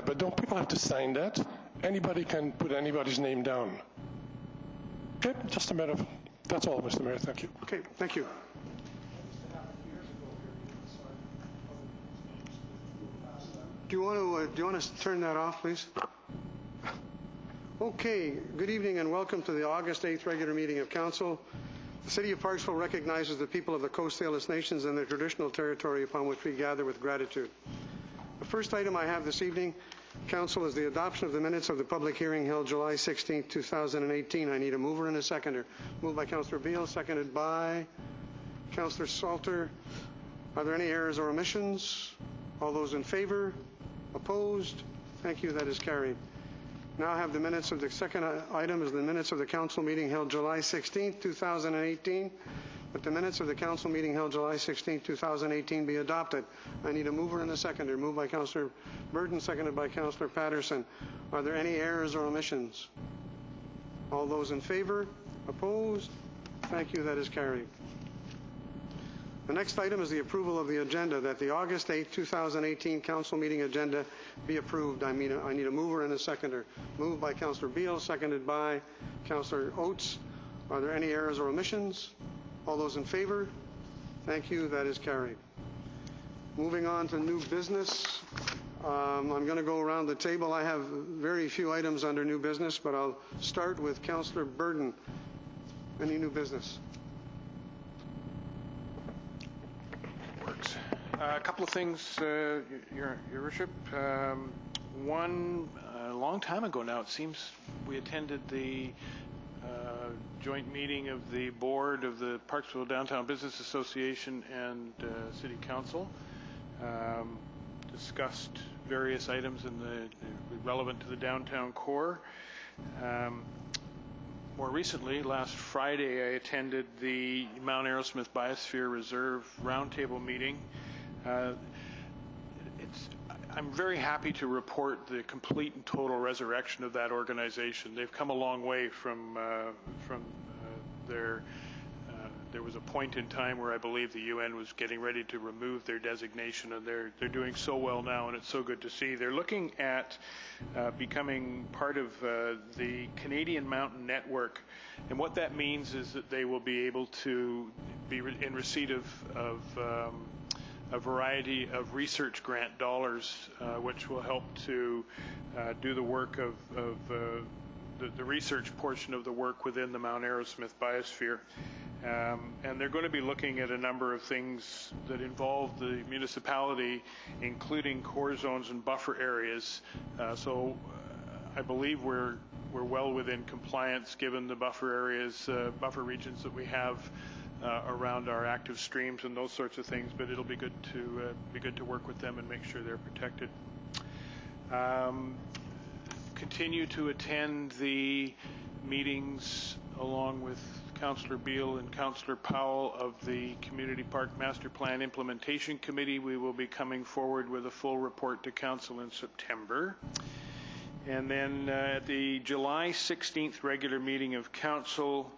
but don't people have to sign that? Anybody can put anybody's name down. Okay, just a minute. That's all, Mr. Mayor. Thank you. Okay, thank you. Do you want to turn that off, please? Okay, good evening and welcome to the August 8th regular meeting of Council. The City of Parksville recognizes the people of the Coast Salish Nations and their traditional territory upon which we gather with gratitude. The first item I have this evening, Council, is the adoption of the minutes of the public hearing held July 16, 2018. I need a mover and a seconder. Moved by Councillor Beale, seconded by Councillor Salter. Are there any errors or omissions? All those in favor? Opposed? Thank you. That is carried. Now I have the minutes of the second item is the minutes of the council meeting held July 16, 2018. That the minutes of the council meeting held July 16, 2018 be adopted. I need a mover and a seconder. Moved by Councillor Burton, seconded by Councillor Patterson. Are there any errors or omissions? All those in favor? Opposed? Thank you. That is carried. The next item is the approval of the agenda, that the August 8, 2018 council meeting agenda be approved. I need a mover and a seconder. Moved by Councillor Beale, seconded by Councillor Oates. Are there any errors or omissions? All those in favor? Thank you. That is carried. Moving on to new business. I'm going to go around the table. I have very few items under new business, but I'll start with Councillor Burton. Any new business? A couple of things, Your Worship. One, a long time ago now, it seems, we attended the joint meeting of the board of the Parksville Downtown Business Association and City Council. Discussed various items in the relevant to the downtown core. More recently, last Friday, I attended the Mount Arrowsmith Biosphere Reserve Roundtable meeting. I'm very happy to report the complete and total resurrection of that organization. They've come a long way from their. There was a point in time where I believe the UN was getting ready to remove their designation, and they're doing so well now, and it's so good to see. They're looking at becoming part of the Canadian Mountain Network, and what that means is that they will be able to be in receipt of a variety of research grant dollars, which will help to do the work of the research portion of the work within the Mount Arrowsmith Biosphere. And they're going to be looking at a number of things that involve the municipality, including core zones and buffer areas. So I believe we're well within compliance given the buffer areas, buffer regions that we have around our active streams and those sorts of things. But it'll be good to work with them and make sure they're protected. Continue to attend the meetings along with Councillor Beale and Councillor Powell of the Community Park Master Plan Implementation Committee. We will be coming forward with a full report to Council in September. And then at the July 16th regular meeting of Council,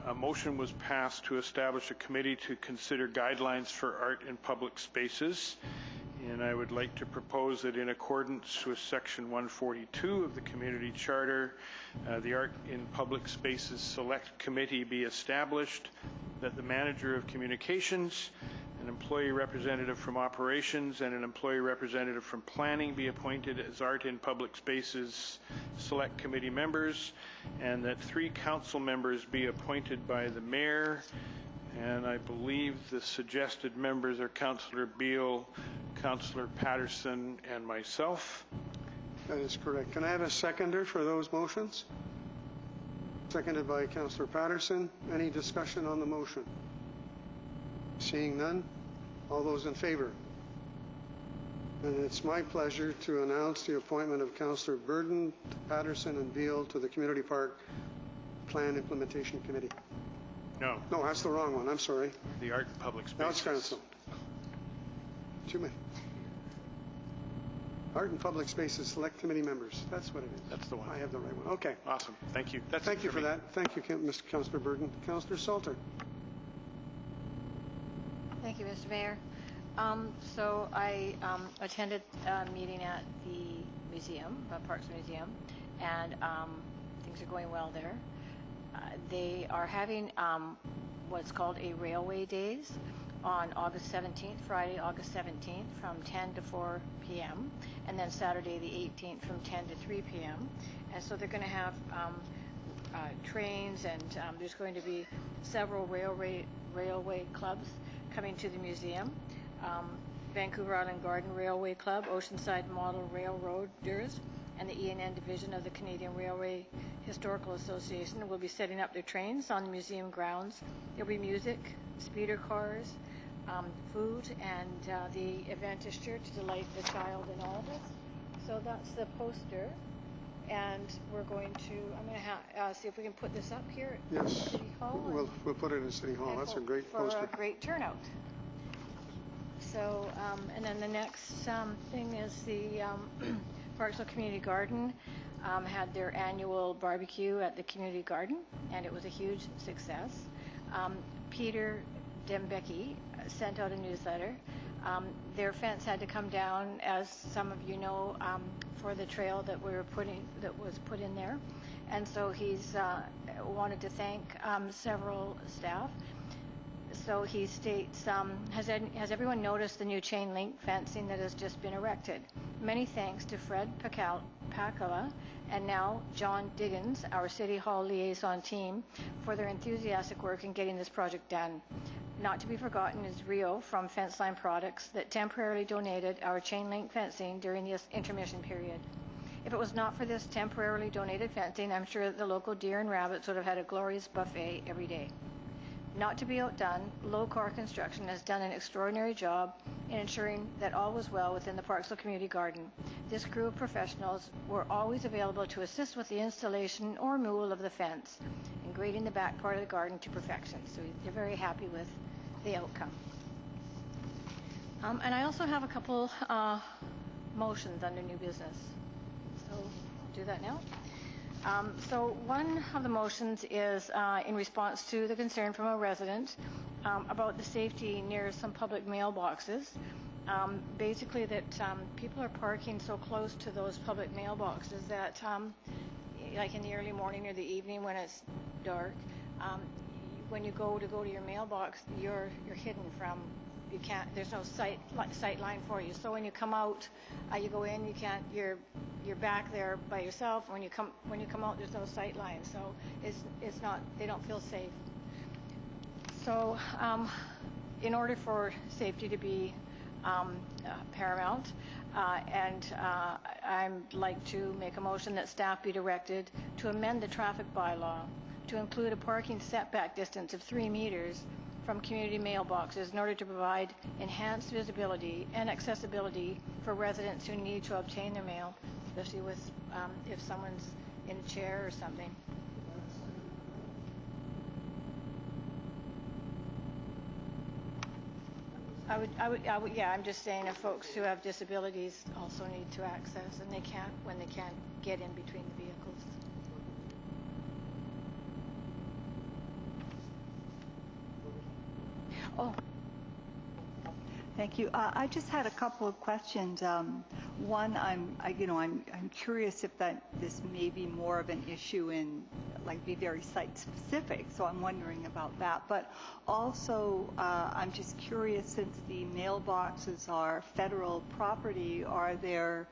a motion was passed to establish a committee to consider guidelines for art in public spaces. And I would like to propose that in accordance with Section 142 of the Community Charter, the Art in Public Spaces Select Committee be established, that the Manager of Communications, an employee representative from Operations, and an employee representative from Planning be appointed as Art in Public Spaces Select Committee members, and that 3 council members be appointed by the Mayor. And I believe the suggested members are Councillor Beale, Councillor Patterson, and myself. That is correct. Can I have a seconder for those motions? Seconded by Councillor Patterson. Any discussion on the motion? Seeing none, all those in favor? And it's my pleasure to announce the appointment of Councillor Burton, Patterson, and Beale to the Community Park Plan Implementation Committee. No. No, that's the wrong one. I'm sorry. The Art in Public Spaces. Arts Council. Too many. Art and Public Spaces Select Committee members. That's what it is. That's the one. I have the right one. Okay. Awesome. Thank you. Thank you for that. Thank you, Mr. Councillor Burton. Councillor Salter. Thank you, Mr. Mayor. So I attended a meeting at the museum, Parks Museum, and things are going well there. They are having what's called a Railway Days on August 17th, Friday, August 17th, from 10 to 4 p.m., and then Saturday the 18th from 10 to 3 p.m. And so they're going to have trains, and there's going to be several railway clubs coming to the museum. Vancouver Island Garden Railway Club, Oceanside Model Railroaders, and the E&N Division of the Canadian Railway Historical Association will be setting up their trains on the museum grounds. There'll be music, speeder cars, food, and the event is sure to delight the child in all of us. So that's the poster, and I'm going to see if we can put this up here at Yes. City Hall. We'll put it in City Hall. That's a great poster. For a great turnout. So, and then the next thing is the Parksville Community Garden had their annual barbecue at the community garden, and it was a huge success. Peter Dembecki sent out a newsletter. Their fence had to come down, as some of you know, for the trail that was put in there, and so he's wanted to thank several staff. So he states, has everyone noticed the new chain link fencing that has just been erected? Many thanks to Fred Pacala and now John Diggins, our City Hall liaison team, for their enthusiastic work in getting this project done. Not to be forgotten is Rio from Fenceline Products that temporarily donated our chain link fencing during this intermission period. If it was not for this temporarily donated fencing, I'm sure that the local deer and rabbits would have had a glorious buffet every day. Not to be outdone, Low-Car Construction has done an extraordinary job in ensuring that all was well within the Parksville Community Garden. This crew of professionals were always available to assist with the installation or removal of the fence and grading the back part of the garden to perfection. So they're very happy with the outcome. And I also have a couple motions under new business. So I'll do that now. So one of the motions is in response to the concern from a resident about the safety near some public mailboxes. Basically that people are parking so close to those public mailboxes that like in the early morning or the evening when it's dark, when you go to your mailbox, you're hidden from, you can't, there's no sight line for you. So when you come out, you go in, you can't, you're back there by yourself. When you come out, there's no sight line. So it's not, they don't feel safe. So in order for safety to be paramount, and I'd like to make a motion that staff be directed to amend the traffic bylaw to include a parking setback distance of 3 meters from community mailboxes in order to provide enhanced visibility and accessibility for residents who need to obtain their mail, especially with if someone's in a chair or something. I would, yeah, I'm just saying if folks who have disabilities also need to access, and they can't when they can't get in between the vehicles. Oh. Thank you. I just had a couple of questions. One, I'm curious if this may be more of an issue in, like, be very site specific. So I'm wondering about that. But also, I'm just curious, since the mailboxes are federal property, are there?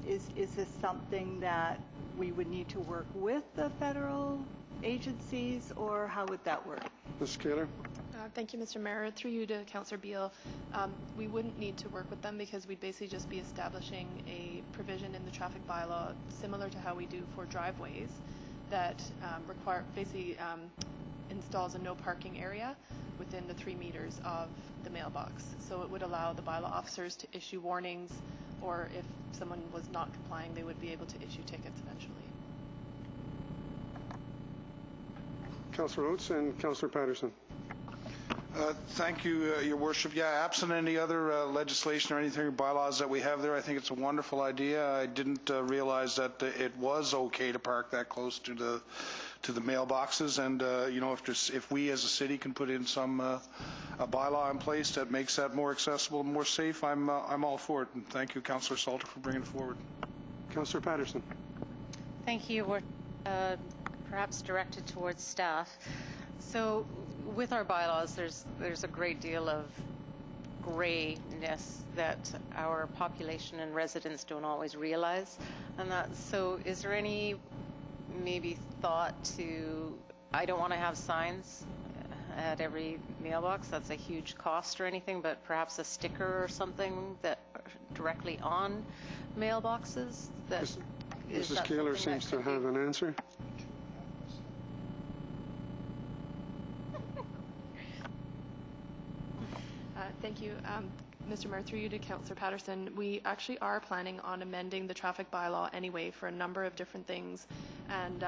Is this something that we would need to work with the federal agencies, or how would that work? Ms. Kaler? Thank you, Mr. Mayor. Through you to Councillor Beale, we wouldn't need to work with them because we'd basically just be establishing a provision in the traffic bylaw similar to how we do for driveways that installs a no parking area within the 3 meters of the mailbox. So it would allow the bylaw officers to issue warnings, or if someone was not complying, they would be able to issue tickets eventually. Councillor Oates and Councillor Patterson. Thank you, Your Worship. Yeah, absent any other legislation or anything, bylaws that we have there, I think it's a wonderful idea. I didn't realize that it was okay to park that close to the mailboxes, and you know, if we as a city can put in some a bylaw in place that makes that more accessible and more safe, I'm all for it. And thank you, Councillor Salter, for bringing it forward. Councillor Patterson. Thank you. We're perhaps directed towards staff. So with our bylaws, there's a great deal of grayness that our population and residents don't always realize. And so is there any maybe thought to, I don't want to have signs at every mailbox, that's a huge cost or anything, but perhaps a sticker or something that directly on mailboxes? Mrs. Kaler seems to have an answer. Thank you. Mr. Mayor, through you to Councillor Patterson, we actually are planning on amending the traffic bylaw anyway for a number of different things, and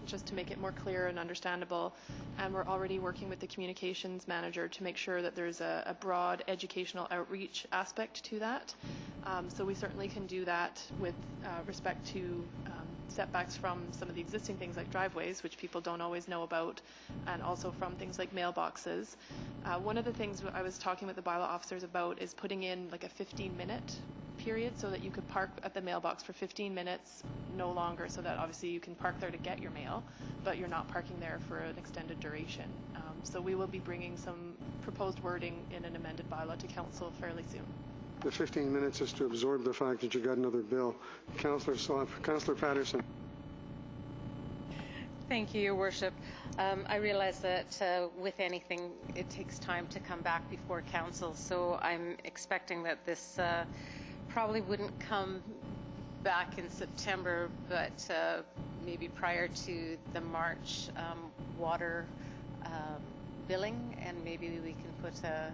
just to make it more clear and understandable, and we're already working with the communications manager to make sure that there's a broad educational outreach aspect to that. So we certainly can do that with respect to setbacks from some of the existing things like driveways, which people don't always know about, and also from things like mailboxes. One of the things I was talking with the bylaw officers about is putting in like a 15-minute period so that you could park at the mailbox for 15 minutes, no longer, so that obviously you can park there to get your mail, but you're not parking there for an extended duration. So we will be bringing some proposed wording in an amended bylaw to council fairly soon. The 15 minutes is to absorb the fact that you got another bill. Councillor Patterson. Thank you, Your Worship. I realize that with anything, it takes time to come back before council, so I'm expecting that this probably wouldn't come back in September, but maybe prior to the March water billing, and maybe we can put a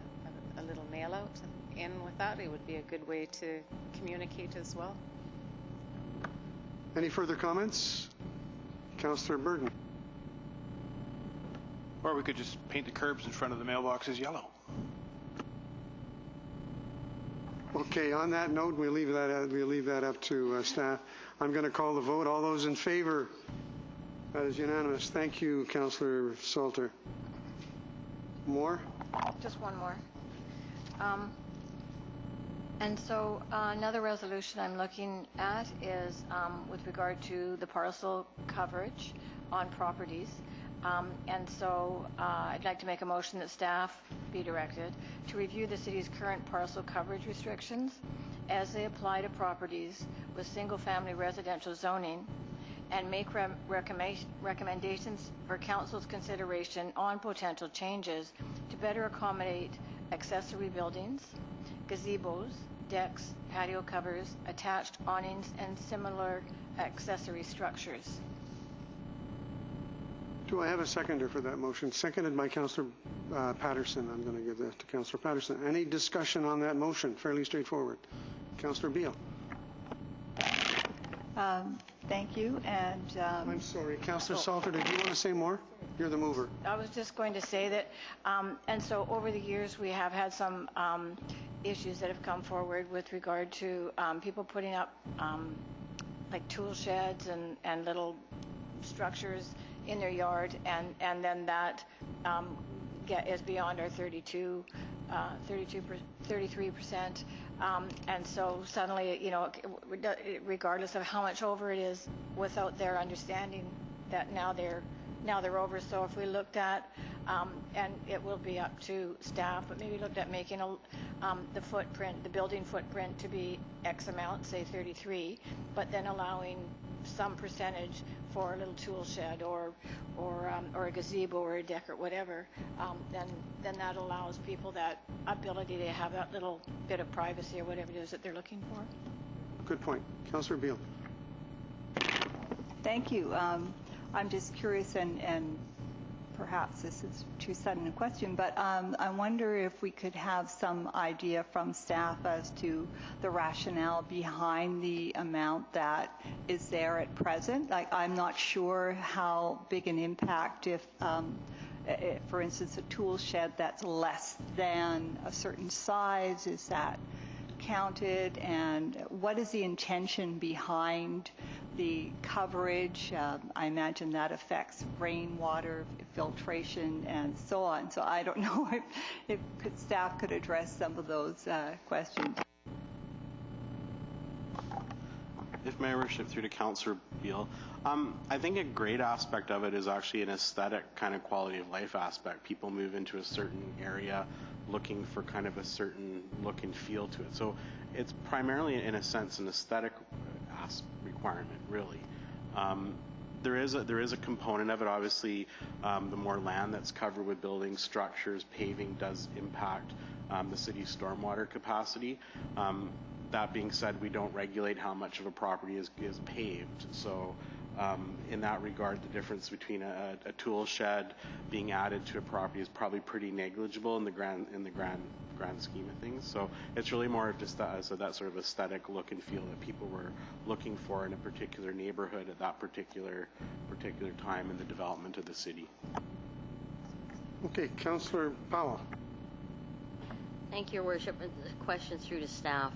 little mail out in with that. It would be a good way to communicate as well. Any further comments? Councillor Burton. Or we could just paint the curbs in front of the mailboxes yellow. Okay, on that note, we'll leave that up to staff. I'm going to call the vote. All those in favor? That is unanimous. Thank you, Councillor Salter. More? Just one more. And so another resolution I'm looking at is with regard to the parcel coverage on properties. And so I'd like to make a motion that staff be directed to review the city's current parcel coverage restrictions as they apply to properties with single-family residential zoning, and make recommendations for council's consideration on potential changes to better accommodate accessory buildings, gazebos, decks, patio covers, attached awnings, and similar accessory structures. Do I have a seconder for that motion? Seconded by Councillor Patterson. I'm going to give that to Councillor Patterson. Any discussion on that motion? Fairly straightforward. Councillor Beale. Thank you. And I'm sorry, Councillor Salter, did you want to say more? You're the mover. I was just going to say that, and so over the years we have had some issues that have come forward with regard to people putting up like tool sheds and little structures in their yard, and then that is beyond our 33%. And so suddenly, you know, regardless of how much over it is, without their understanding that now they're over. So if we looked at, and it will be up to staff, but maybe looked at making the footprint, the building footprint, to be X amount, say 33, but then allowing some percentage for a little tool shed or a gazebo or a deck or whatever, then that allows people that ability to have that little bit of privacy or whatever it is that they're looking for. Good point. Councillor Beale. thank you. I'm just curious, and perhaps this is too sudden a question, but I wonder if we could have some idea from staff as to the rationale behind the amount that is there at present. Like, I'm not sure how big an impact if for instance, a tool shed that's less than a certain size, is that counted? And what is the intention behind the coverage? I imagine that affects rainwater filtration and so on. So I don't know if staff could address some of those questions. If my worship, through to Councillor Beale, I think a great aspect of it is actually an aesthetic kind of quality of life aspect. People move into a certain area looking for kind of a certain look and feel to it. So it's primarily, in a sense, an aesthetic requirement, really. There is a component of it. Obviously, the more land that's covered with building structures, paving does impact the city's stormwater capacity. That being said, we don't regulate how much of a property is paved. So in that regard, the difference between a tool shed being added to a property is probably pretty negligible in the grand scheme of things. So it's really more of just that sort of aesthetic look and feel that people were looking for in a particular neighborhood at that particular time in the development of the city. Okay, Councillor Powell. Thank you, Your Worship. Question through to staff.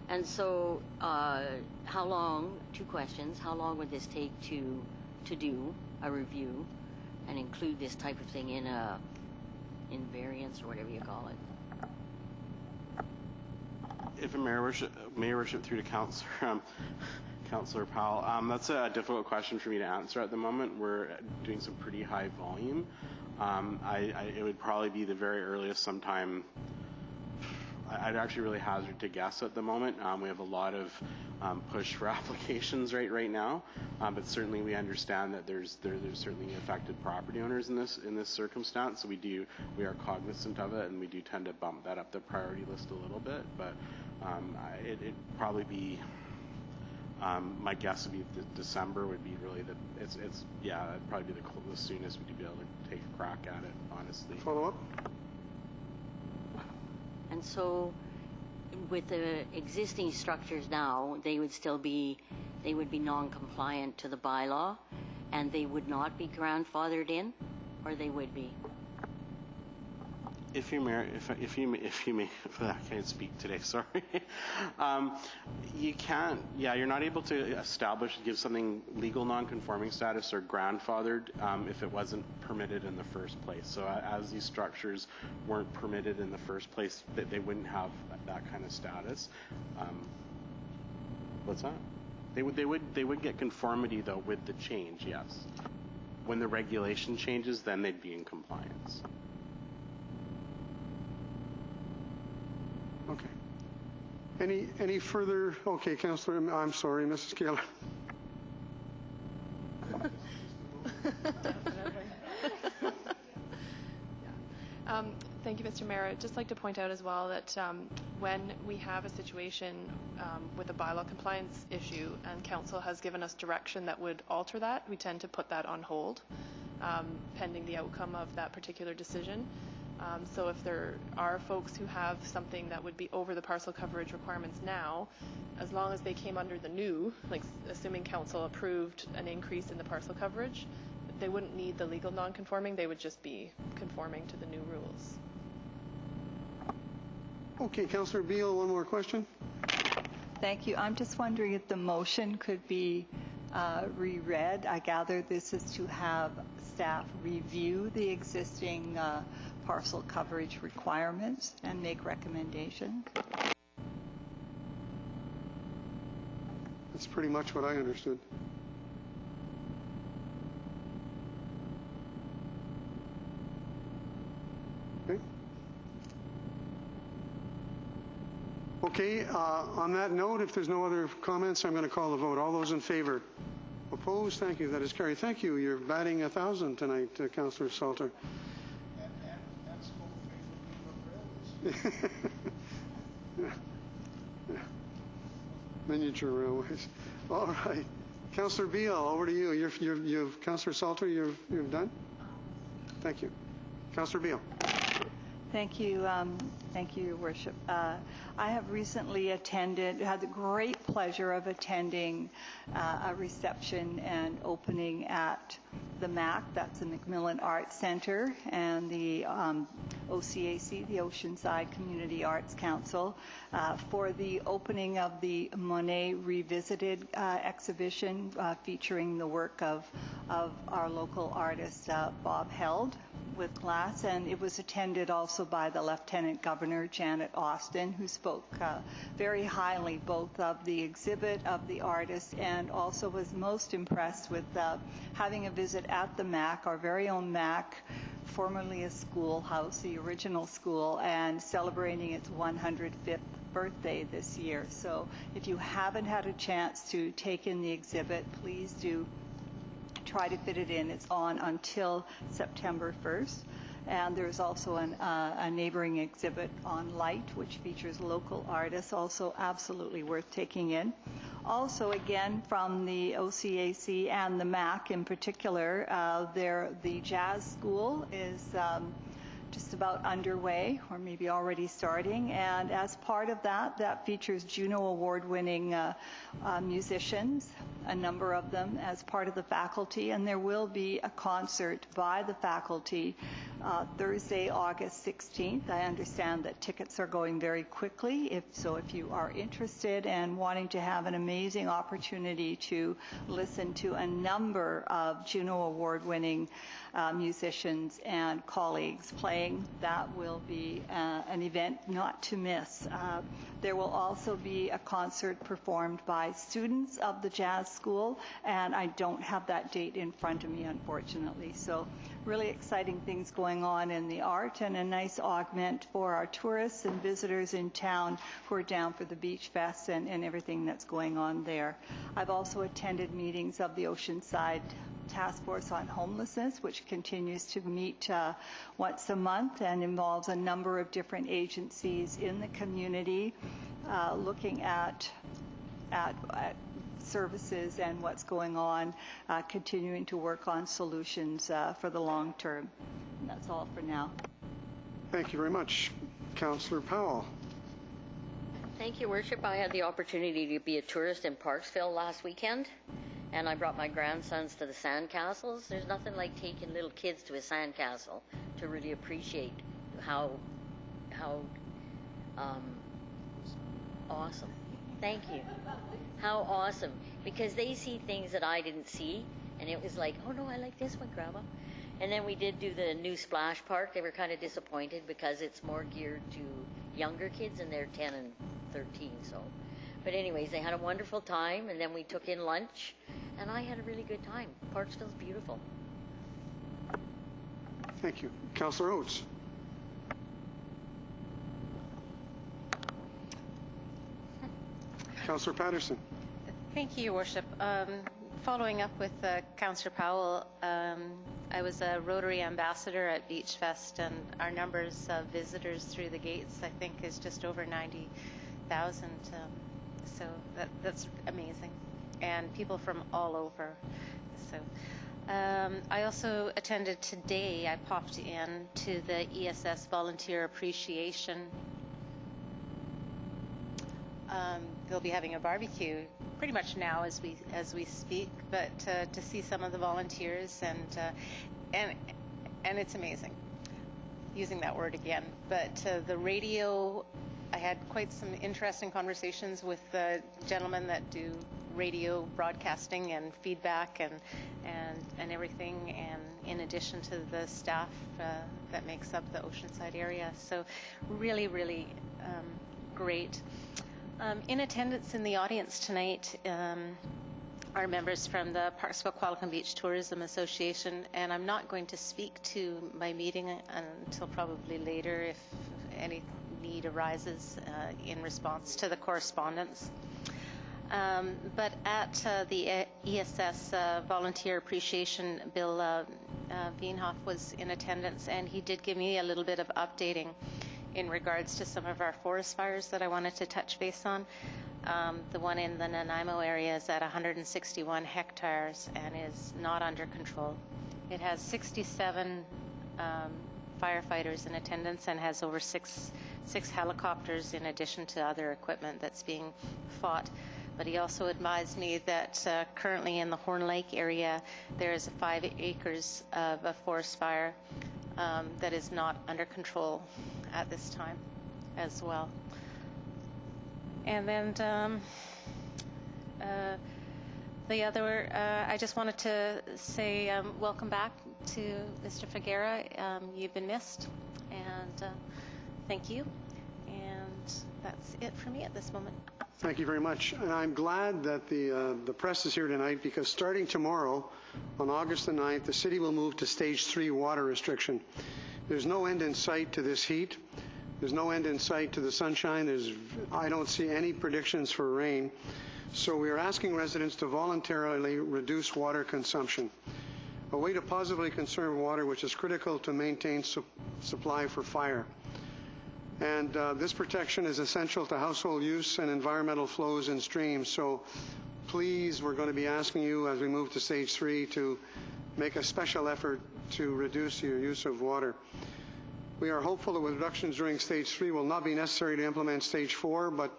And so, how long? Two questions. How long would this take to do a review and include this type of thing in variance or whatever you call it? If a Mayor Worship, through to Councillor Powell, that's a difficult question for me to answer at the moment. We're doing some pretty high volume. It would probably be the very earliest sometime. I'd actually really hazard to guess at the moment. We have a lot of push for applications right now, but certainly we understand that there's certainly affected property owners in this circumstance. So we are cognizant of it, and we do tend to bump that up the priority list a little bit. But it'd probably be my guess would be December would be really it'd probably be the soonest we'd be able to take a crack at it. Honestly. Follow up. And so, with the existing structures now, they would be non-compliant to the bylaw, and they would not be grandfathered in, or they would be. If you may, I can't speak today. Sorry. You can't. Yeah, you're not able to give something legal non-conforming status or grandfathered if it wasn't permitted in the first place. So as these structures weren't permitted in the first place, they wouldn't have that kind of status. What's that? They would get conformity though with the change. Yes. When the regulation changes, then they'd be in compliance. Okay. Any further? Okay, Councillor. I'm sorry, Mrs. Kaler. Thank you, Mr. Mayor. I'd just like to point out as well that when we have a situation with a bylaw compliance issue and Council has given us direction that would alter that, we tend to put that on hold pending the outcome of that particular decision. So if there are folks who have something that would be over the parcel coverage requirements now, as long as they came under the new, like assuming Council approved an increase in the parcel coverage, they wouldn't need the legal non-conforming, they would just be conforming to the new rules. Okay, Councillor Beale, one more question. Thank you. I'm just wondering if the motion could be reread. I gather this is to have staff review the existing parcel coverage requirements and make recommendations. That's pretty much what I understood. Okay. Okay, on that note, if there's no other comments, I'm going to call the vote. All those in favor? Opposed? Thank you. That is carried. Thank you. You're batting 1,000 tonight, Councillor Salter. Miniature railways. All right. Councillor Beale, over to you. You've Councillor Salter, you've done? Thank you. Councillor Beale. Thank you, Your Worship. I have recently had the great pleasure of attending a reception and opening at the MAC, that's the Macmillan Arts Center, and the OCAC, the Oceanside Community Arts Council, for the opening of the Monet Revisited exhibition featuring the work of our local artist, Bob Held, with glass, and it was attended also by the Lieutenant Governor, Janet Austin, who spoke very highly both of the exhibit of the artist and also was most impressed with having a visit at the MAC, our very own MAC, formerly a schoolhouse, the original school, and celebrating its 105th birthday this year. So if you haven't had a chance to take in the exhibit, please do try to fit it in. It's on until September 1st. And there's also a neighboring exhibit on light, which features local artists, also absolutely worth taking in. Also, again, from the OCAC and the MAC in particular, the jazz school is just about underway, or maybe already starting, and as part of that features Juno Award-winning musicians, a number of them as part of the faculty, and there will be a concert by the faculty Thursday, August 16th. I understand that tickets are going very quickly, if you are interested and wanting to have an amazing opportunity to listen to a number of Juno Award-winning musicians and colleagues playing, that will be an event not to miss. There will also be a concert performed by students of the jazz school, and I don't have that date in front of me, unfortunately. So really exciting things going on in the art, and a nice augment for our tourists and visitors in town who are down for the Beach Fest and everything that's going on there. I've also attended meetings of the Oceanside Task Force on Homelessness, which continues to meet once a month and involves a number of different agencies in the community looking at services and what's going on, continuing to work on solutions for the long term. And that's all for now. Thank you very much. Councillor Powell. Thank you, Worship. I had the opportunity to be a tourist in Parksville last weekend, and I brought my grandsons to the sandcastles. There's nothing like taking little kids to a sandcastle to really appreciate how awesome. Thank you. How awesome. Because they see things that I didn't see, and it was like, oh no, I like this one, Grandma. And then we did do the new splash park. They were kind of disappointed because it's more geared to younger kids, and they're 10 and 13, so. But anyways, they had a wonderful time, and then we took in lunch, and I had a really good time. Parksville's beautiful. Thank you. Councillor Oates. Councillor Patterson. Thank you, Your Worship. Following up with Councillor Powell, I was a Rotary ambassador at Beach Fest, and our numbers of visitors through the gates, I think, is just over 90,000. So that's amazing, and people from all over. So I also attended today. I popped in to the ESS Volunteer Appreciation. They'll be having a barbecue pretty much now as we speak, but to see some of the volunteers and it's amazing, using that word again. But the radio, I had quite some interesting conversations with the gentlemen that do radio broadcasting and feedback and everything, and in addition to the staff that makes up the Oceanside area. So really, really great. In attendance in the audience tonight are members from the Parksville Qualicum Beach Tourism Association, and I'm not going to speak to my meeting until probably later if any need arises in response to the correspondence. But at the ESS Volunteer Appreciation, Bill Wienhoff was in attendance, and he did give me a little bit of updating in regards to some of our forest fires that I wanted to touch base on. The one in the Nanaimo area is at 161 hectares and is not under control. It has 67 firefighters in attendance and has over six helicopters in addition to other equipment that's being fought. But he also advised me that currently in the Horn Lake area, there is 5 acres of a forest fire that is not under control at this time as well. And then the other, I just wanted to say welcome back to Mr. Figuera. You've been missed, and thank you. And that's it for me at this moment. Thank you very much. And I'm glad that the press is here tonight, because starting tomorrow, on August the 9th, the city will move to stage 3 water restriction. There's no end in sight to this heat. There's no end in sight to the sunshine. I don't see any predictions for rain. So we are asking residents to voluntarily reduce water consumption, a way to positively conserve water, which is critical to maintain supply for fire. And this protection is essential to household use and environmental flows in streams. So please, we're going to be asking you as we move to stage 3 to make a special effort to reduce your use of water. We are hopeful that reductions during stage 3 will not be necessary to implement stage 4, but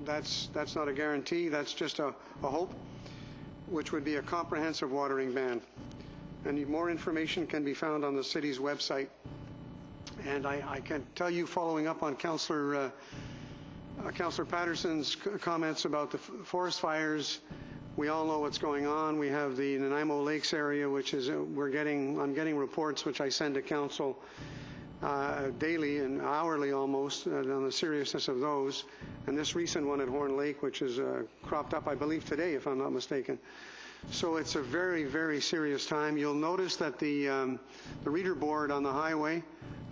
that's not a guarantee. That's just a hope, which would be a comprehensive watering ban. And more information can be found on the city's website. And I can tell you, following up on Councillor Patterson's comments about the forest fires, we all know what's going on. We have the Nanaimo Lakes area, which is I'm getting reports which I send to council daily and hourly almost on the seriousness of those. And this recent one at Horn Lake, which is cropped up, I believe, today, if I'm not mistaken. So it's a very, very serious time. You'll notice that the reader board on the highway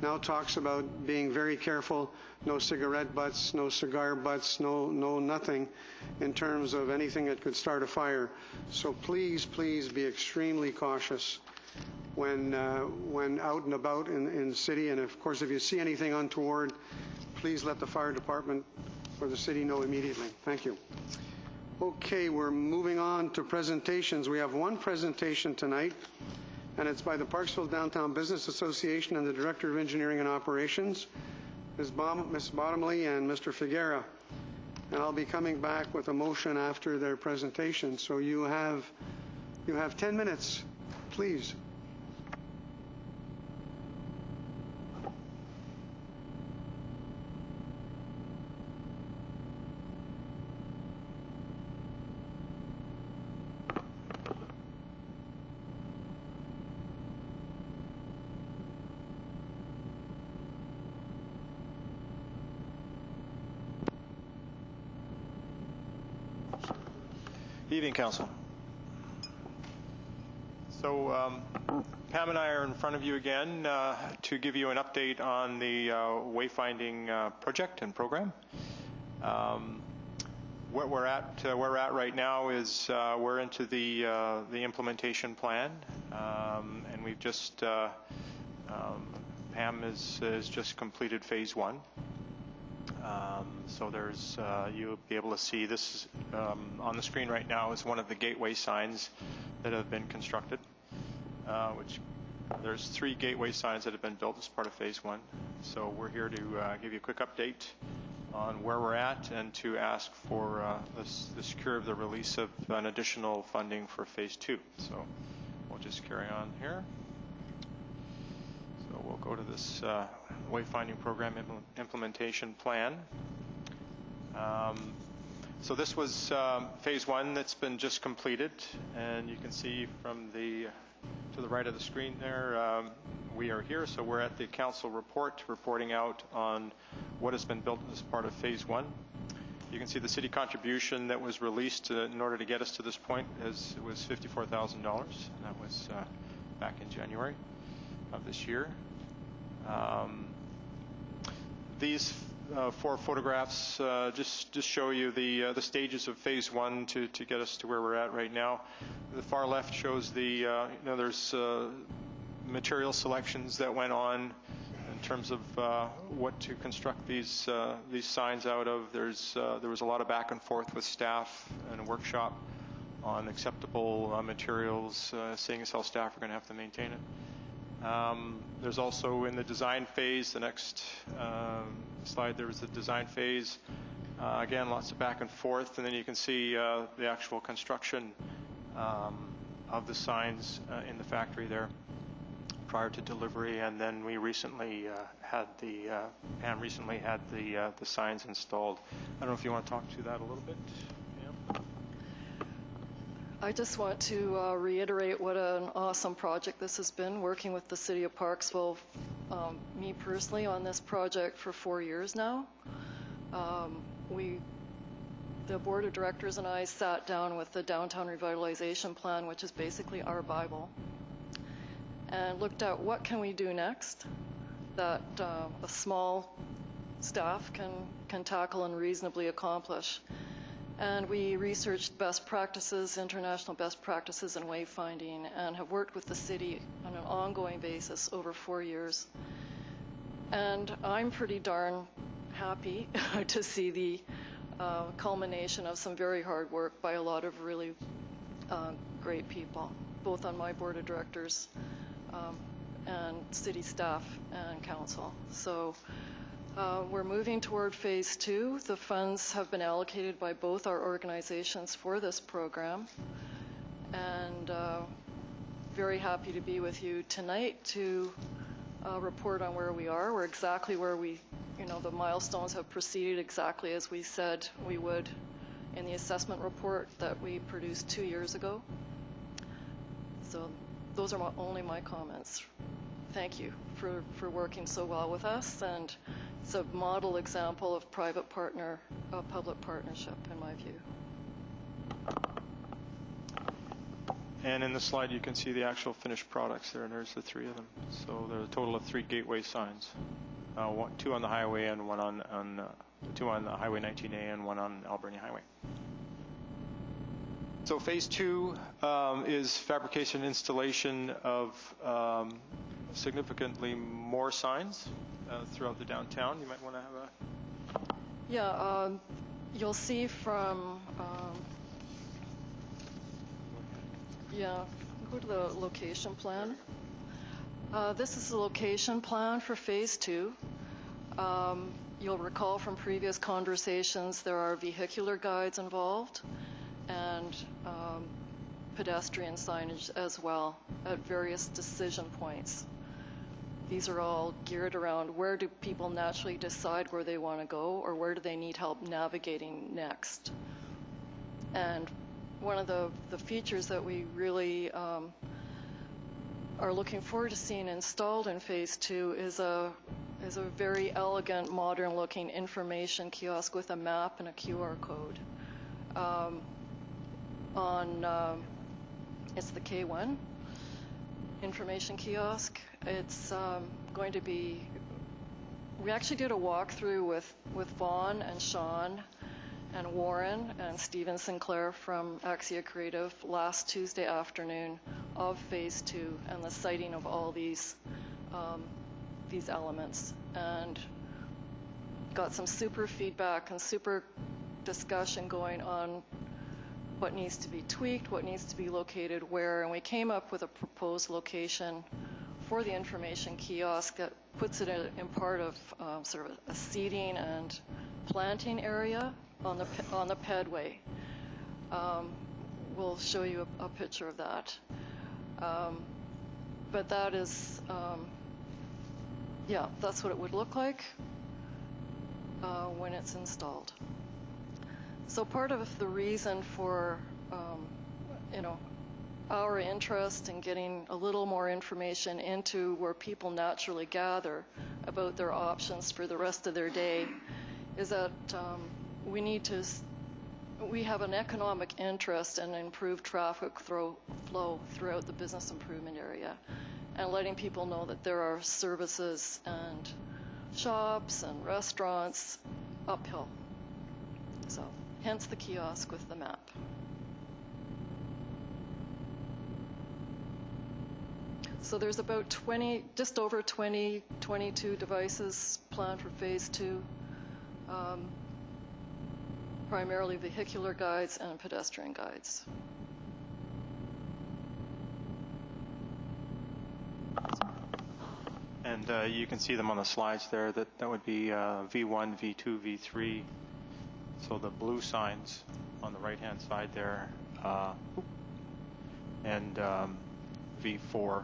now talks about being very careful. No cigarette butts, no cigar butts, no nothing in terms of anything that could start a fire. So please, please be extremely cautious when out and about in the city. And of course, if you see anything untoward, please let the fire department or the city know immediately. Thank you. Okay, we're moving on to presentations. We have one presentation tonight, and it's by the Parksville Downtown Business Association and the Director of Engineering and Operations, Ms. Bottomley and Mr. Figuera. And I'll be coming back with a motion after their presentation. So you have 10 minutes, please. Evening, Council. So Pam and I are in front of you again to give you an update on the Wayfinding project and program. Where we're at right now is we're into the implementation plan, and we've just Pam has just completed phase 1. So there's you'll be able to see this on the screen right now is one of the gateway signs that have been constructed, which there's 3 gateway signs that have been built as part of phase 1. So we're here to give you a quick update on where we're at and to ask for the secure of the release of an additional funding for phase 2. So we'll just carry on here. So we'll go to this Wayfinding Program Implementation Plan. So this was phase 1 that's been just completed, and you can see from to the right of the screen there, we are here. So we're at the council report, reporting out on what has been built as part of phase 1. You can see the city contribution that was released in order to get us to this point was $54,000, and that was back in January of this year. These 4 photographs just show you the stages of phase 1 to get us to where we're at right now. The far left shows there's material selections that went on in terms of what to construct these signs out of. There was a lot of back and forth with staff and a workshop on acceptable materials, seeing as how staff are going to have to maintain it. There's also in the design phase, the next slide, there was the design phase. Again, lots of back and forth, and then you can see the actual construction of the signs in the factory there prior to delivery, and then we recently had Pam recently had the signs installed. I don't know if you want to talk to that a little bit. Yeah. I just want to reiterate what an awesome project this has been, working with the City of Parksville, me personally, on this project for 4 years now. The Board of Directors and I sat down with the Downtown Revitalization Plan, which is basically our Bible, and looked at what can we do next that a small staff can tackle and reasonably accomplish. And we researched best practices, international best practices in wayfinding, and have worked with the city on an ongoing basis over 4 years. And I'm pretty darn happy to see the culmination of some very hard work by a lot of really great people, both on my board of directors and city staff and council. So we're moving toward phase 2. The funds have been allocated by both our organizations for this program, and very happy to be with you tonight to report on where we are. We're exactly where the milestones have proceeded exactly as we said we would in the assessment report that we produced 2 years ago. So those are only my comments. Thank you for working so well with us, and it's a model example of private public partnership in my view. And in the slide you can see the actual finished products there, and there's the 3 of them. So there's a total of 3 gateway signs. 2 on the highway and 2 on the Highway 19A and 1 on Alberni Highway. So phase 2 is fabrication installation of significantly more signs throughout the downtown. You might want to have a... Yeah, you'll see from... go to the location plan. This is the location plan for phase 2. You'll recall from previous conversations there are vehicular guides involved and pedestrian signage as well at various decision points. These are all geared around where do people naturally decide where they want to go, or where do they need help navigating next. And one of the features that we really are looking forward to seeing installed in phase 2 is a very elegant, modern-looking information kiosk with a map and a QR code. It's the K1 information kiosk. It's going to be. We actually did a walkthrough with Vaughn and Sean and Warren and Stephen Sinclair from Axia Creative last Tuesday afternoon of phase 2 and the siting of all these elements, and got some super feedback and super discussion going on what needs to be tweaked, what needs to be located where, and we came up with a proposed location for the information kiosk that puts it in part of sort of a seating and planting area on the pedway. We'll show you a picture of that. But that is, that's what it would look like when it's installed. So part of the reason for, our interest in getting a little more information into where people naturally gather about their options for the rest of their day is that we have an economic interest in improved traffic flow throughout the business improvement area, and letting people know that there are services and shops and restaurants uphill. So hence the kiosk with the map. So there's about 20, just over 20, 22 devices planned for phase 2. Primarily vehicular guides and pedestrian guides. And you can see them on the slides there. That would be V1, V2, V3. So the blue signs on the right-hand side there, and V4.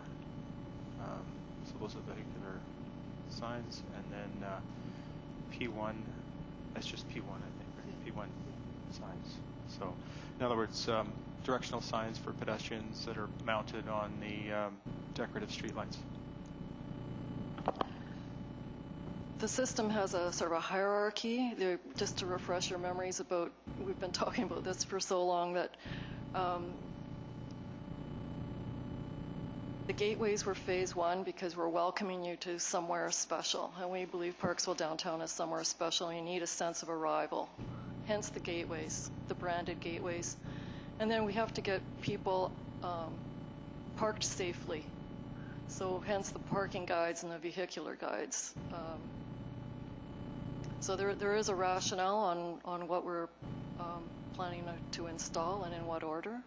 So those are the vehicular signs. And then P1, that's just P1, I think, right? P1 signs. So in other words, directional signs for pedestrians that are mounted on the decorative streetlights. The system has a sort of a hierarchy. Just to refresh your memories about, we've been talking about this for so long, that the gateways were phase one because we're welcoming you to somewhere special. And we believe Parksville downtown is somewhere special. You need a sense of arrival. Hence the gateways, the branded gateways. And then we have to get people parked safely. So hence the parking guides and the vehicular guides. So there is a rationale on what we're planning to install and in what order.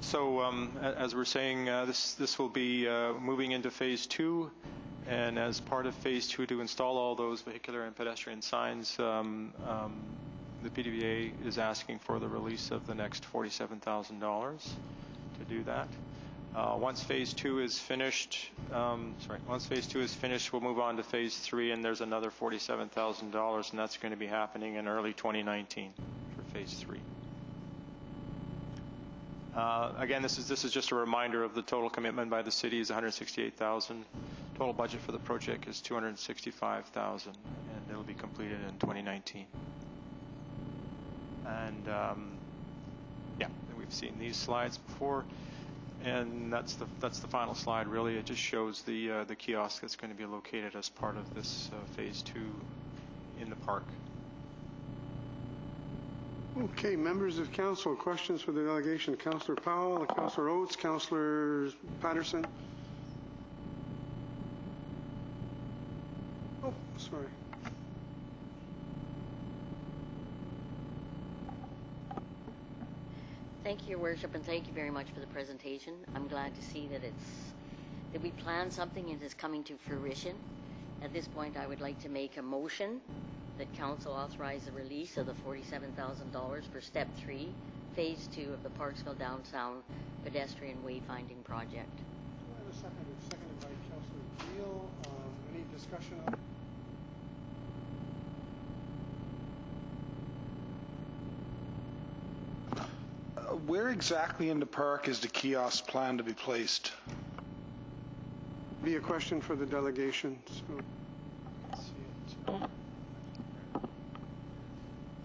So as we're saying, this will be moving into phase 2, and as part of phase 2 to install all those vehicular and pedestrian signs, the PDBA is asking for the release of the next $47,000 to do that. Once phase 2 is finished, we'll move on to phase 3, and there's another $47,000, and that's going to be happening in early 2019 for phase 3. Again, this is just a reminder of the total commitment by the city is $168,000. Total budget for the project is $265,000, and it'll be completed in 2019. And yeah, we've seen these slides before, and that's the final slide. Really, it just shows the kiosk that's going to be located as part of this phase 2 in the park. Okay, members of council, questions for the delegation. Councillor Powell, Councillor Oates, Councillor Patterson. Oh, sorry. Thank you, Your Worship, and thank you very much for the presentation. I'm glad to see that that we planned something and it's coming to fruition. At this point, I would like to make a motion that Council authorize the release of the $47,000 for Step 3, Phase 2 of the Parksville Downtown Pedestrian Wayfinding Project. Do I have a second? It's seconded by Councillor Beal. Any discussion on it? Where exactly in the park is the kiosk planned to be placed? Be a question for the delegation. So.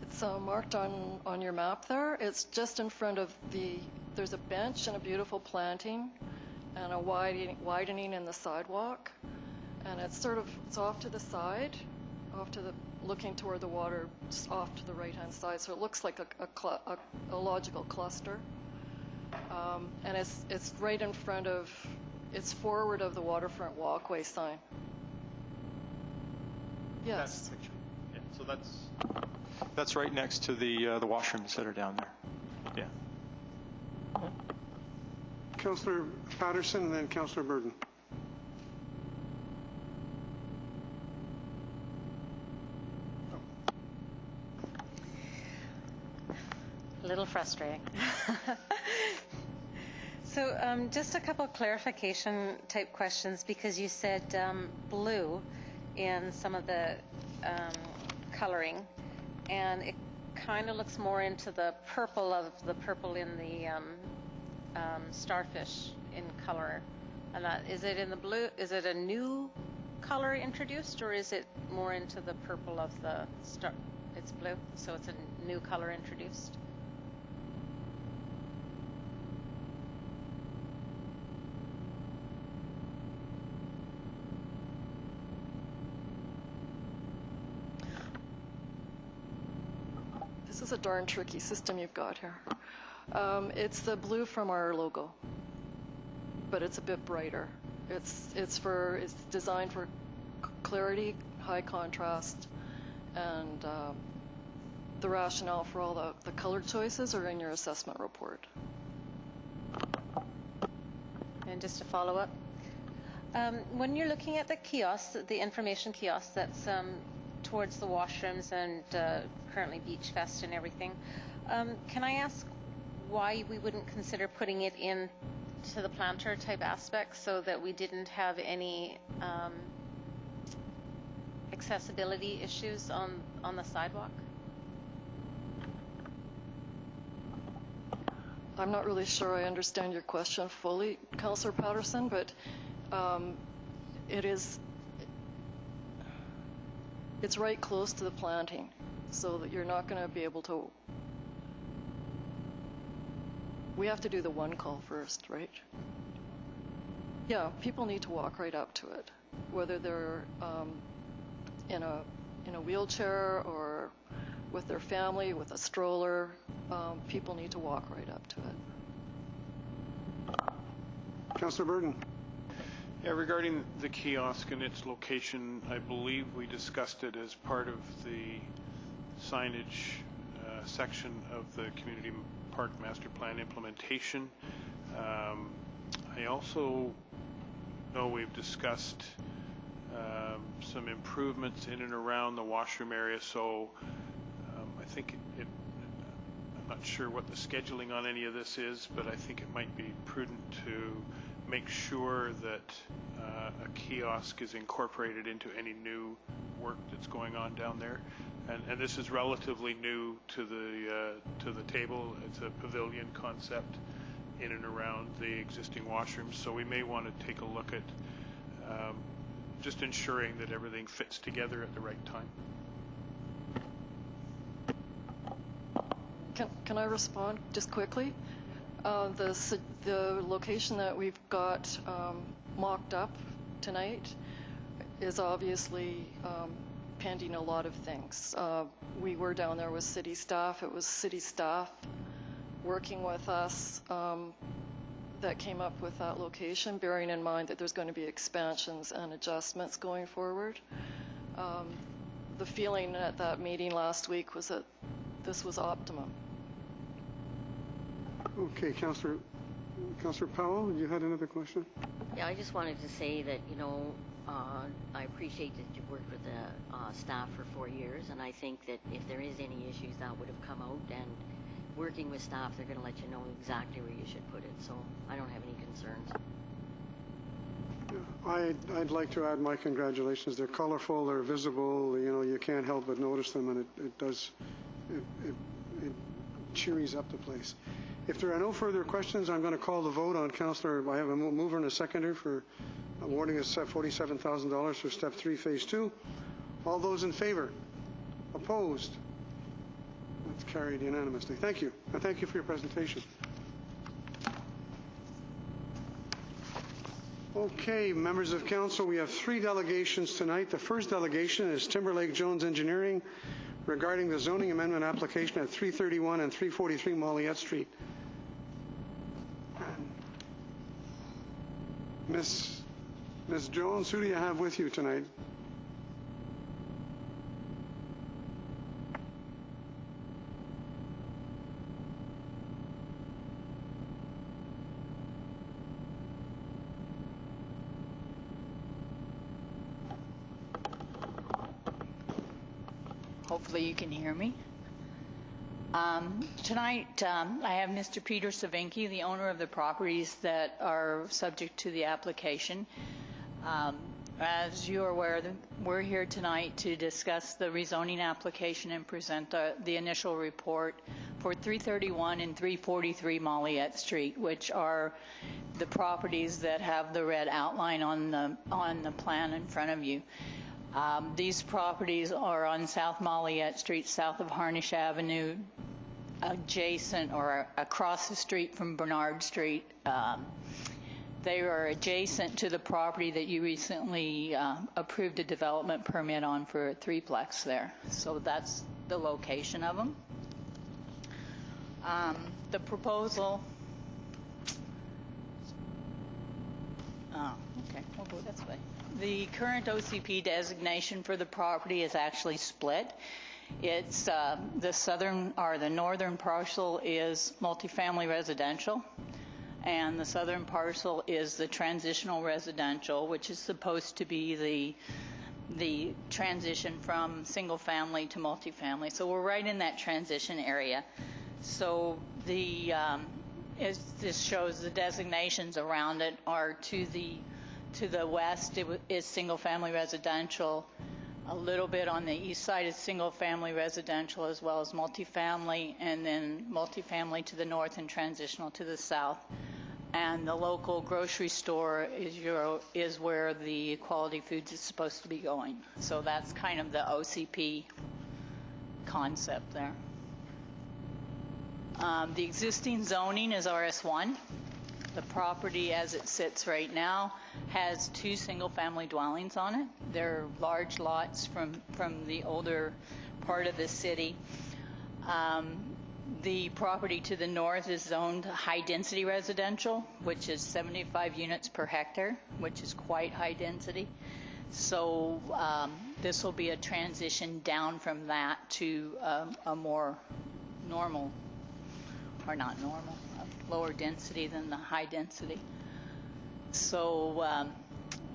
It's marked on your map there. It's just in front of there's a bench and a beautiful planting and a widening in the sidewalk. And it's off to the side, looking toward the water, off to the right-hand side. So it looks like a logical cluster. And it's right in front of, it's forward of the waterfront walkway sign. Yes. That's the picture. Yeah, so that's right next to the washrooms that are down there. Yeah. Councillor Patterson and then Councillor Burden. A little frustrating. So just a couple of clarification type questions, because you said blue in some of the coloring, and it kind of looks more into the purple in the starfish in color. And is it in the blue? Is it a new color introduced, or is it more into the purple of the star? It's blue, so it's a new color introduced. This is a darn tricky system you've got here. It's the blue from our logo, but it's a bit brighter. It's designed for clarity, high contrast, and the rationale for all the color choices are in your assessment report. just to follow up. When you're looking at the kiosk, the information kiosk that's towards the washrooms and currently Beach Fest and everything, can I ask why we wouldn't consider putting it in to the planter type aspect so that we didn't have any accessibility issues on the sidewalk? I'm not really sure I understand your question fully, Councillor Patterson, but it's right close to the planting, so that you're not going to be able to. We have to do the one call first, right? Yeah, people need to walk right up to it, whether they're in a wheelchair or with their family, with a stroller. People need to walk right up to it. Councillor Burton. Yeah, regarding the kiosk and its location, I believe we discussed it as part of the signage section of the Community Park Master Plan implementation. I also know we've discussed some improvements in and around the washroom area, so I think I'm not sure what the scheduling on any of this is, but I think it might be prudent to make sure that a kiosk is incorporated into any new work that's going on down there. And this is relatively new to the table. It's a pavilion concept in and around the existing washrooms, so we may want to take a look at just ensuring that everything fits together at the right time. Can I respond just quickly? The location that we've got mocked up tonight is obviously pending a lot of things. We were down there with city staff. It was city staff working with us that came up with that location, bearing in mind that there's going to be expansions and adjustments going forward. The feeling at that meeting last week was that this was optimum. Okay, Councillor Powell, you had another question? Yeah, I just wanted to say that, I appreciate that you've worked with the staff for 4 years, and I think that if there is any issues that would have come out, and working with staff, they're going to let you know exactly where you should put it, so I don't have any concerns. I'd like to add my congratulations. They're colorful, they're visible, you can't help but notice them, and it cheeries up the place. If there are no further questions, I'm going to call the vote on Councillor. I have a mover and a seconder for awarding us $47,000 for Step 3, Phase 2. All those in favor? Opposed? That's carried unanimously. Thank you, and thank you for your presentation. Okay, members of council, we have 3 delegations tonight. The first delegation is Timberlake-Jones Engineering regarding the zoning amendment application at 331 and 343 Moilliet Street. Ms. Jones, who do you have with you tonight? Hopefully you can hear me. Tonight, I have Mr. Peter Syvenky, the owner of the properties that are subject to the application. As you are aware, we're here tonight to discuss the rezoning application and present the initial report for 331 and 343 Moilliet Street, which are the properties that have the red outline on the plan in front of you. These properties are on South Moilliet Street, south of Harnish Avenue, adjacent or across the street from Bernard Street. They are adjacent to the property that you recently approved a development permit on for a 3-plex there. So that's the location of them. The proposal, okay, we'll go this way. The current OCP designation for the property is actually split. It's the northern parcel is multifamily residential, and the southern parcel is the transitional residential, which is supposed to be the transition from single family to multifamily. So we're right in that transition area. So as this shows, the designations around it are to the west is single family residential. A little bit on the east side is single family residential as well as multifamily, and then multifamily to the north and transitional to the south. And the local grocery store is where the quality foods is supposed to be going. So that's kind of the OCP concept there. The existing zoning is RS1. The property as it sits right now has 2 single-family dwellings on it. They're large lots from the older part of the city. The property to the north is zoned high-density residential, which is 75 units per hectare, which is quite high density. So this will be a transition down from that to a more normal, or not normal, lower density than the high density. So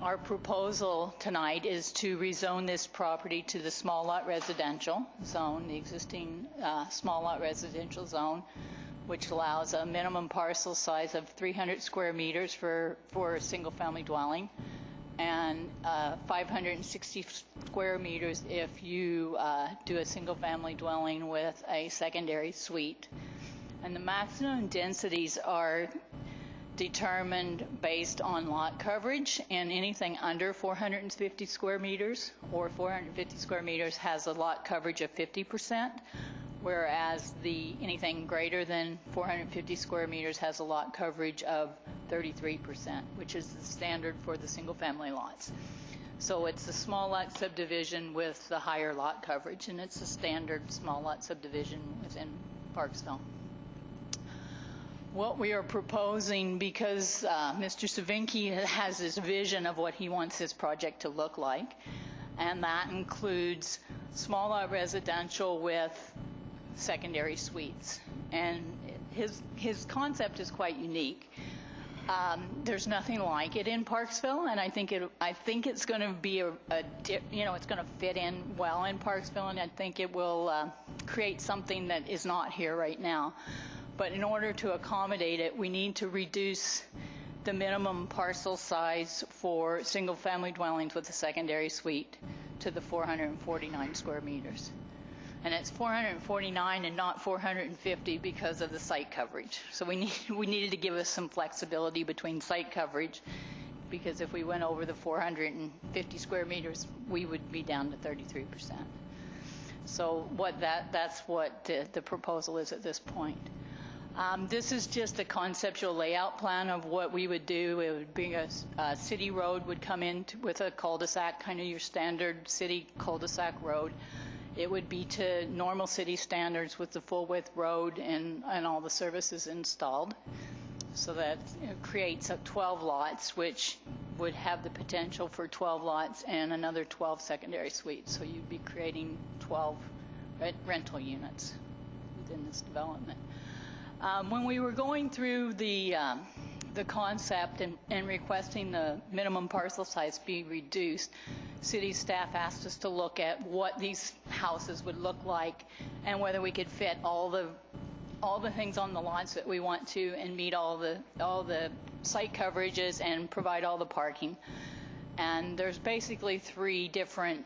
our proposal tonight is to rezone this property to the small lot residential zone, the existing small lot residential zone, which allows a minimum parcel size of 300 square meters for a single family dwelling, and 560 square meters if you do a single family dwelling with a secondary suite. And the maximum densities are determined based on lot coverage, and anything under 450 square meters or 450 square meters has a lot coverage of 50%, whereas anything greater than 450 square meters has a lot coverage of 33%, which is the standard for the single family lots. So it's the small lot subdivision with the higher lot coverage, and it's a standard small lot subdivision within Parksville. What we are proposing, because Mr. Syvenky has this vision of what he wants his project to look like, and that includes small lot residential with secondary suites. And his concept is quite unique. There's nothing like it in Parksville, and I think it's going to be it's going to fit in well in Parksville, and I think it will create something that is not here right now. But in order to accommodate it, we need to reduce the minimum parcel size for single-family dwellings with a secondary suite to the 449 square meters. And it's 449 and not 450 because of the site coverage. So we needed to give us some flexibility between site coverage, because if we went over the 450 square meters, we would be down to 33%. So that's what the proposal is at this point. This is just a conceptual layout plan of what we would do. It would be a city road would come in with a cul-de-sac, kind of your standard city cul-de-sac road. It would be to normal city standards with the full width road and all the services installed. So that creates 12 lots, which would have the potential for 12 lots and another 12 secondary suites. So you'd be creating 12 rental units within this development. When we were going through the concept and requesting the minimum parcel size be reduced, city staff asked us to look at what these houses would look like and whether we could fit all the things on the lots that we want to and meet all the site coverages and provide all the parking. And there's basically 3 different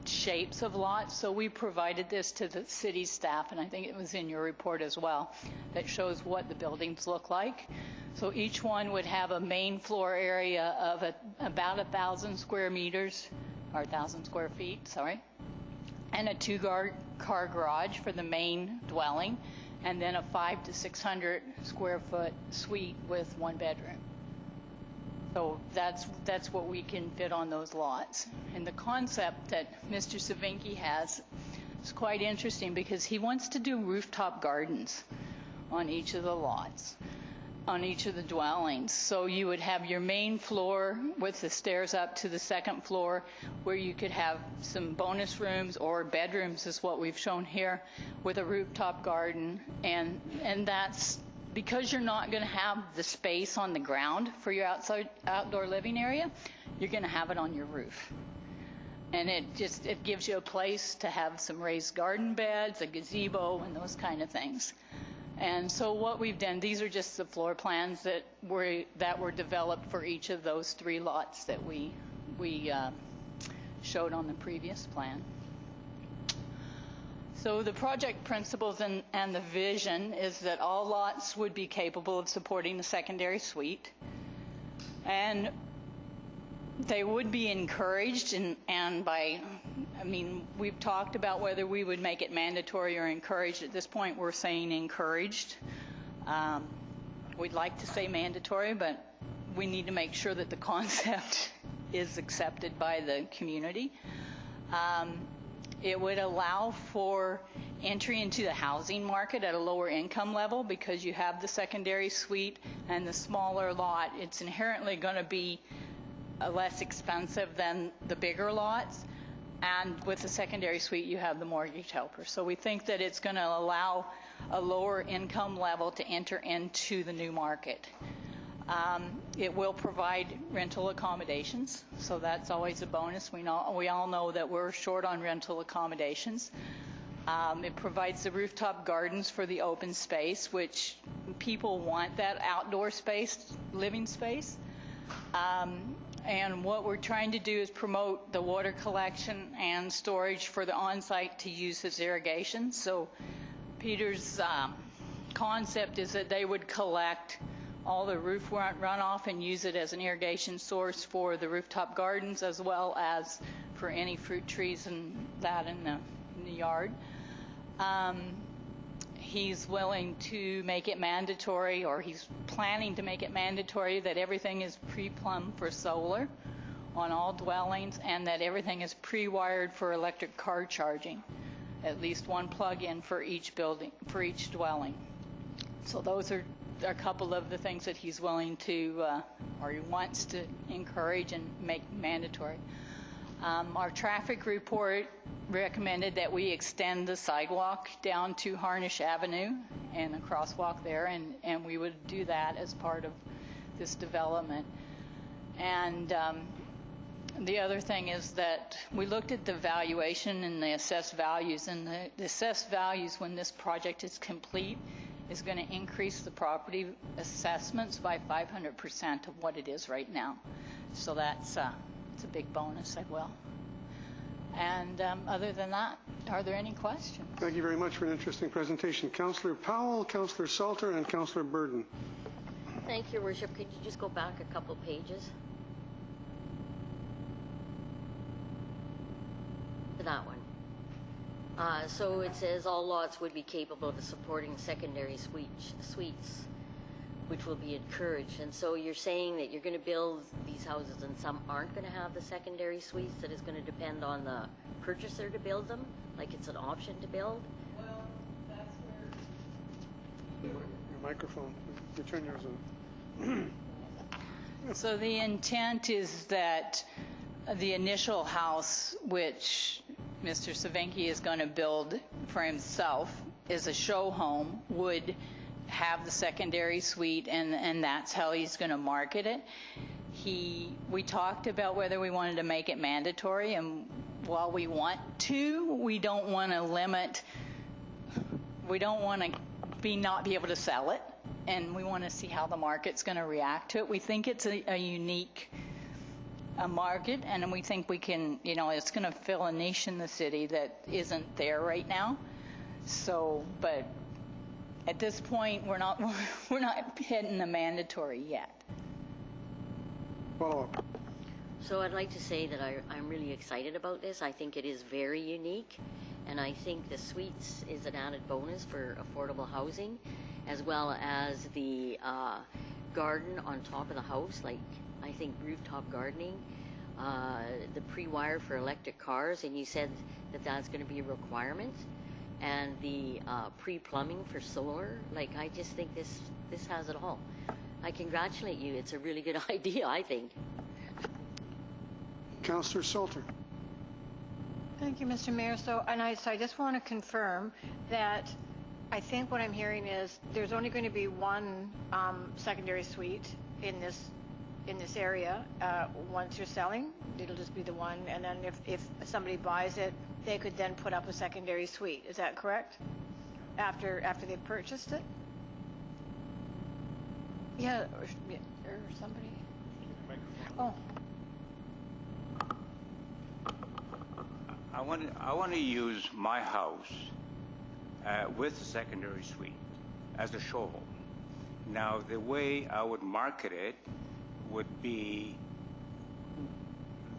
shapes of lots. So we provided this to the city staff, and I think it was in your report as well, that shows what the buildings look like. So each one would have a main floor area of about 1,000 square meters, or 1,000 square feet, sorry, and a 2-car garage for the main dwelling, and then a 500 to 600 square foot suite with 1 bedroom. So that's what we can fit on those lots. And the concept that Mr. Syvenky has is quite interesting, because he wants to do rooftop gardens on each of the lots, on each of the dwellings. So you would have your main floor with the stairs up to the 2nd floor, where you could have some bonus rooms or bedrooms, is what we've shown here, with a rooftop garden. And that's because you're not going to have the space on the ground for your outdoor living area, you're going to have it on your roof. And it gives you a place to have some raised garden beds, a gazebo, and those kind of things. And so what we've done, these are just the floor plans that were developed for each of those 3 lots that we showed on the previous plan. So the project principles and the vision is that all lots would be capable of supporting the secondary suite, and they would be encouraged, and by, I mean, we've talked about whether we would make it mandatory or encouraged. At this point, we're saying encouraged. We'd like to say mandatory, but we need to make sure that the concept is accepted by the community. It would allow for entry into the housing market at a lower income level because you have the secondary suite and the smaller lot. It's inherently going to be less expensive than the bigger lots. And with the secondary suite, you have the mortgage helper. So we think that it's going to allow a lower income level to enter into the new market. It will provide rental accommodations, so that's always a bonus. We all know that we're short on rental accommodations. It provides the rooftop gardens for the open space, which people want, that outdoor space, living space. And what we're trying to do is promote the water collection and storage for the on-site to use as irrigation. So Peter's concept is that they would collect all the roof runoff and use it as an irrigation source for the rooftop gardens, as well as for any fruit trees and that in the yard. He's willing to make it mandatory, or he's planning to make it mandatory, that everything is pre-plumbed for solar on all dwellings, and that everything is pre-wired for electric car charging, at least one plug-in for each building, for each dwelling. So those are a couple of the things that he's willing to, or he wants to encourage and make mandatory. Our traffic report recommended that we extend the sidewalk down to Harnish Avenue and a crosswalk there, and we would do that as part of this development. And the other thing is that we looked at the valuation and the assessed values, and the assessed values when this project is complete is going to increase the property assessments by 500% of what it is right now. So it's a big bonus, I will. And other than that, are there any questions? Thank you very much for an interesting presentation. Councillor Powell, Councillor Salter, and Councillor Burden. Thank you, Your Worship. Could you just go back a couple pages? To that one. So it says all lots would be capable of supporting secondary suites, which will be encouraged. And so you're saying that you're going to build these houses and some aren't going to have the secondary suites, that it's going to depend on the purchaser to build them, like it's an option to build? Well, that's where... Your microphone, you turn yours on. So the intent is that the initial house, which Mr. Syvenky is going to build for himself, is a show home, would have the secondary suite, and that's how he's going to market it. We talked about whether we wanted to make it mandatory, and while we want to, we don't want to limit, we don't want to not be able to sell it, and we want to see how the market's going to react to it. We think it's a unique market, and we think we can, it's going to fill a niche in the city that isn't there right now. So, but at this point, we're not hitting the mandatory yet. Follow up. So I'd like to say that I'm really excited about this. I think it is very unique, and I think the suites is an added bonus for affordable housing, as well as the garden on top of the house, like I think rooftop gardening, the pre-wire for electric cars, and you said that that's going to be a requirement, and the pre-plumbing for solar. Like, I just think this has it all. I congratulate you. It's a really good idea, I think. Councillor Salter. Thank you, Mr. Mayor. So I just want to confirm that I think what I'm hearing is there's only going to be one secondary suite in this area. Once you're selling, it'll just be the one, and then if somebody buys it, they could then put up a secondary suite. Is that correct? After they've purchased it? Yeah, or somebody. Oh. I want to use my house with a secondary suite as a show home. Now, the way I would market it would be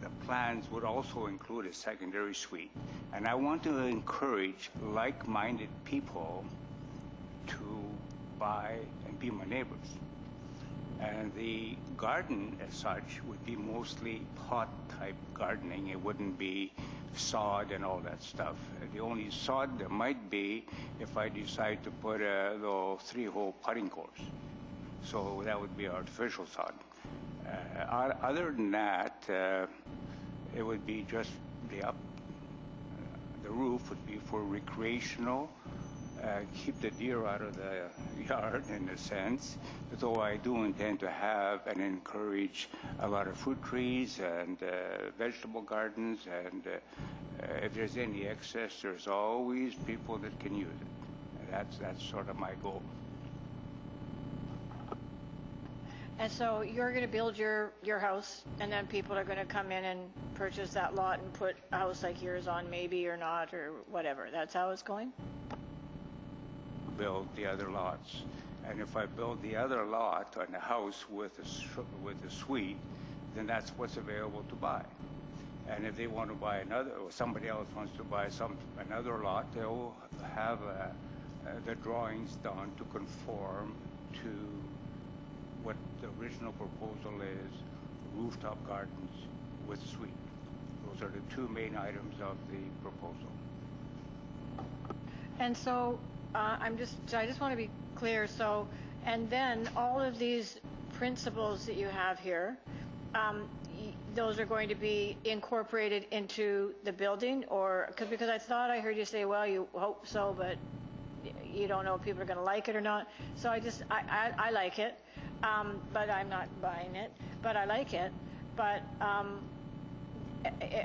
the plans would also include a secondary suite. And I want to encourage like-minded people to buy and be my neighbors. And the garden as such would be mostly pot-type gardening. It wouldn't be sod and all that stuff. The only sod there might be if I decide to put a little 3-hole putting course. So that would be artificial sod. Other than that, it would be just the roof would be for recreational, keep the deer out of the yard in a sense, though I do intend to have and encourage a lot of fruit trees and vegetable gardens, and if there's any excess, there's always people that can use it. That's sort of my goal. And so you're going to build your house, and then people are going to come in and purchase that lot and put a house like yours on maybe or not or whatever. That's how it's going? Build the other lots. And if I build the other lot on a house with a suite, then that's what's available to buy. And if they want to buy another, or somebody else wants to buy another lot, they'll have the drawings done to conform to what the original proposal is, rooftop gardens with suite. Those are the two main items of the proposal. And so I just want to be clear. So, and then all of these principles that you have here, those are going to be incorporated into the building, or because I thought I heard you say, well, you hope so, but you don't know if people are going to like it or not. So I like it, but I'm not buying it. But I like it. But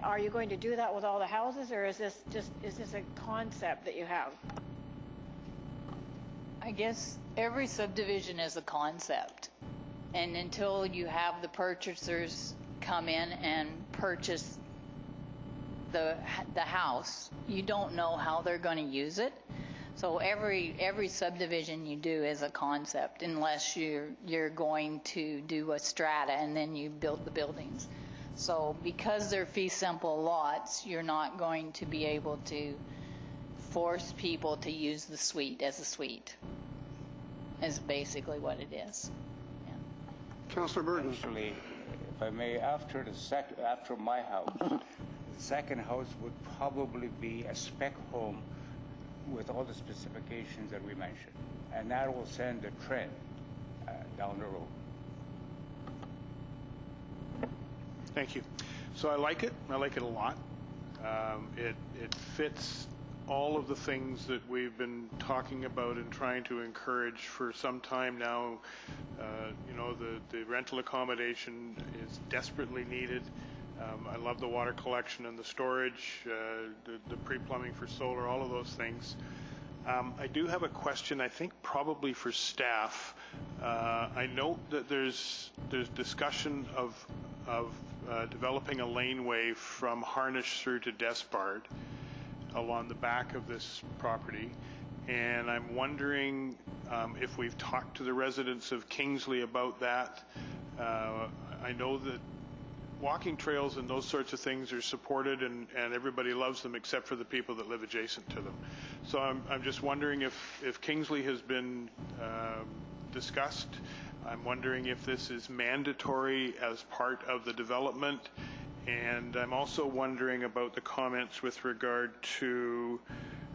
are you going to do that with all the houses, or is this a concept that you have? I guess every subdivision is a concept, and until you have the purchasers come in and purchase the house, you don't know how they're going to use it. So every subdivision you do is a concept, unless you're going to do a strata and then you build the buildings. So because they're fee simple lots, you're not going to be able to force people to use the suite as a suite, is basically what it is. Yeah. Councillor Burton. Actually, if I may, after my house, the second house would probably be a spec home with all the specifications that we mentioned, and that will send a trend down the road. Thank you. So I like it. I like it a lot. It fits all of the things that we've been talking about and trying to encourage for some time now. The rental accommodation is desperately needed. I love the water collection and the storage, the pre-plumbing for solar, all of those things. I do have a question, I think probably for staff. I note that there's discussion of developing a laneway from Harnish through to Despard along the back of this property, and I'm wondering if we've talked to the residents of Kingsley about that. I know that walking trails and those sorts of things are supported, and everybody loves them except for the people that live adjacent to them. So I'm just wondering if Kingsley has been discussed. I'm wondering if this is mandatory as part of the development, and I'm also wondering about the comments with regard to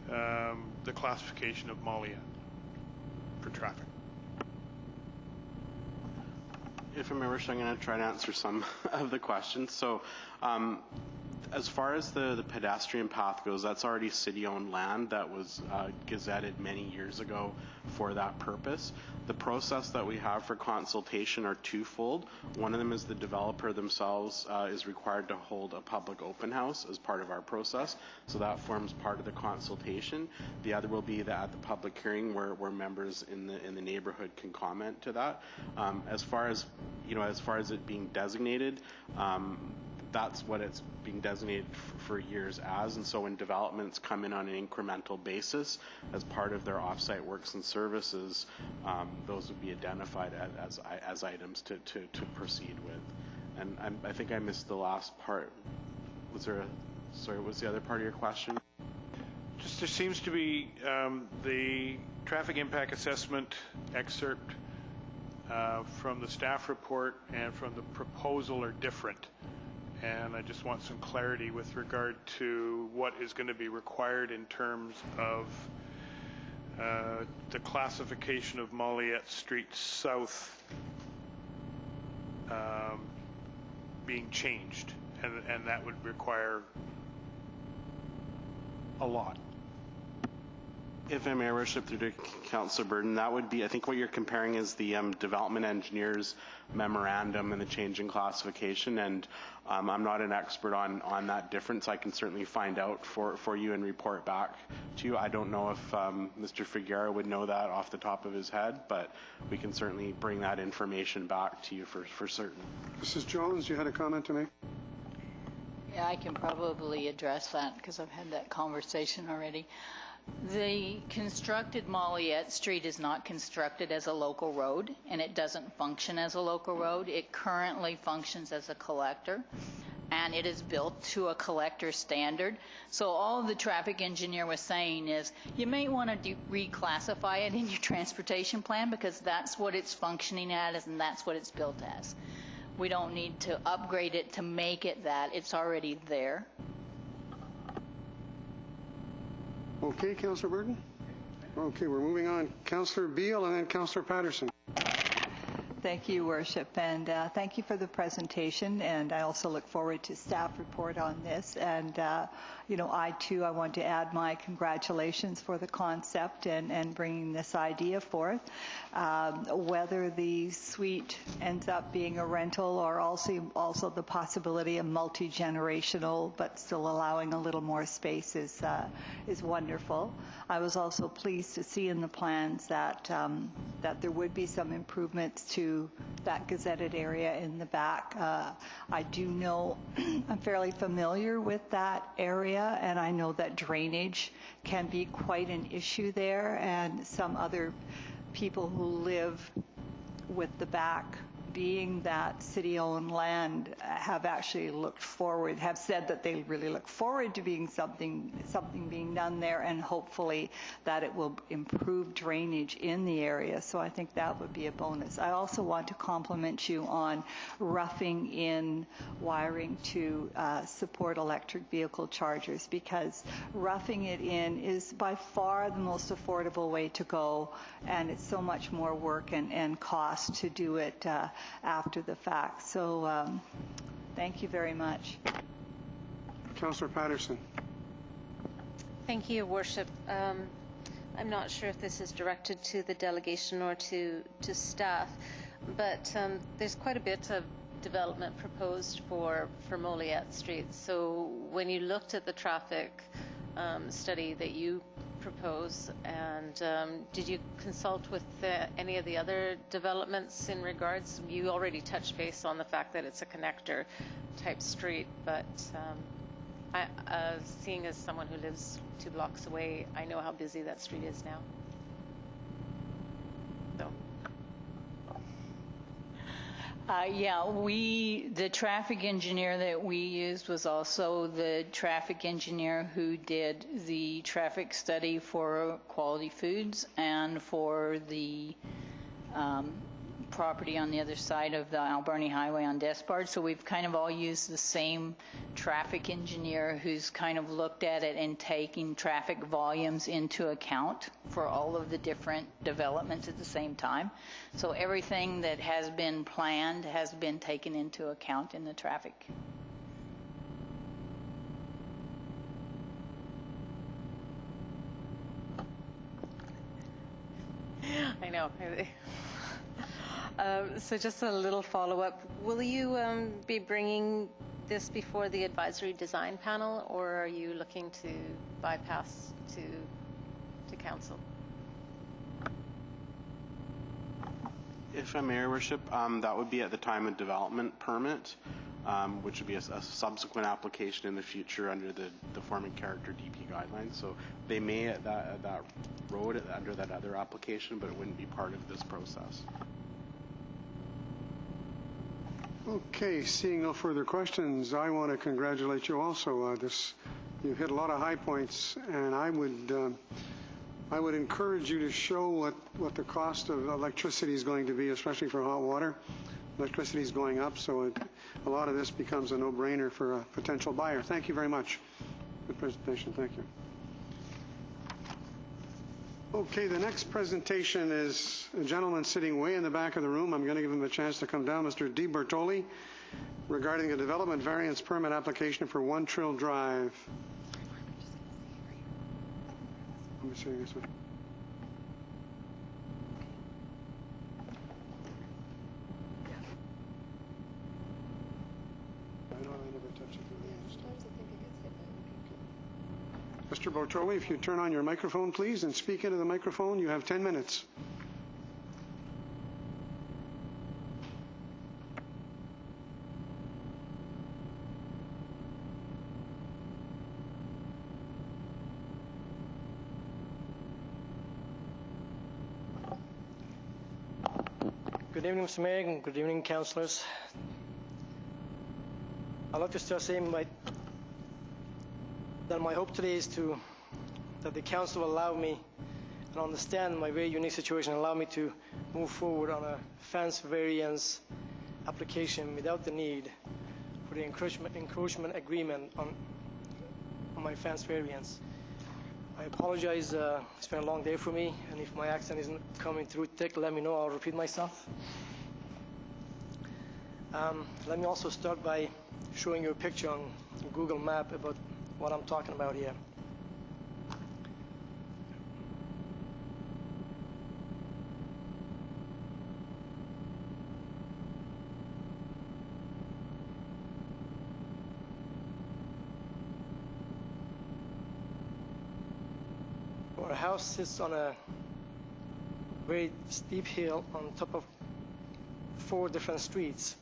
the classification of Moilliet for traffic. If I may, I'm going to try to answer some of the questions. So As far as the pedestrian path goes, that's already city-owned land that was gazetted many years ago for that purpose. The process that we have for consultation are twofold. One of them is the developer themselves is required to hold a public open house as part of our process, so that forms part of the consultation. The other will be that at the public hearing where members in the neighborhood can comment to that. As far as it being designated, that's what it's being designated for years as, and so when developments come in on an incremental basis as part of their offsite works and services, those would be identified as items to proceed with. And I think I missed the last part. Sorry, what's the other part of your question? Just there seems to be the traffic impact assessment excerpt from the staff report and from the proposal are different. And I just want some clarity with regard to what is going to be required in terms of the classification of Moilliet Street South being changed, and that would require a lot. If I may, worship through to Councillor Burden, that would be, I think what you're comparing is the development engineer's memorandum and the change in classification, and I'm not an expert on that difference. I can certainly find out for you and report back to you. I don't know if Mr. Figueroa would know that off the top of his head, but we can certainly bring that information back to you for certain. Mrs. Jones, you had a comment to make? Yeah, I can probably address that because I've had that conversation already. The constructed Moilliet Street is not constructed as a local road, and it doesn't function as a local road. It currently functions as a collector, and it is built to a collector standard. So all the traffic engineer was saying is you may want to reclassify it in your transportation plan because that's what it's functioning as and that's what it's built as. We don't need to upgrade it to make it that. It's already there. Okay, Councillor Burden? Okay, we're moving on. Councillor Beale and then Councillor Patterson. Thank you, Worship, and thank you for the presentation, and I also look forward to staff report on this. And I want to add my congratulations for the concept and bringing this idea forth. Whether the suite ends up being a rental or also the possibility of multi-generational, but still allowing a little more space is wonderful. I was also pleased to see in the plans that there would be some improvements to that gazetted area in the back. I do know, I'm fairly familiar with that area, and I know that drainage can be quite an issue there, and some other people who live with the back being that city-owned land have actually have said that they really look forward to being something being done there, and hopefully that it will improve drainage in the area. So I think that would be a bonus. I also want to compliment you on roughing in wiring to support electric vehicle chargers, because roughing it in is by far the most affordable way to go, and it's so much more work and cost to do it after the fact. So thank you very much. Councillor Patterson. Thank you, Your Worship. I'm not sure if this is directed to the delegation or to staff, but there's quite a bit of development proposed for Moilliet Street. So when you looked at the traffic study that you propose, and did you consult with any of the other developments in regards? You already touched base on the fact that it's a connector type street, but seeing as someone who lives 2 blocks away, I know how busy that street is now. So. The traffic engineer that we used was also the traffic engineer who did the traffic study for Quality Foods and for the property on the other side of the Alberni Highway on Despard. So we've kind of all used the same traffic engineer who's kind of looked at it and taking traffic volumes into account for all of the different developments at the same time. So everything that has been planned has been taken into account in the traffic. know. So just a little follow-up. Will you be bringing this before the advisory design panel, or are you looking to bypass to council? If I may, Your Worship, that would be at the time of development permit, which would be a subsequent application in the future under the form and character DP guidelines. So they may at that road under that other application, but it wouldn't be part of this process. Okay, seeing no further questions, I want to congratulate you also. You hit a lot of high points, and I would encourage you to show what the cost of electricity is going to be, especially for hot water. Electricity is going up, so a lot of this becomes a no-brainer for a potential buyer. Thank you very much. Good presentation. Thank you. Okay, the next presentation is a gentleman sitting way in the back of the room. I'm going to give him a chance to come down, Mr. Bortoley, regarding a development variance permit application for 1 Trill Drive. Let me see this one. Mr. Bortoley, if you turn on your microphone, please, and speak into the microphone, you have 10 minutes. Good evening, Mr. Mayor, and good evening, councillors. I'd like to start saying that my hope today is that the council will allow me and understand my very unique situation and allow me to move forward on a fence variance application without the need for the encroachment agreement on my fence variance. I apologize, it's been a long day for me, and if my accent isn't coming through thick, let me know, I'll repeat myself. Let me also start by showing you a picture on Google Map about what I'm talking about here. Our house sits on a very steep hill on top of 4 different streets.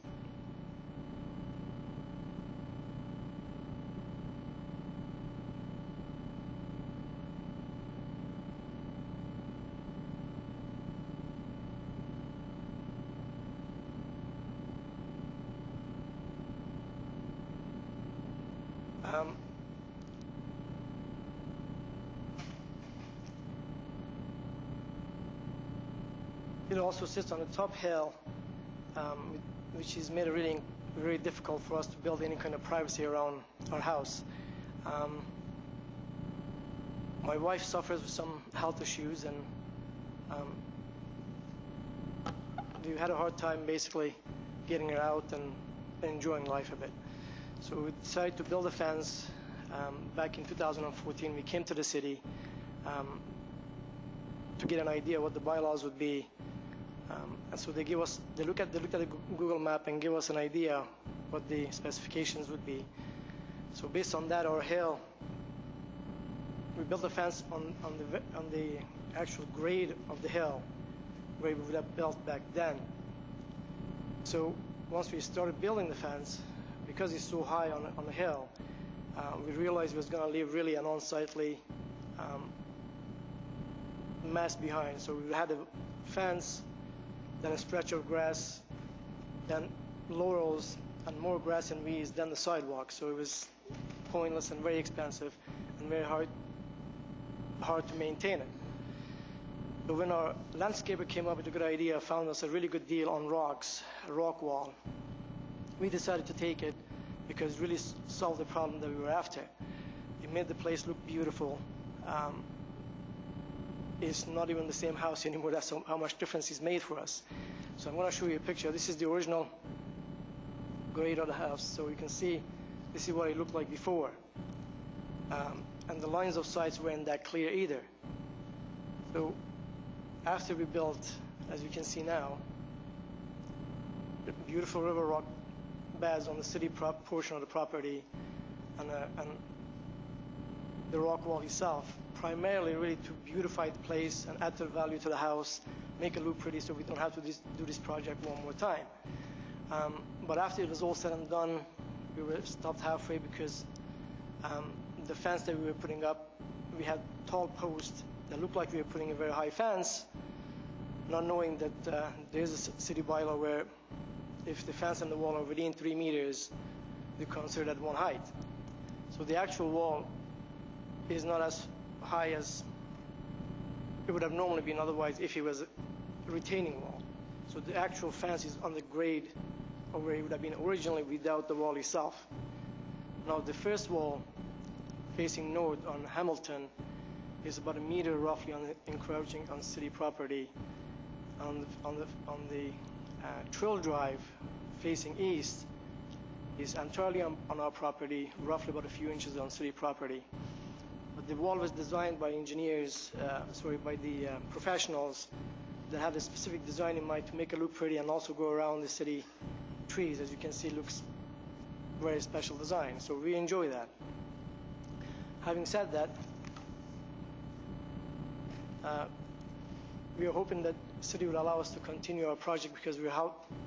It also sits on a top hill, which has made it really very difficult for us to build any kind of privacy around our house. My wife suffers with some health issues, and we had a hard time basically getting her out and enjoying life a bit. So we decided to build a fence. Back in 2014, we came to the city to get an idea what the bylaws would be. And so they look at the Google map and give us an idea what the specifications would be. So based on that, our hill, we built a fence on the actual grade of the hill where we would have built back then. So once we started building the fence, because it's so high on the hill, we realized we was going to leave really an unsightly mess behind. So we had a fence, then a stretch of grass, then laurels, and more grass and weeds, then the sidewalk. So it was pointless and very expensive and very hard to maintain it. But when our landscaper came up with a good idea, found us a really good deal on rocks, a rock wall, we decided to take it because it really solved the problem that we were after. It made the place look beautiful. It's not even the same house anymore. That's how much difference it's made for us. So I'm going to show you a picture. This is the original grade of the house. So you can see this is what it looked like before. And the lines of sights weren't that clear either. So after we built, as you can see now, beautiful river rock beds on the city portion of the property, and the rock wall itself, primarily really to beautify the place and add the value to the house, make it look pretty so we don't have to do this project one more time. But after it was all said and done, we were stopped halfway because the fence that we were putting up, we had tall posts that looked like we were putting a very high fence, not knowing that there's a city bylaw where if the fence and the wall are within 3 meters, we consider that one height. So the actual wall is not as high as it would have normally been otherwise if it was a retaining wall. So the actual fence is on the grade of where it would have been originally without the wall itself. Now the first wall facing north on Hamilton is about 1 meter roughly on the encroaching on city property. On the Trill Drive facing east is entirely on our property, roughly about a few inches on city property. But the wall was designed by engineers, by the professionals that had a specific design in mind to make it look pretty and also go around the city trees. As you can see, it looks very special design. So we enjoy that. Having said that, we are hoping that the city will allow us to continue our project because we're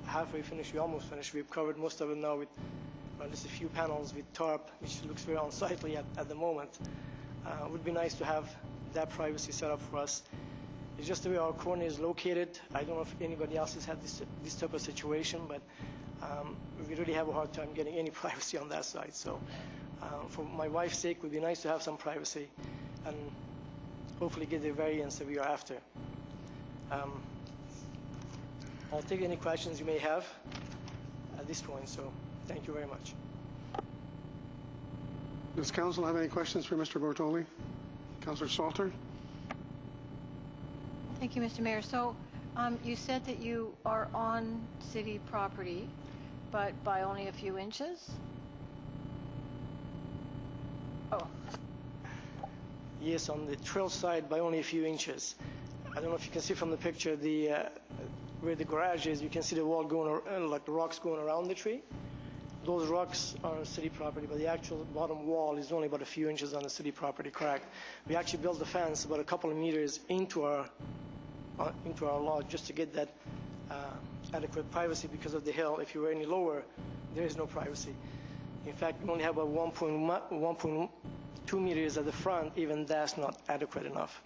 halfway finished. We almost finished. We've covered most of it now with just a few panels with tarp, which looks very unsightly at the moment. It would be nice to have that privacy set up for us. It's just the way our corner is located. I don't know if anybody else has had this type of situation, but we really have a hard time getting any privacy on that side. So for my wife's sake, it would be nice to have some privacy and hopefully get the variance that we are after. I'll take any questions you may have at this point, so thank you very much. Does council have any questions for Mr. Bortoley? Councillor Salter? Thank you, Mr. Mayor. So you said that you are on city property, but by only a few inches? Oh. Yes, on the trail side by only a few inches. I don't know if you can see from the picture where the garage is. You can see the wall going, like the rocks going around the tree. Those rocks are on city property, but the actual bottom wall is only about a few inches on the city property, correct? We actually built the fence about a couple of meters into our lot just to get that adequate privacy because of the hill. If you were any lower, there is no privacy. In fact, we only have about 1.2 meters at the front. Even that's not adequate enough.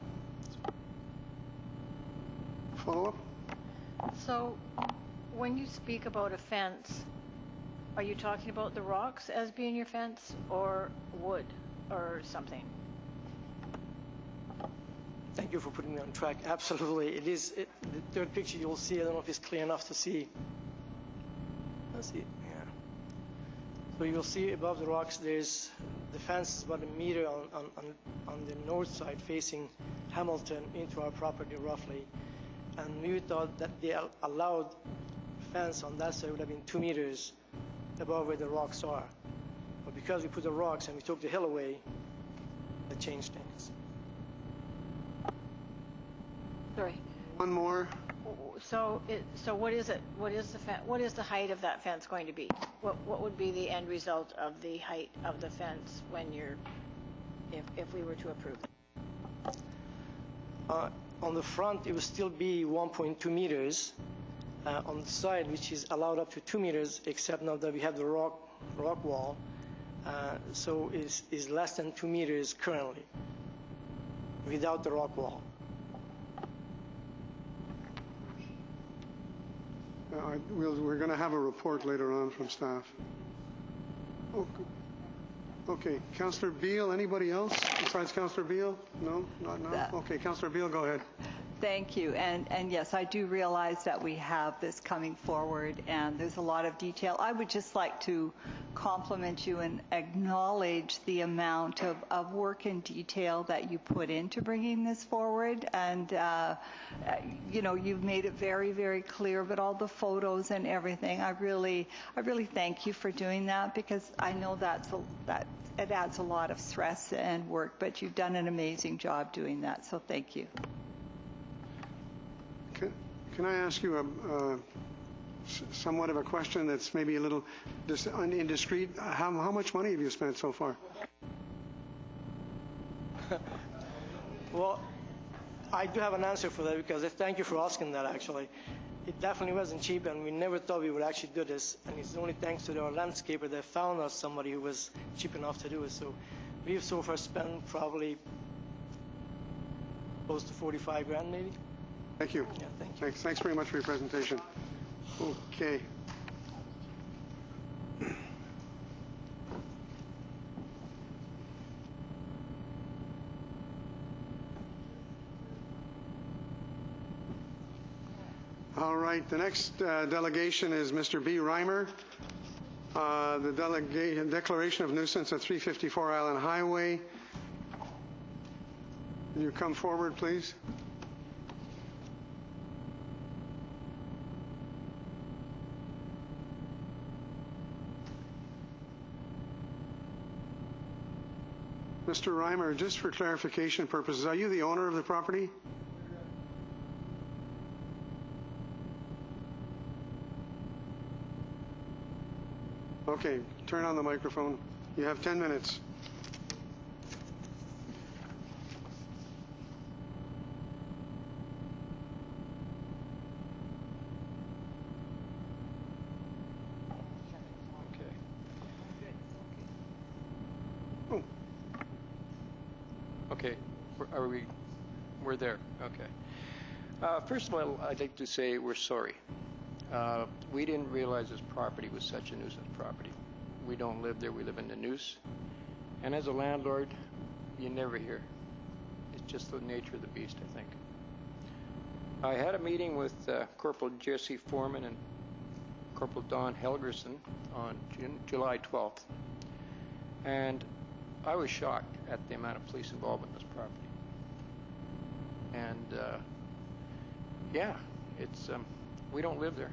Follow-up? So when you speak about a fence, are you talking about the rocks as being your fence or wood or something? Thank you for putting me on track. Absolutely. It is. The third picture you'll see, I don't know if it's clear enough to see. Let's see. Yeah. So you'll see above the rocks, there's the fence is about 1 meter on the north side facing Hamilton into our property roughly. And we thought that the allowed fence on that side would have been 2 meters above where the rocks are. But because we put the rocks and we took the hill away, that changed things. Sorry. One more. So what is it? What is the height of that fence going to be? What would be the end result of the height of the fence when if we were to approve it? On the front, it would still be 1.2 meters. On the side, which is allowed up to 2 meters, except now that we have the rock wall, so is less than 2 meters currently, without the rock wall. We're going to have a report later on from staff. Okay, Councillor Beale, anybody else besides Councillor Beale? No, not now. Okay, Councillor Beale, go ahead. Thank you. And yes, I do realize that we have this coming forward and there's a lot of detail. I would just like to compliment you and acknowledge the amount of work and detail that you put into bringing this forward. And, you've made it very, very clear, but all the photos and everything, I really thank you for doing that because I know that it adds a lot of stress and work, but you've done an amazing job doing that. So thank you. Can I ask you somewhat of a question that's maybe a little indiscreet? How much money have you spent so far? Well, I do have an answer for that, because thank you for asking that, actually. It definitely wasn't cheap, and we never thought we would actually do this. And it's only thanks to our landscaper that found us somebody who was cheap enough to do it. So we've so far spent probably close to 45 grand, maybe. Thank you. Yeah, thank you. Thanks very much for your presentation. Okay. All right, the next delegation is Mr. B. Reimer. The declaration of nuisance at 354 Island Highway. Can you come forward, please? Mr. Reimer, just for clarification purposes, are you the owner of the property? Okay, turn on the microphone. You have 10 minutes. Okay, we're there, okay. First of all, I'd like to say we're sorry. We didn't realize this property was such a nuisance property. We don't live there, we live in the noose. And as a landlord, you never hear. It's just the nature of the beast, I think. I had a meeting with Corporal Jesse Foreman and Corporal Don Helgerson on July 12th. And I was shocked at the amount of police involvement in this property. And yeah, it's we don't live there.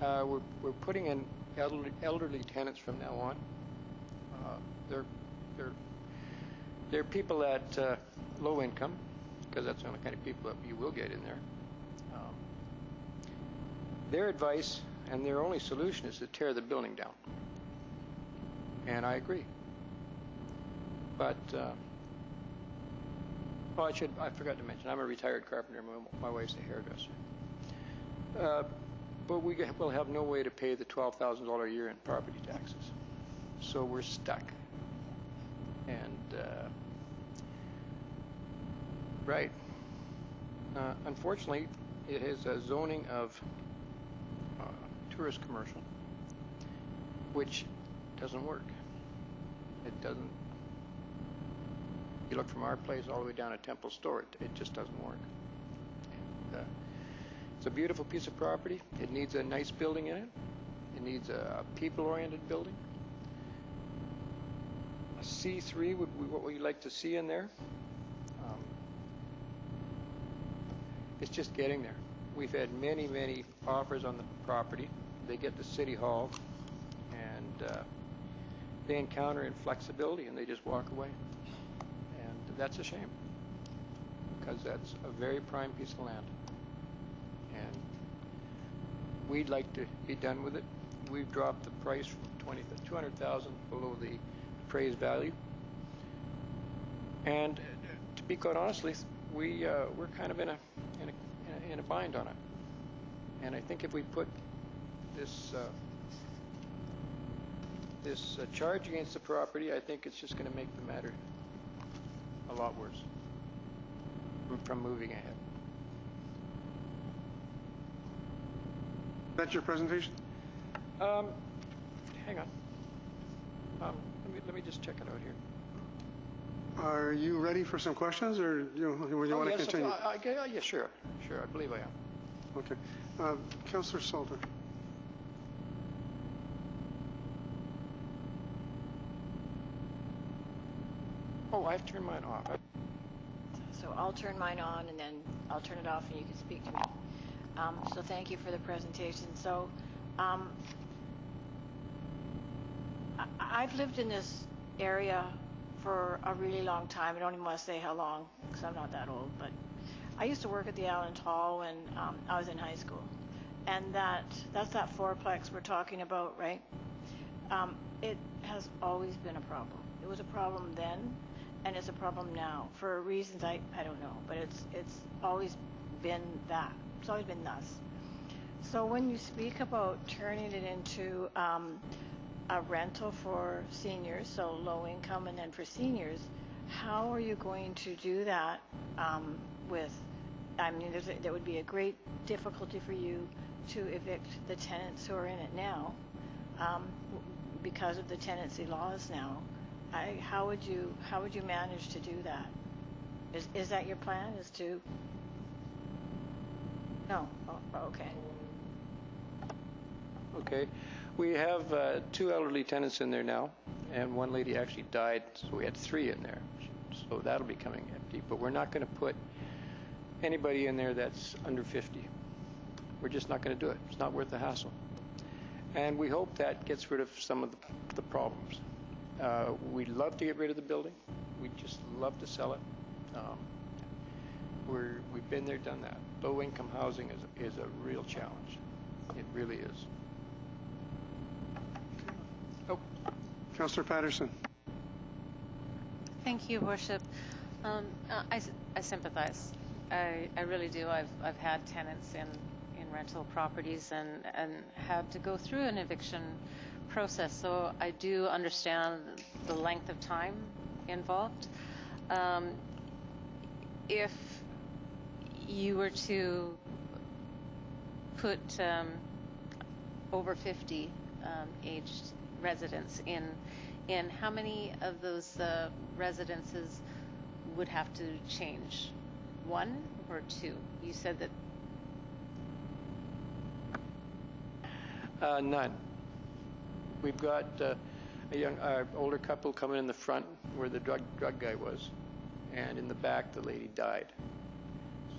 We're putting in elderly tenants from now on. They're people at low income, because that's the only kind of people that you will get in there. Their advice and their only solution is to tear the building down. And I agree. But, oh, I forgot to mention, I'm a retired carpenter. My wife's a hairdresser. But we'll have no way to pay the $12,000 a year in property taxes. So we're stuck. And, right. Unfortunately, it is a zoning of tourist commercial, which doesn't work. It doesn't. You look from our place all the way down to Temple Store, it just doesn't work. And, it's a beautiful piece of property. It needs a nice building in it. It needs a people-oriented building. A C3 would be what we'd like to see in there. It's just getting there. We've had many, many offers on the property. They get to City Hall, and they encounter inflexibility, and they just walk away. And that's a shame, because that's a very prime piece of land. And we'd like to be done with it. We've dropped the price from $200,000 below the appraised value. And to be quite honestly, we're kind of in a bind on it. And I think if we put this charge against the property, I think it's just going to make the matter a lot worse from moving ahead. That's your presentation? Hang on. Let me just check it out here. Are you ready for some questions, or would you want to continue? Yeah, sure. I believe I am. Okay. Councillor Salter. Oh, I've turned mine off. So I'll turn mine on, and then I'll turn it off, and you can speak to me. So thank you for the presentation. So I've lived in this area for a really long time. I don't even want to say how long, because I'm not that old, but I used to work at the Allen Hall when I was in high school. And that's that fourplex we're talking about, right? It has always been a problem. It was a problem then, and it's a problem now for reasons I don't know, but it's always been that. It's always been thus. So when you speak about turning it into a rental for seniors, so low income, and then for seniors, how are you going to do that with, I mean, there would be a great difficulty for you to evict the tenants who are in it now because of the tenancy laws now. How would you manage to do that? Is that your plan? Is to? No. Oh, okay. Okay. We have 2 elderly tenants in there now, and one lady actually died, so we had 3 in there. So that'll be coming empty. But we're not going to put anybody in there that's under 50. We're just not going to do it. It's not worth the hassle. And we hope that gets rid of some of the problems. We'd love to get rid of the building. We'd just love to sell it. We've been there, done that. Low-income housing is a real challenge. It really is. Oh, Councillor Patterson. Thank you, Worship. I sympathize. I really do. I've had tenants in rental properties and had to go through an eviction process, so I do understand the length of time involved. If you were to put over 50 aged residents in, how many of those residences would have to change? 1 or 2? You said that. None. We've got a older couple coming in the front where the drug guy was, and in the back the lady died.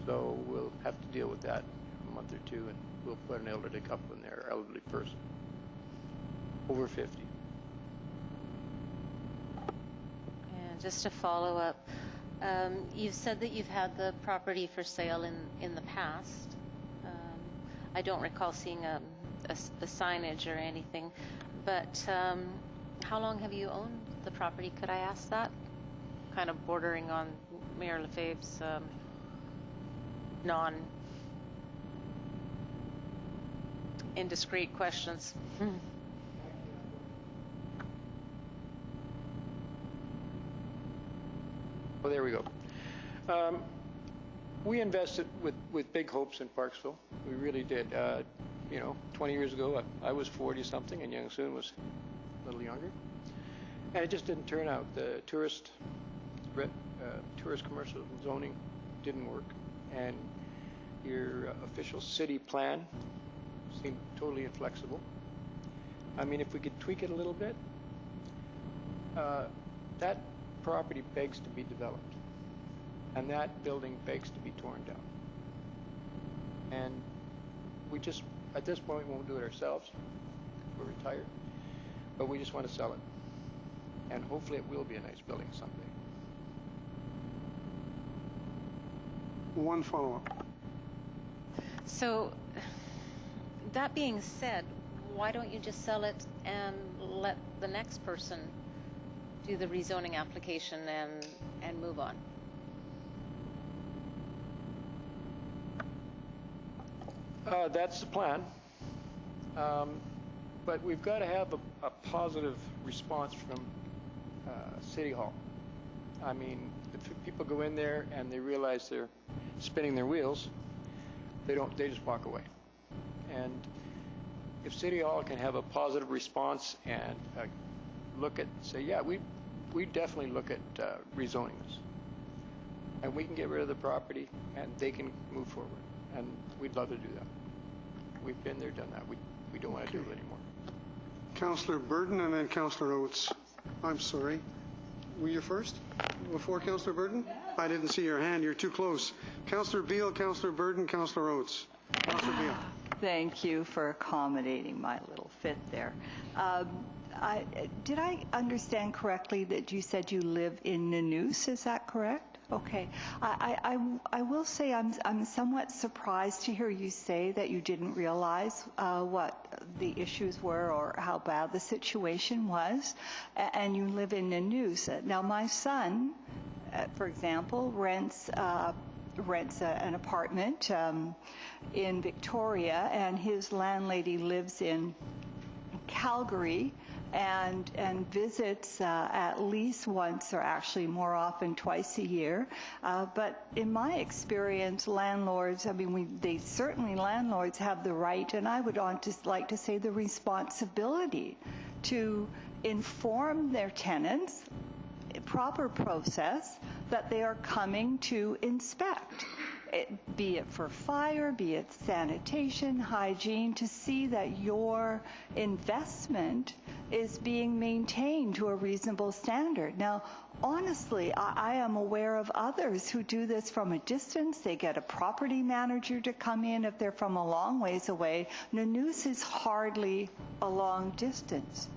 So we'll have to deal with that in a month or 2, and we'll put an elderly couple in there, elderly person, over 50. And just to follow up, you've said that you've had the property for sale in the past. I don't recall seeing a signage or anything, but how long have you owned the property? Could I ask that? Kind of bordering on Mayor Lefebvre's non-indiscreet questions. Oh, there we go. We invested with big hopes in Parksville. We really did. 20 years ago, I was 40-something, and Young Soon was a little younger. And it just didn't turn out. The tourist commercial zoning didn't work, and your official city plan seemed totally inflexible. I mean, if we could tweak it a little bit, that property begs to be developed, and that building begs to be torn down. And we just, at this point, won't do it ourselves. We're retired, but we just want to sell it. And hopefully it will be a nice building someday. One follow-up. So, that being said, why don't you just sell it and let the next person do the rezoning application and move on? That's the plan. But we've got to have a positive response from City Hall. I mean, if people go in there and they realize they're spinning their wheels, they just walk away. And if City Hall can have a positive response and say, yeah, we definitely look at rezoning this. And we can get rid of the property and they can move forward. And we'd love to do that. We've been there, done that. We don't want to do it anymore. Councillor Burden and then Councillor Oates. I'm sorry. Were you first? Before Councillor Burden? I didn't see your hand. You're too close. Councillor Beale, Councillor Burden, Councillor Oates. Councillor Beale. Thank you for accommodating my little fit there. Did I understand correctly that you said you live in Nanoose? Is that correct? Okay. I will say I'm somewhat surprised to hear you say that you didn't realize what the issues were or how bad the situation was, and you live in Nanoose. Now, my son, for example, rents an apartment in Victoria, and his landlady lives in Calgary and visits at least once, or actually more often twice a year. But in my experience, landlords, landlords have the right, and I would like to say the responsibility, to inform their tenants, proper process, that they are coming to inspect. Be it for fire, be it sanitation, hygiene, to see that your investment is being maintained to a reasonable standard. Now, honestly, I am aware of others who do this from a distance. They get a property manager to come in if they're from a long ways away. Nanoose is hardly a long distance.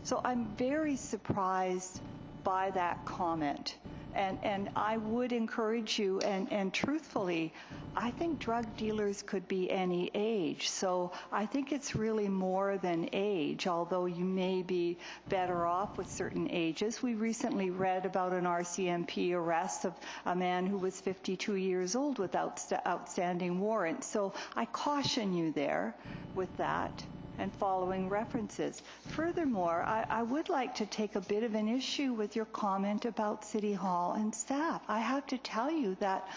So I'm very surprised by that comment. And I would encourage you, and truthfully, I think drug dealers could be any age. So I think it's really more than age, although you may be better off with certain ages. We recently read about an RCMP arrest of a man who was 52 years old with outstanding warrants. So I caution you there with that and following references. Furthermore, I would like to take a bit of an issue with your comment about City Hall and staff. I have to tell you that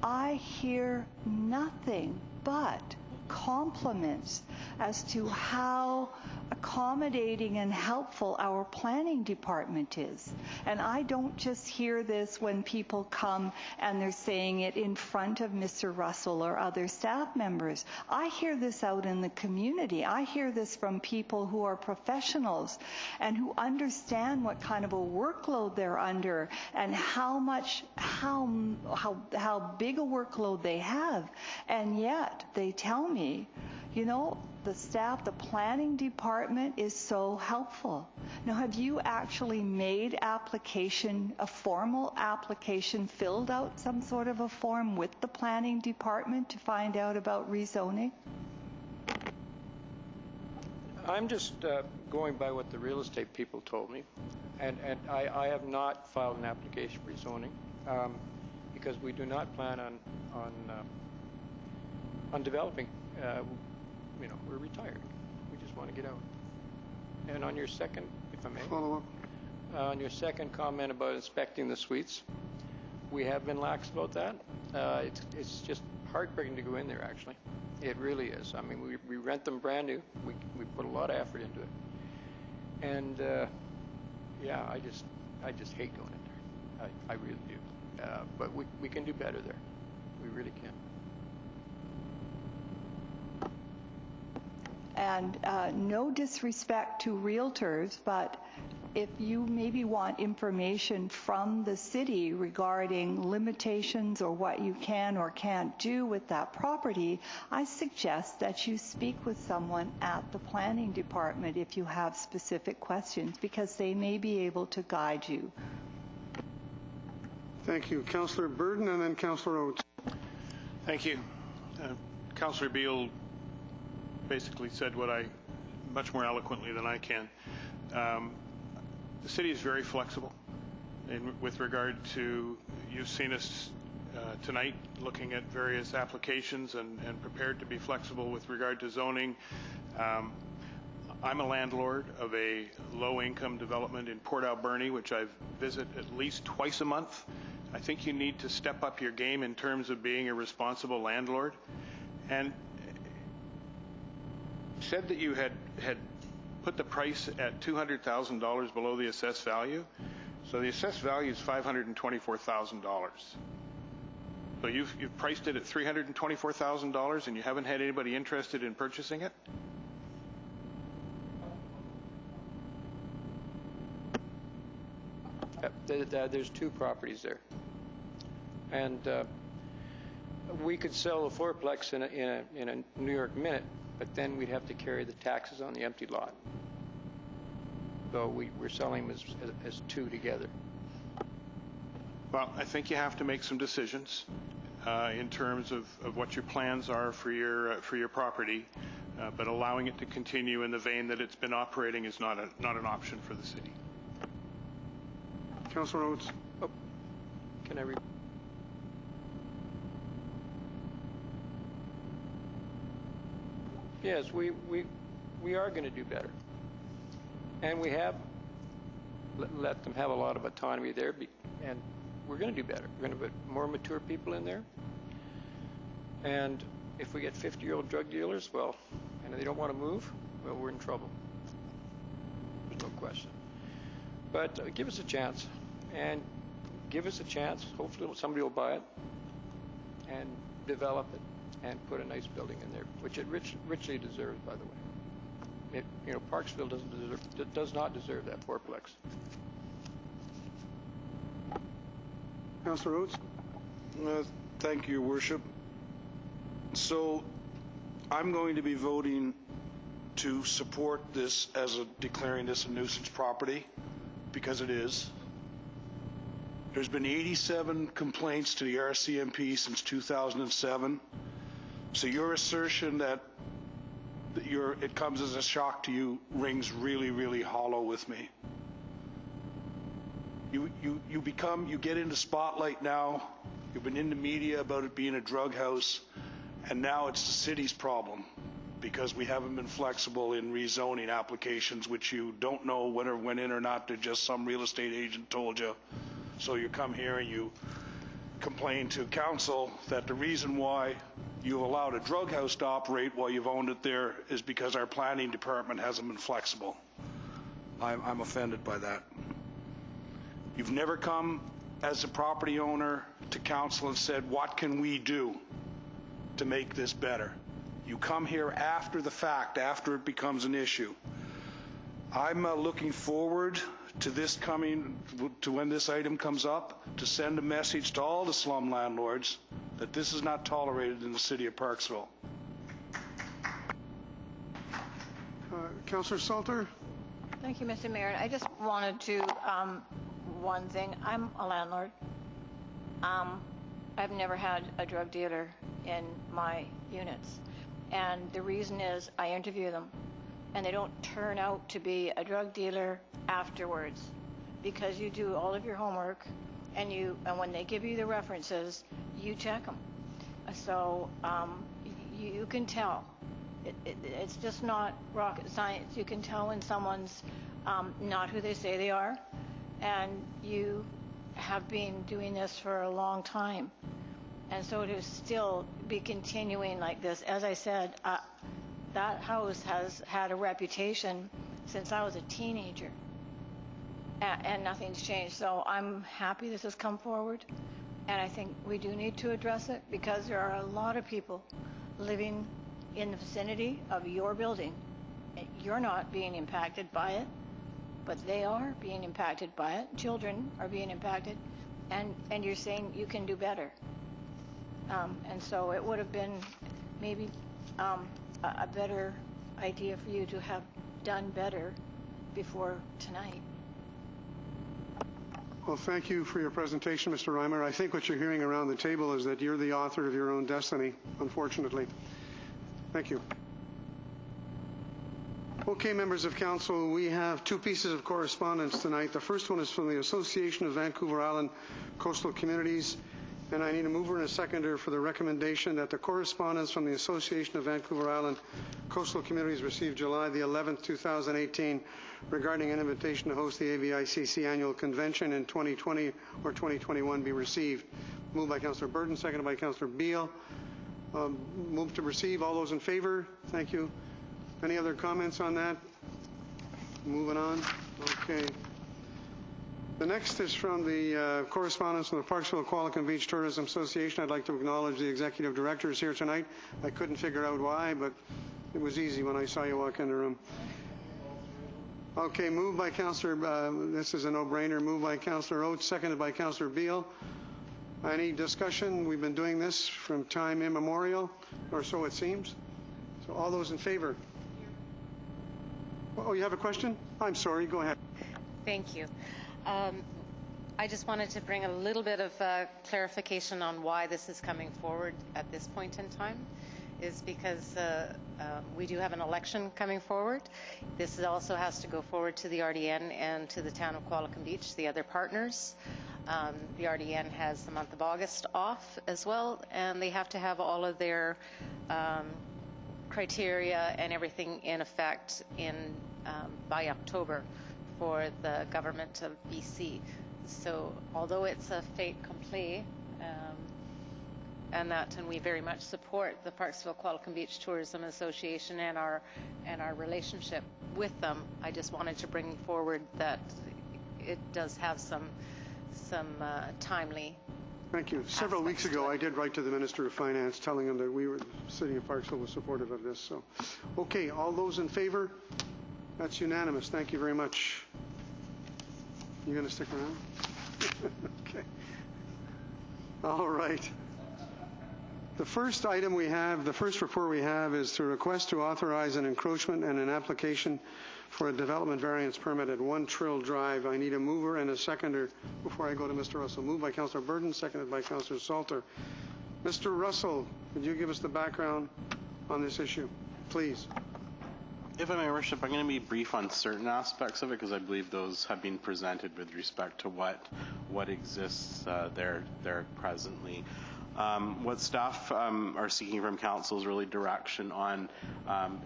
I hear nothing but compliments as to how accommodating and helpful our planning department is. And I don't just hear this when people come and they're saying it in front of Mr. Russell or other staff members. I hear this out in the community. I hear this from people who are professionals and who understand what kind of a workload they're under and how big a workload they have. And yet they tell me, you know, the staff, the planning department is so helpful. Now, have you actually made application, a formal application, filled out some sort of a form with the planning department to find out about rezoning? I'm just going by what the real estate people told me, and I have not filed an application for rezoning because we do not plan on developing. You know, we're retired. We just want to get out. And on your second, if I may, follow up. On your second comment about inspecting the suites, we have been lax about that. It's just heartbreaking to go in there, actually. It really is. I mean, we rent them brand new. We put a lot of effort into it. And yeah, I just hate going in there. I really do. But we can do better there. We really can. And no disrespect to realtors, but if you maybe want information from the city regarding limitations or what you can or can't do with that property, I suggest that you speak with someone at the planning department if you have specific questions, because they may be able to guide you. Thank you. Councillor Burden and then Councillor Oates. Thank you. Councillor Beale basically said what much more eloquently than I can. The city is very flexible with regard to, you've seen us tonight looking at various applications and prepared to be flexible with regard to zoning. I'm a landlord of a low-income development in Port Alberni, which I visit at least twice a month. I think you need to step up your game in terms of being a responsible landlord. And said that you had put the price at $200,000 below the assessed value. So the assessed value is $524,000. So you've priced it at $324,000 and you haven't had anybody interested in purchasing it? There's two properties there. And we could sell a fourplex in a New York minute, but then we'd have to carry the taxes on the empty lot. So we're selling them as two together. Well, I think you have to make some decisions in terms of what your plans are for your property, but allowing it to continue in the vein that it's been operating is not an option for the city. Councillor Oates. Oh, can I read? Yes, we are going to do better. And we have let them have a lot of autonomy there, and we're going to do better. We're going to put more mature people in there. And if we get 50-year-old drug dealers, well, and they don't want to move, well, we're in trouble. There's no question. But give us a chance, and give us a chance. Hopefully somebody will buy it and develop it and put a nice building in there, which it richly deserves, by the way. Parksville does not deserve that fourplex. Councillor Oates. Thank you, Your Worship. So I'm going to be voting to support this as declaring this a nuisance property, because it is. There's been 87 complaints to the RCMP since 2007. So your assertion that it comes as a shock to you rings really, really hollow with me. You get into spotlight now. You've been in the media about it being a drug house, and now it's the city's problem because we haven't been flexible in rezoning applications, which you don't know whether went in or not. They're just some real estate agent told you. So you come here and you complain to council that the reason why you've allowed a drug house to operate while you've owned it there is because our planning department hasn't been flexible. I'm offended by that. You've never come as a property owner to council and said, what can we do to make this better? You come here after the fact, after it becomes an issue. I'm looking forward to this to when this item comes up, to send a message to all the slum landlords that this is not tolerated in the city of Parksville. Councillor Salter. Thank you, Mr. Mayor. I just wanted to, one thing, I'm a landlord. I've never had a drug dealer in my units. And the reason is I interview them, and they don't turn out to be a drug dealer afterwards, because you do all of your homework, and when they give you the references, you check them. So you can tell. It's just not rocket science. You can tell when someone's not who they say they are, and you have been doing this for a long time. And so to still be continuing like this, as I said, that house has had a reputation since I was a teenager, and nothing's changed. So I'm happy this has come forward, and I think we do need to address it, because there are a lot of people living in the vicinity of your building. You're not being impacted by it, but they are being impacted by it. Children are being impacted, and you're saying you can do better. And so it would have been maybe a better idea for you to have done better before tonight. Well, thank you for your presentation, Mr. Reimer. I think what you're hearing around the table is that you're the author of your own destiny, unfortunately. Thank you. Okay, members of council, we have two pieces of correspondence tonight. The first one is from the Association of Vancouver Island Coastal Communities, and I need a mover and a seconder for the recommendation that the correspondence from the Association of Vancouver Island Coastal Communities received July the 11th, 2018, regarding an invitation to host the AVICC annual convention in 2020 or 2021 be received. Moved by Councillor Burton, seconded by Councillor Beale. Move to receive. All those in favor? Thank you. Any other comments on that? Moving on. Okay. The next is from the correspondence from the Parksville Qualicum Beach Tourism Association. I'd like to acknowledge the executive directors here tonight. I couldn't figure out why, but it was easy when I saw you walk in the room. Okay, moved by Councillor, this is a no-brainer, moved by Councillor Oates, seconded by Councillor Beale. Any discussion? We've been doing this from time immemorial, or so it seems. So all those in favor? Oh, you have a question? I'm sorry, go ahead. Thank you. I just wanted to bring a little bit of clarification on why this is coming forward at this point in time, is because we do have an election coming forward. This also has to go forward to the RDN and to the town of Qualicum Beach, the other partners. The RDN has the month of August off as well, and they have to have all of their criteria and everything in effect by October for the government of BC. So although it's a fait accompli, and we very much support the Parksville Qualicum Beach Tourism Association and our relationship with them, I just wanted to bring forward that it does have some timely. Thank you. Several weeks ago, I did write to the Minister of Finance telling him that the City of Parksville was supportive of this. So, okay, all those in favor? That's unanimous. Thank you very much. You going to stick around? Okay. All right. The first item we have, the first report we have, is to request to authorize an encroachment and an application for a development variance permit at 1 Trill Drive. I need a mover and a seconder before I go to Mr. Russell. Moved by Councillor Burton, seconded by Councillor Salter. Mr. Russell, would you give us the background on this issue, please? If I may, Your Worship, I'm going to be brief on certain aspects of it because I believe those have been presented with respect to what exists there presently. What staff are seeking from council is really direction on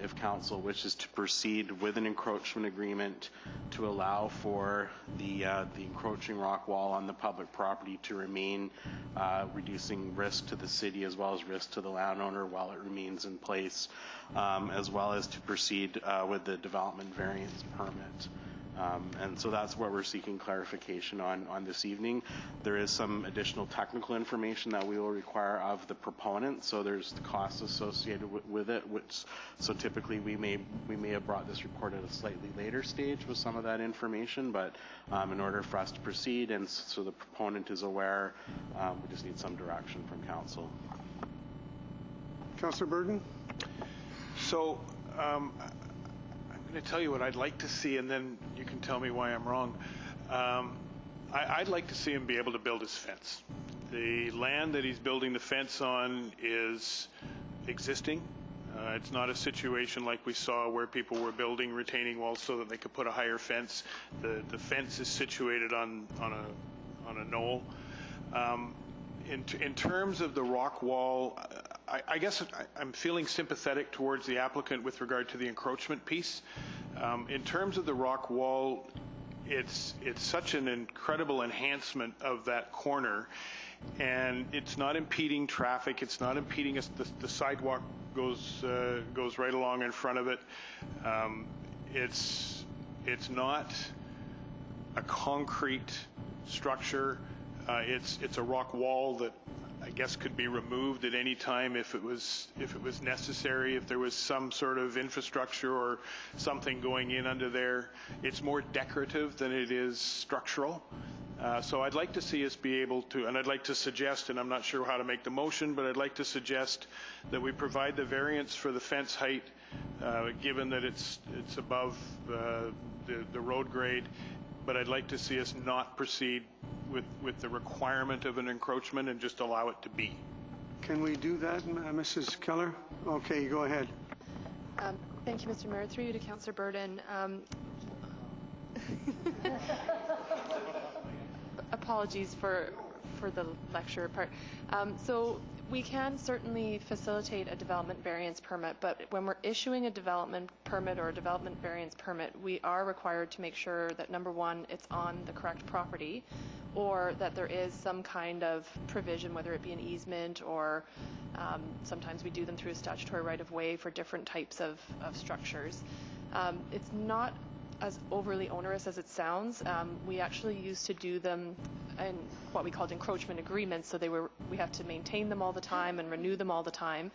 if council wishes to proceed with an encroachment agreement to allow for the encroaching rock wall on the public property to remain, reducing risk to the city as well as risk to the landowner while it remains in place, as well as to proceed with the development variance permit. And so that's what we're seeking clarification on this evening. There is some additional technical information that we will require of the proponent. So there's the costs associated with it, so typically we may have brought this report at a slightly later stage with some of that information, but in order for us to proceed and so the proponent is aware, we just need some direction from council. Councillor Burton? So I'm going to tell you what I'd like to see, and then you can tell me why I'm wrong. I'd like to see him be able to build his fence. The land that he's building the fence on is existing. It's not a situation like we saw where people were building retaining walls so that they could put a higher fence. The fence is situated on a knoll. In terms of the rock wall, I guess I'm feeling sympathetic towards the applicant with regard to the encroachment piece. In terms of the rock wall, it's such an incredible enhancement of that corner, and it's not impeding traffic. It's not impeding us. The sidewalk goes right along in front of it. It's not a concrete structure. It's a rock wall that I guess could be removed at any time if it was necessary, if there was some sort of infrastructure or something going in under there. It's more decorative than it is structural. So I'd like to see us be able to, and I'd like to suggest, and I'm not sure how to make the motion, but I'd like to suggest that we provide the variance for the fence height, given that it's above the road grade. But I'd like to see us not proceed with the requirement of an encroachment and just allow it to be. Can we do that, Mrs. Keller? Okay, go ahead. Thank you, Mr. Mayor. Through you to Councillor Burton. Apologies for the lecture part. So we can certainly facilitate a development variance permit, but when we're issuing a development permit or a development variance permit, we are required to make sure that, number one, it's on the correct property, or that there is some kind of provision, whether it be an easement or sometimes we do them through a statutory right-of-way for different types of structures. It's not as overly onerous as it sounds. We actually used to do them in what we called encroachment agreements, so we have to maintain them all the time and renew them all the time.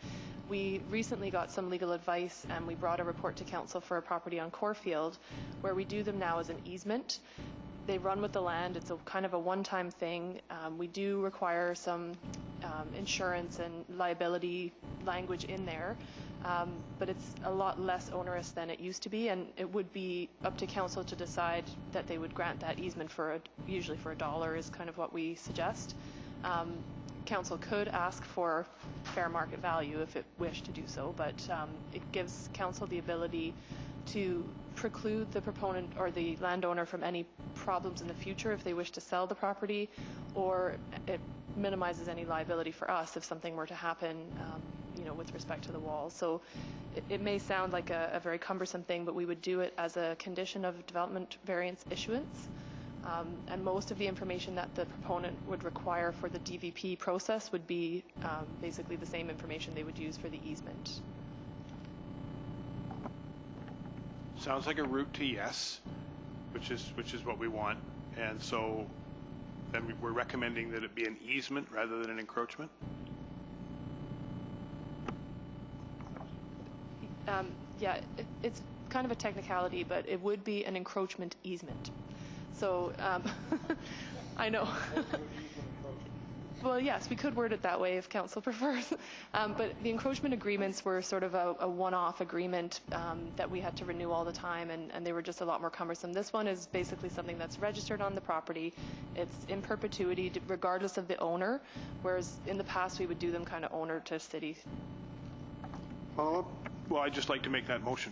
We recently got some legal advice and we brought a report to council for a property on Corfield where we do them now as an easement. they run with the land. It's a kind of a one-time thing. We do require some insurance and liability language in there, but it's a lot less onerous than it used to be, and it would be up to council to decide that they would grant that easement for usually for $1 is kind of what we suggest. Council could ask for fair market value if it wished to do so, but it gives council the ability to preclude the proponent or the landowner from any problems in the future if they wish to sell the property, or it minimizes any liability for us if something were to happen, with respect to the wall. So it may sound like a very cumbersome thing, but we would do it as a condition of development variance issuance. And most of the information that the proponent would require for the DVP process would be basically the same information they would use for the easement. Sounds like a route to yes, which is what we want. And so then we're recommending that it be an easement rather than an encroachment. Yeah, it's kind of a technicality, but it would be an encroachment easement. So I know. Well, yes, we could word it that way if council prefers. But the encroachment agreements were sort of a one-off agreement that we had to renew all the time, and they were just a lot more cumbersome. This one is basically something that's registered on the property. It's in perpetuity, regardless of the owner, whereas in the past we would do them kind of owner to city. Follow-up? Well, I'd just like to make that motion.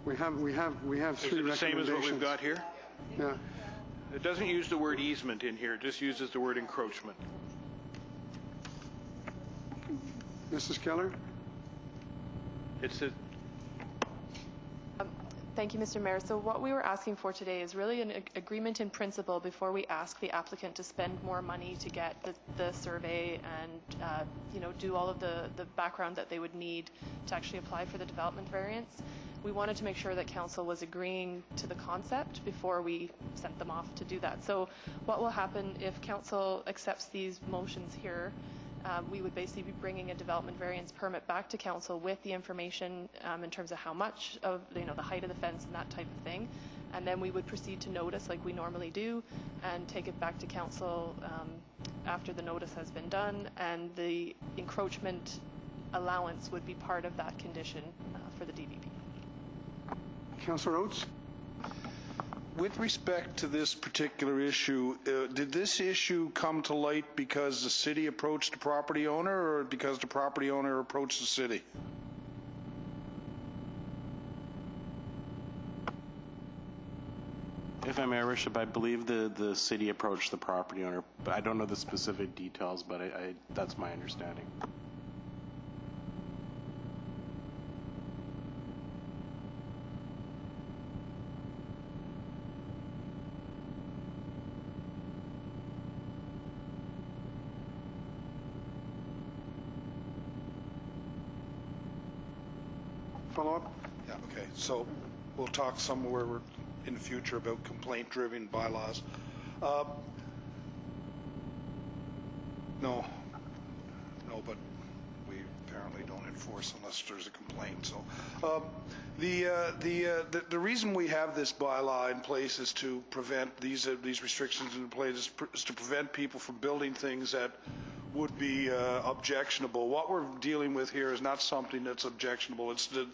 We have three recommendations. Is it the same as what we've got here? Yeah. It doesn't use the word easement in here. It just uses the word encroachment. Mrs. Keller? It's a... Thank you, Mr. Mayor. So what we were asking for today is really an agreement in principle before we ask the applicant to spend more money to get the survey and do all of the background that they would need to actually apply for the development variance. We wanted to make sure that council was agreeing to the concept before we sent them off to do that. So what will happen if council accepts these motions here, we would basically be bringing a development variance permit back to council with the information in terms of how much of, the height of the fence and that type of thing. And then we would proceed to notice like we normally do and take it back to council after the notice has been done, and the encroachment allowance would be part of that condition for the DVP. Councillor Oates? With respect to this particular issue, did this issue come to light because the city approached the property owner, or because the property owner approached the city? If I may, Your Worship, I believe the city approached the property owner, but I don't know the specific details, but that's my understanding. Follow-up? Yeah, okay. So we'll talk somewhere in the future about complaint-driven bylaws. No, but we apparently don't enforce unless there's a complaint. So the reason we have this bylaw in place is to prevent these restrictions in place is to prevent people from building things that would be objectionable. What we're dealing with here is not something that's objectionable. It's the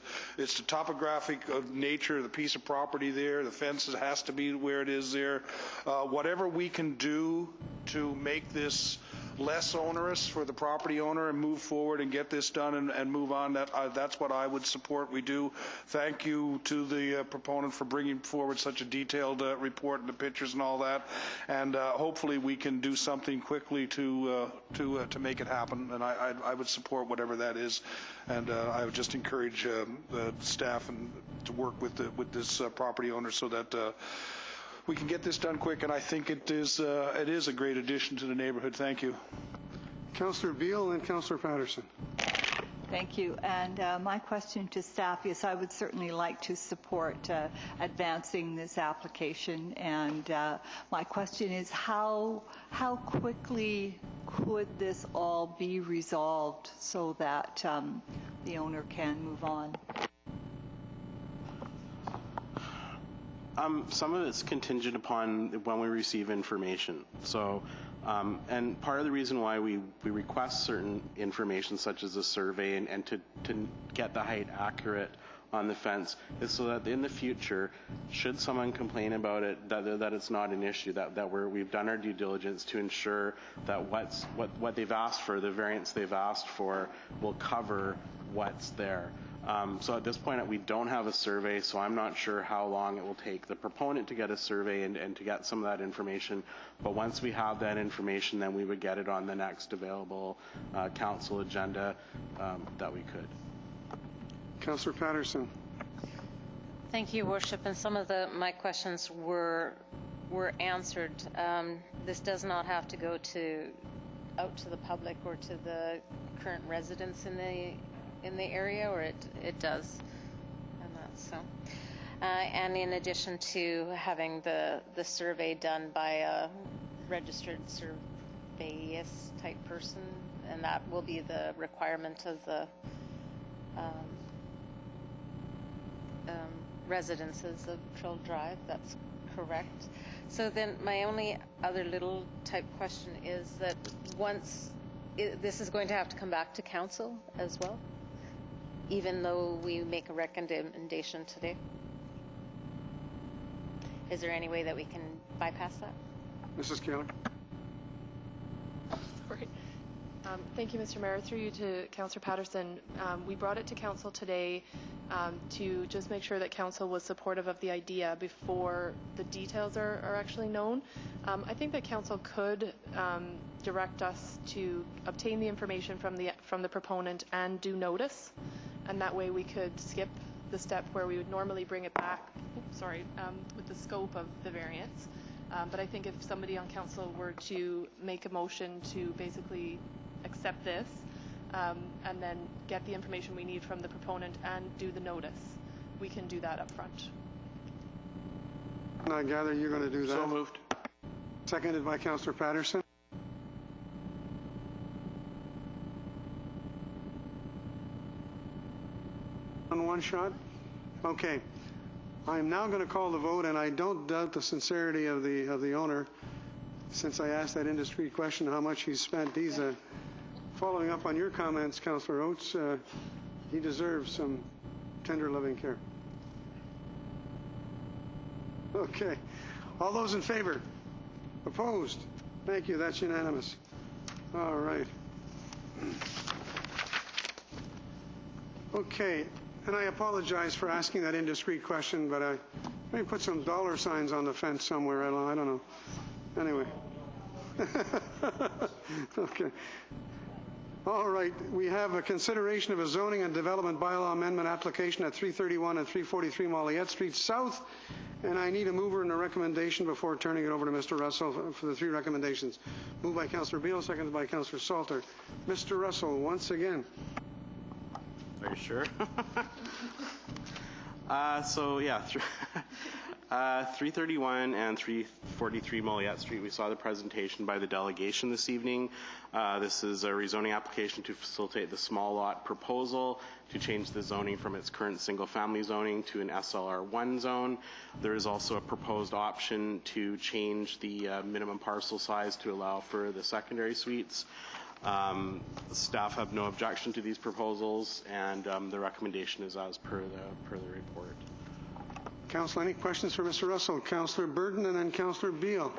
topographic nature of the piece of property there. The fence has to be where it is there. Whatever we can do to make this less onerous for the property owner and move forward and get this done and move on, that's what I would support. We do. Thank you to the proponent for bringing forward such a detailed report and the pictures and all that, and hopefully we can do something quickly to make it happen, and I would support whatever that is, and I would just encourage the staff to work with this property owner so that we can get this done quick, and I think it is a great addition to the neighborhood. Thank you. Councillor Beale and Councillor Patterson. Thank you. And my question to staff is I would certainly like to support advancing this application. And my question is how quickly could this all be resolved so that the owner can move on? Some of it's contingent upon when we receive information. So, and part of the reason why we request certain information, such as a survey, and to get the height accurate on the fence, is so that in the future, should someone complain about it, that it's not an issue, that we've done our due diligence to ensure that what they've asked for, the variance they've asked for, will cover what's there. So at this point, we don't have a survey, so I'm not sure how long it will take the proponent to get a survey and to get some of that information. But once we have that information, then we would get it on the next available council agenda that we could. Councillor Patterson. Thank you, Worship. And some of my questions were answered. This does not have to go out to the public or to the current residents in the area, or it does, and that's so. And in addition to having the survey done by a registered surveyist type person, and that will be the requirement of the residences of Trill Drive. That's correct. So then my only other little type question is that once this is going to have to come back to council as well, even though we make a recommendation today? Is there any way that we can bypass that? Mrs. Keeler. Right. Thank you, Mr. Mayor. Through you to Councillor Patterson. We brought it to council today to just make sure that council was supportive of the idea before the details are actually known. I think that council could direct us to obtain the information from the proponent and do notice, and that way we could skip the step where we would normally bring it back, with the scope of the variance. But I think if somebody on council were to make a motion to basically accept this and then get the information we need from the proponent and do the notice, we can do that up front. And I gather you're going to do that? So moved. Seconded by Councillor Patterson. On one shot? Okay. I'm now going to call the vote, and I don't doubt the sincerity of the owner. Since I asked that indiscreet question, how much he's spent, he's following up on your comments, Councillor Oates. He deserves some tender loving care. Okay. All those in favor? Opposed? Thank you. That's unanimous. All right. Okay. And I apologize for asking that indiscreet question, but I may put some dollar signs on the fence somewhere. I don't know. Anyway. Okay. All right. We have a consideration of a zoning and development bylaw amendment application at 331 and 343 Moilliet Street South. And I need a mover and a recommendation before turning it over to Mr. Russell for the three recommendations. Moved by Councillor Beale, seconded by Councillor Salter. Mr. Russell, once again. Are you sure? So yeah, 331 and 343 Moilliet Street, we saw the presentation by the delegation this evening. This is a rezoning application to facilitate the small lot proposal to change the zoning from its current single-family zoning to an SLR1 zone. There is also a proposed option to change the minimum parcel size to allow for the secondary suites. Staff have no objection to these proposals, and the recommendation is as per the report. Council, any questions for Mr. Russell? Councillor Burton and then Councillor Beale.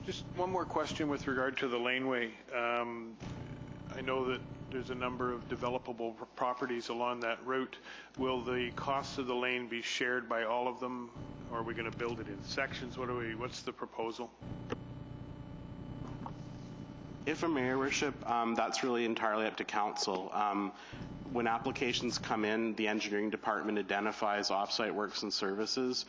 Just one more question with regard to the laneway. I know that there's a number of developable properties along that route. Will the cost of the lane be shared by all of them, or are we going to build it in sections? What's the proposal? If a mayor worship, that's really entirely up to council. When applications come in, the engineering department identifies off-site works and services.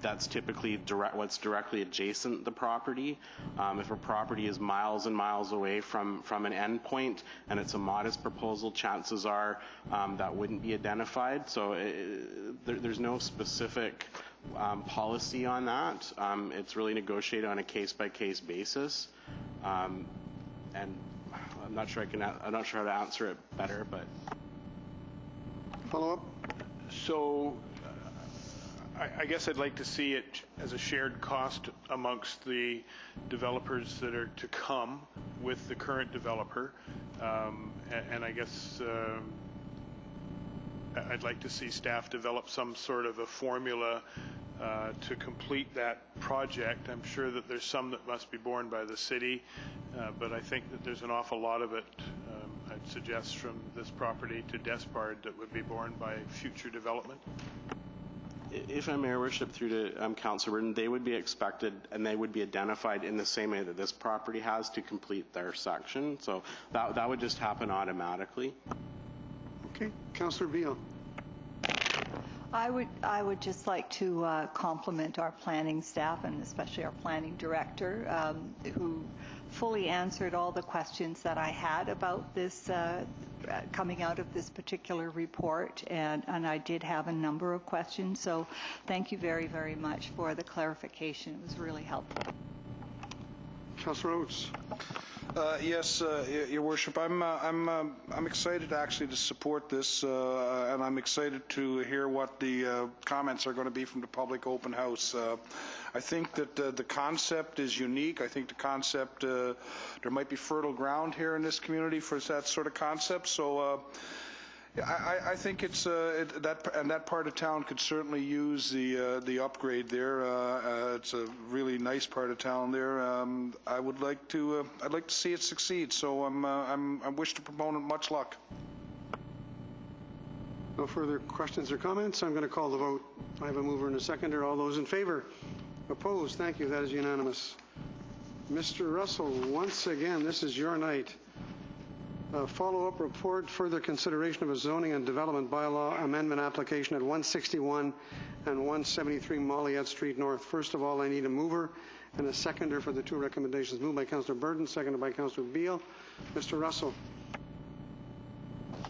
That's typically what's directly adjacent the property. If a property is miles and miles away from an endpoint and it's a modest proposal, chances are that wouldn't be identified. So there's no specific policy on that. It's really negotiated on a case-by-case basis. And I'm not sure how to answer it better, but follow up. So I guess I'd like to see it as a shared cost amongst the developers that are to come with the current developer. And I guess I'd like to see staff develop some sort of a formula to complete that project. I'm sure that there's some that must be borne by the city, but I think that there's an awful lot of it, I'd suggest, from this property to Despard that would be borne by future development. If I may, Your Worship, through to Councillor Burton, they would be expected and they would be identified in the same way that this property has to complete their section. So that would just happen automatically. Okay, Councillor Beal. I would just like to compliment our planning staff and especially our planning director, who fully answered all the questions that I had about this coming out of this particular report, and I did have a number of questions. So thank you very, very much for the clarification. It was really helpful. Councillor Oates. Yes, Your Worship, I'm excited actually to support this, and I'm excited to hear what the comments are going to be from the public open house. I think that the concept is unique. I think the concept, there might be fertile ground here in this community for that sort of concept. So I think it's that part of town could certainly use the upgrade there. It's a really nice part of town there. I'd like to see it succeed. So I wish the proponent much luck. No further questions or comments. I'm going to call the vote. I have a mover and a seconder. All those in favor? Opposed? Thank you. That is unanimous. Mr. Russell, once again, this is your night. Follow-up report, further consideration of a zoning and development bylaw amendment application at 161 and 173 Moilliet Street North. First of all, I need a mover and a seconder for the two recommendations. Moved by Councillor Burton, seconded by Councillor Beal. Mr. Russell.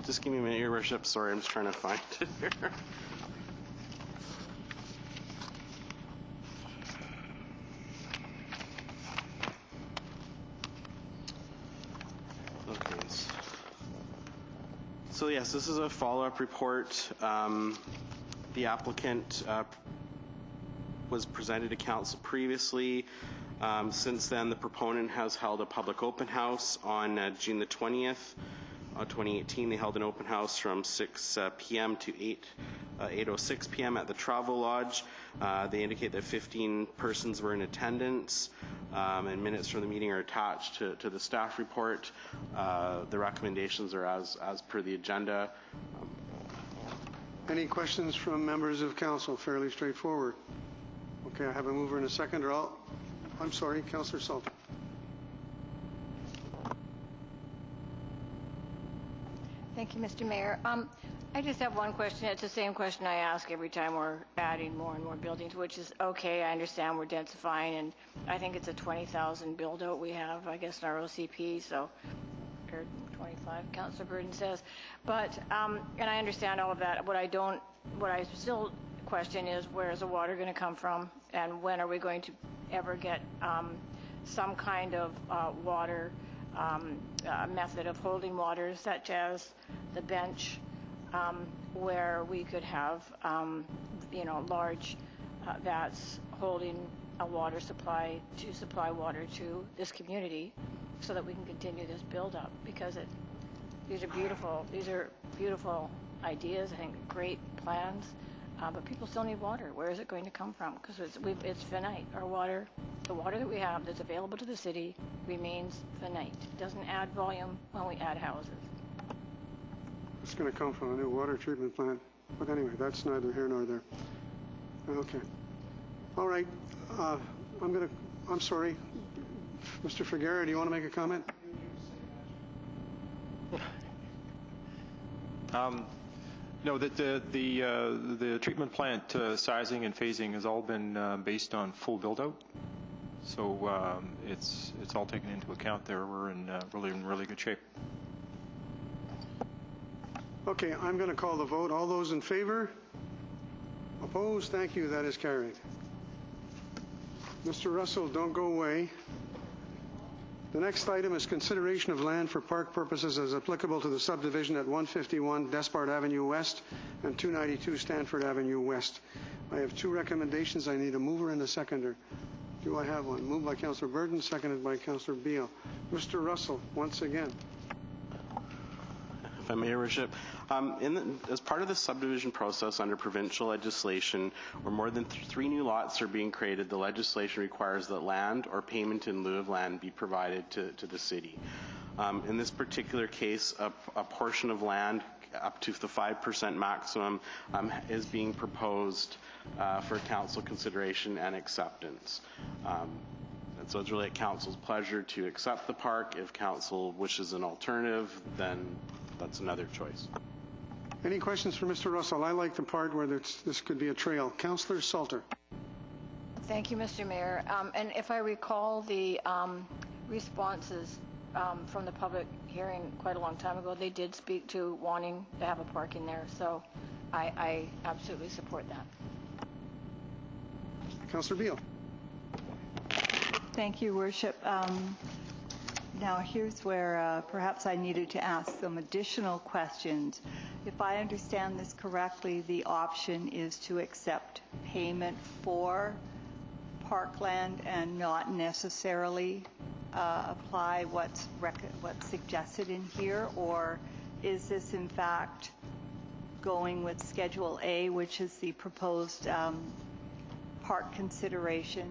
Just give me a minute, Your Worship. Sorry, I'm just trying to find it here. So yes, this is a follow-up report. The applicant was presented to council previously. Since then, the proponent has held a public open house on June the 20th. 2018, they held an open house from 6 p.m. to 8:06 p.m. at the Travel Lodge. They indicate that 15 persons were in attendance, and minutes from the meeting are attached to the staff report. The recommendations are as per the agenda. Any questions from members of council? Fairly straightforward. Okay, I have a mover and a seconder. I'm sorry, Councillor Salter. Thank you, Mr. Mayor. I just have one question. It's the same question I ask every time we're adding more and more buildings, which is, okay, I understand we're densifying, and I think it's a 20,000 build-out we have, I guess, in our OCP, so, or 25, Councillor Burton says. But, and I understand all of that. What I still question is, where is the water going to come from, and when are we going to ever get some kind of water method of holding water, such as the bench, where we could have, large vats holding a water supply to supply water to this community, so that we can continue this build-up. Because these are beautiful ideas. I think great plans, but people still need water. Where is it going to come from? Because it's finite. Our water. The water that we have that's available to the city remains finite. It doesn't add volume when we add houses. It's going to come from a new water treatment plant. But anyway, that's neither here nor there. Okay. All right. I'm sorry. Mr. Figueroa, do you want to make a comment? No, the treatment plant sizing and phasing has all been based on full build-out. So it's all taken into account there. We're in really good shape. Okay, I'm going to call the vote. All those in favor? Opposed? Thank you. That is carried. Mr. Russell, don't go away. The next item is consideration of land for park purposes as applicable to the subdivision at 151 Despard Avenue West and 292 Stanford Avenue West. I have two recommendations. I need a mover and a seconder. Do I have one? Moved by Councillor Burton, seconded by Councillor Beale. Mr. Russell, once again. If I may, Your Worship, as part of the subdivision process under provincial legislation, where more than 3 new lots are being created, the legislation requires that land or payment in lieu of land be provided to the city. In this particular case, a portion of land up to the 5% maximum is being proposed for council consideration and acceptance. And so it's really at council's pleasure to accept the park. If council wishes an alternative, then that's another choice. Any questions for Mr. Russell? I like the part where this could be a trail. Councillor Salter. Thank you, Mr. Mayor. And if I recall the responses from the public hearing quite a long time ago, they did speak to wanting to have a park in there. So I absolutely support that. Councillor Beale. Thank you, Worship. Now, here's where perhaps I needed to ask some additional questions. If I understand this correctly, the option is to accept payment for parkland and not necessarily apply what's suggested in here, or is this in fact going with Schedule A, which is the proposed park consideration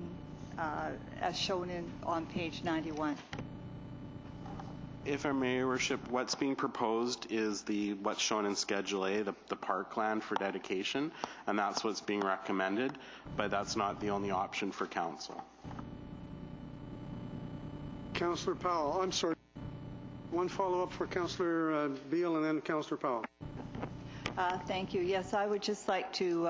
as shown on page 91? If I may, Your Worship, what's being proposed is what's shown in Schedule A, the parkland for dedication, and that's what's being recommended, but that's not the only option for council. Councillor Powell. I'm sorry. One follow-up for Councillor Beale and then Councillor Powell. Thank you. Yes, I would just like to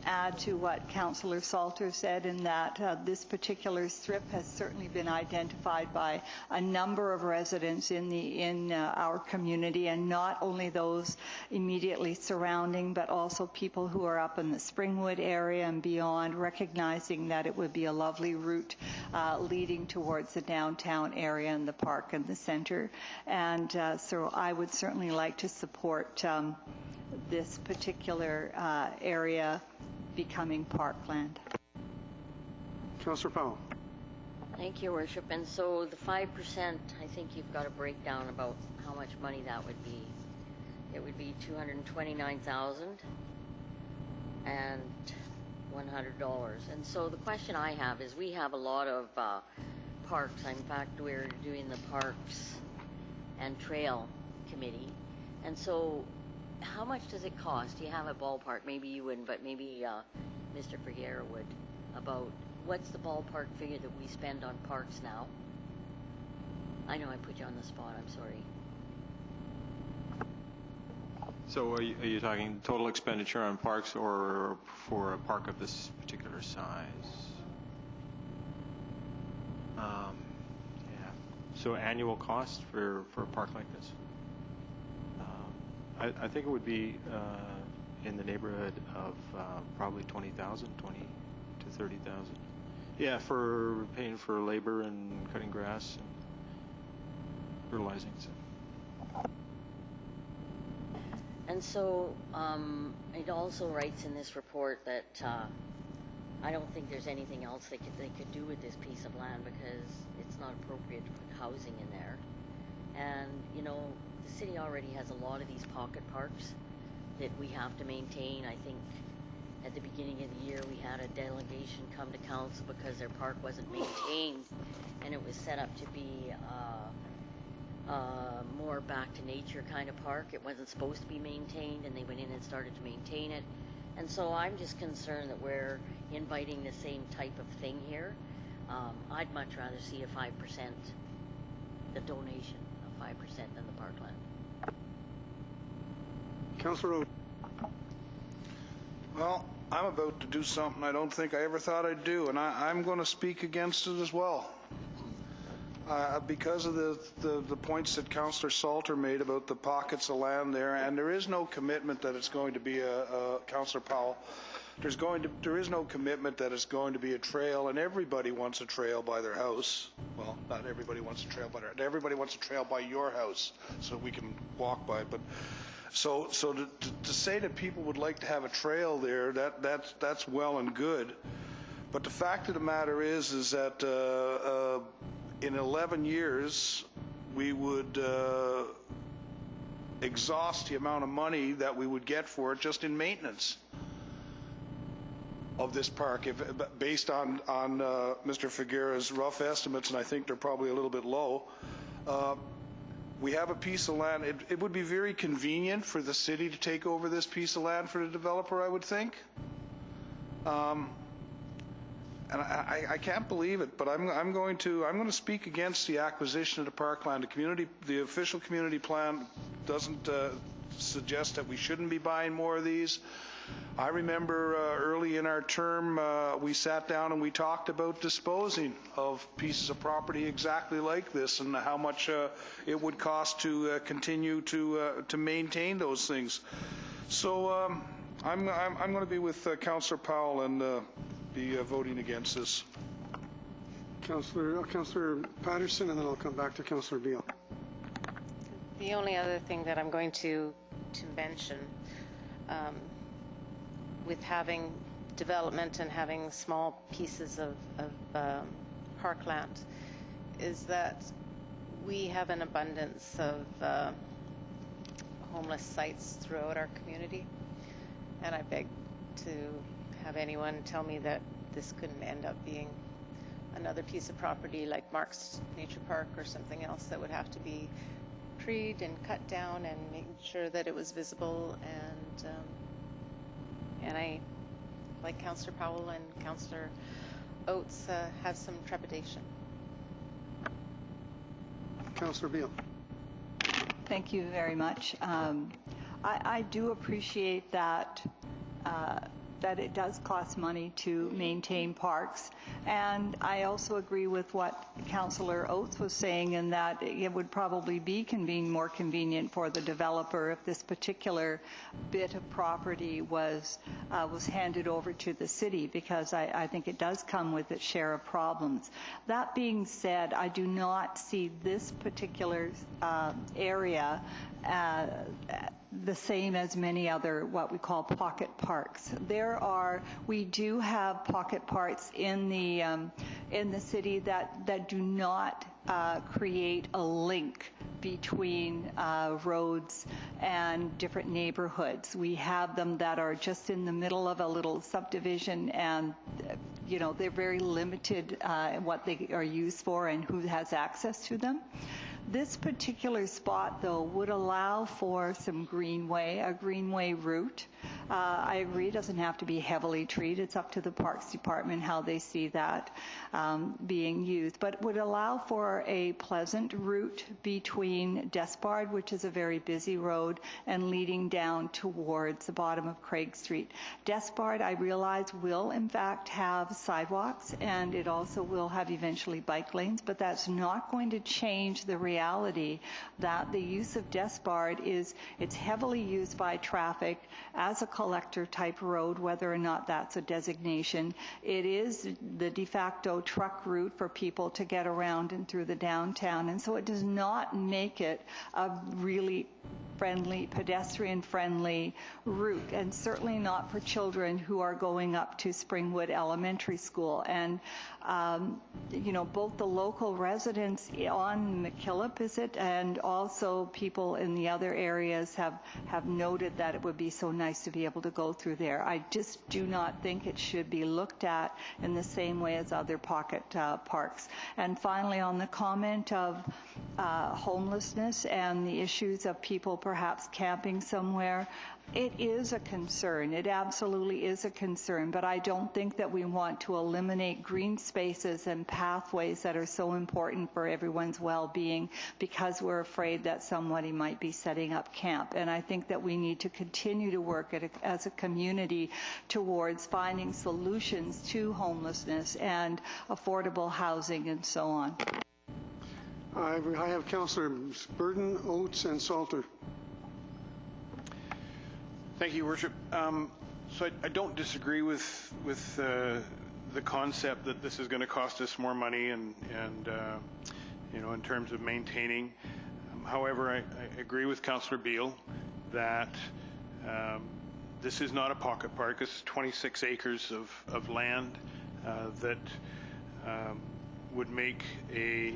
add to what Councillor Salter said, in that this particular strip has certainly been identified by a number of residents in our community, and not only those immediately surrounding, but also people who are up in the Springwood area and beyond, recognizing that it would be a lovely route leading towards the downtown area and the park and the center. And so I would certainly like to support this particular area becoming parkland. Councillor Powell. Thank you, Worship. And so the 5%, I think you've got a breakdown about how much money that would be. It would be $229,000 and $100. And so the question I have is, we have a lot of parks. In fact, we're doing the Parks and Trail Committee. And so how much does it cost? Do you have a ballpark? Maybe you wouldn't, but maybe Mr. Ferriera would, about what's the ballpark figure that we spend on parks now? I know I put you on the spot, I'm sorry. So are you talking total expenditure on parks or for a park of this particular size? Yeah. So annual cost for a park like this? I think it would be in the neighborhood of probably $20,000, $20,000 to $30,000. Yeah, for paying for labor and cutting grass and fertilizing. So. And so it also writes in this report that I don't think there's anything else they could do with this piece of land, because it's not appropriate to put housing in there. And, you know, the city already has a lot of these pocket parks that we have to maintain. I think at the beginning of the year we had a delegation come to council because their park wasn't maintained, and it was set up to be more back to nature kind of park. It wasn't supposed to be maintained, and they went in and started to maintain it. And so I'm just concerned that we're inviting the same type of thing here. I'd much rather see a 5%, the donation of 5% than the parkland. Councillor Rowe. Well, I'm about to do something I don't think I ever thought I'd do, and I'm going to speak against it as well. Because of the points that Councillor Salter made about the pockets of land there, and there is no commitment that it's going to be Councillor Powell, there is no commitment that it's going to be a trail, and everybody wants a trail by their house. Well, not everybody wants a trail by everybody wants a trail by your house, so we can walk by it. But so to say that people would like to have a trail there, that's well and good. But the fact of the matter is that in 11 years, we would exhaust the amount of money that we would get for it just in maintenance of this park, based on Mr. Figueroa's rough estimates, and I think they're probably a little bit low. We have a piece of land. It would be very convenient for the city to take over this piece of land for the developer, I would think. And I can't believe it, but I'm going to speak against the acquisition of the parkland. The official community plan doesn't suggest that we shouldn't be buying more of these. I remember early in our term, we sat down and we talked about disposing of pieces of property exactly like this, and how much it would cost to continue to maintain those things. So I'm going to be with Councillor Powell and be voting against this. Councillor Patterson, and then I'll come back to Councillor Beale. The only other thing that I'm going to mention, with having development and having small pieces of parkland, is that we have an abundance of homeless sites throughout our community, and I beg to have anyone tell me that this couldn't end up being another piece of property like Mark's Nature Park or something else that would have to be treed and cut down and make sure that it was visible, and I, like Councillor Powell and Councillor Oates, have some trepidation. Councillor Beale. Thank you very much. I do appreciate that that it does cost money to maintain parks, and I also agree with what Councillor Oates was saying, in that it would probably be more convenient for the developer if this particular bit of property was handed over to the city, because I think it does come with its share of problems. That being said, I do not see this particular area the same as many other what we call pocket parks. We do have pocket parks in the city that do not create a link between roads and different neighborhoods. We have them that are just in the middle of a little subdivision, and they're very limited what they are used for and who has access to them. This particular spot, though, would allow for some a greenway route. I agree it doesn't have to be heavily treated. It's up to the Parks Department how they see that being used. But it would allow for a pleasant route between Despard, which is a very busy road, and leading down towards the bottom of Craig Street. Despard, I realize, will in fact have sidewalks, and it also will have eventually bike lanes, but that's not going to change the reality that the use of Despard it's heavily used by traffic as a collector type road, whether or not that's a designation. It is the de facto truck route for people to get around and through the downtown, and so it does not make it a really pedestrian-friendly route, and certainly not for children who are going up to Springwood Elementary School. And both the local residents on McKillop, and also people in the other areas have noted that it would be so nice to be able to go through there. I just do not think it should be looked at in the same way as other pocket parks. And finally, on the comment of homelessness and the issues of people perhaps camping somewhere, it is a concern. It absolutely is a concern, but I don't think that we want to eliminate green spaces and pathways that are so important for everyone's well-being because we're afraid that somebody might be setting up camp. And I think that we need to continue to work as a community towards finding solutions to homelessness and affordable housing and so on. I have Councillors Burton, Oates, and Salter. Thank you, Worship. So I don't disagree with the concept that this is going to cost us more money and you know, in terms of maintaining. However, I agree with Councillor Beale that this is not a pocket park. This is 26 acres of land that would make a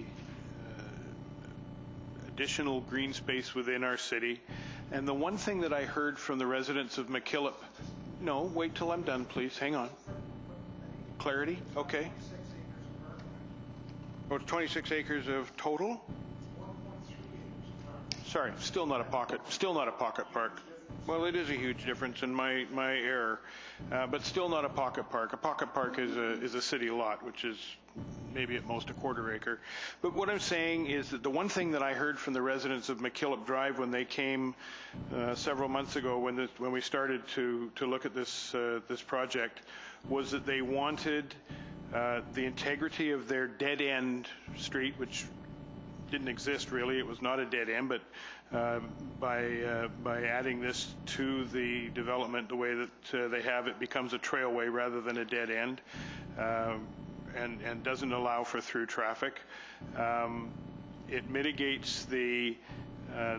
additional green space within our city. And the one thing that I heard from the residents of McKillop, no, wait till I'm done, please. Hang on. Clarity? Okay. Oh, it's 26 acres of total? Sorry, still not a pocket park. Well, it is a huge difference in my error, but still not a pocket park. A pocket park is a city lot, which is maybe at most a quarter acre. But what I'm saying is that the one thing that I heard from the residents of McKillop Drive when they came several months ago when we started to look at this project was that they wanted the integrity of their dead-end street, which didn't exist really. It was not a dead end, but by adding this to the development the way that they have, it becomes a trailway rather than a dead end, and doesn't allow for through traffic. It mitigates the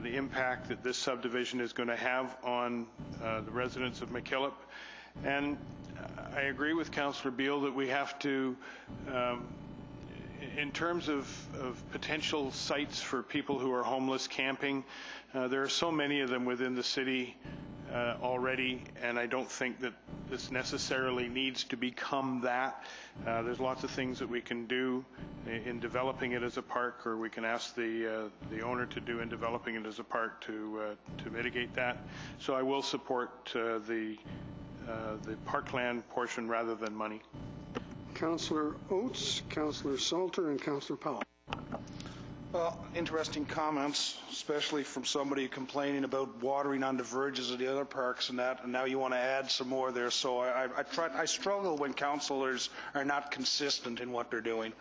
impact that this subdivision is going to have on the residents of McKillop. And I agree with Councillor Beale that we have to, in terms of potential sites for people who are homeless camping, there are so many of them within the city already, and I don't think that this necessarily needs to become that. There's lots of things that we can do in developing it as a park, or we can ask the owner to do in developing it as a park to mitigate that. So I will support the parkland portion rather than money. Councillor Oates, Councillor Salter, and Councillor Powell. Well, interesting comments, especially from somebody complaining about watering on the verges of the other parks and that, and now you want to add some more there. So I struggle when councillors are not consistent in what they're doing.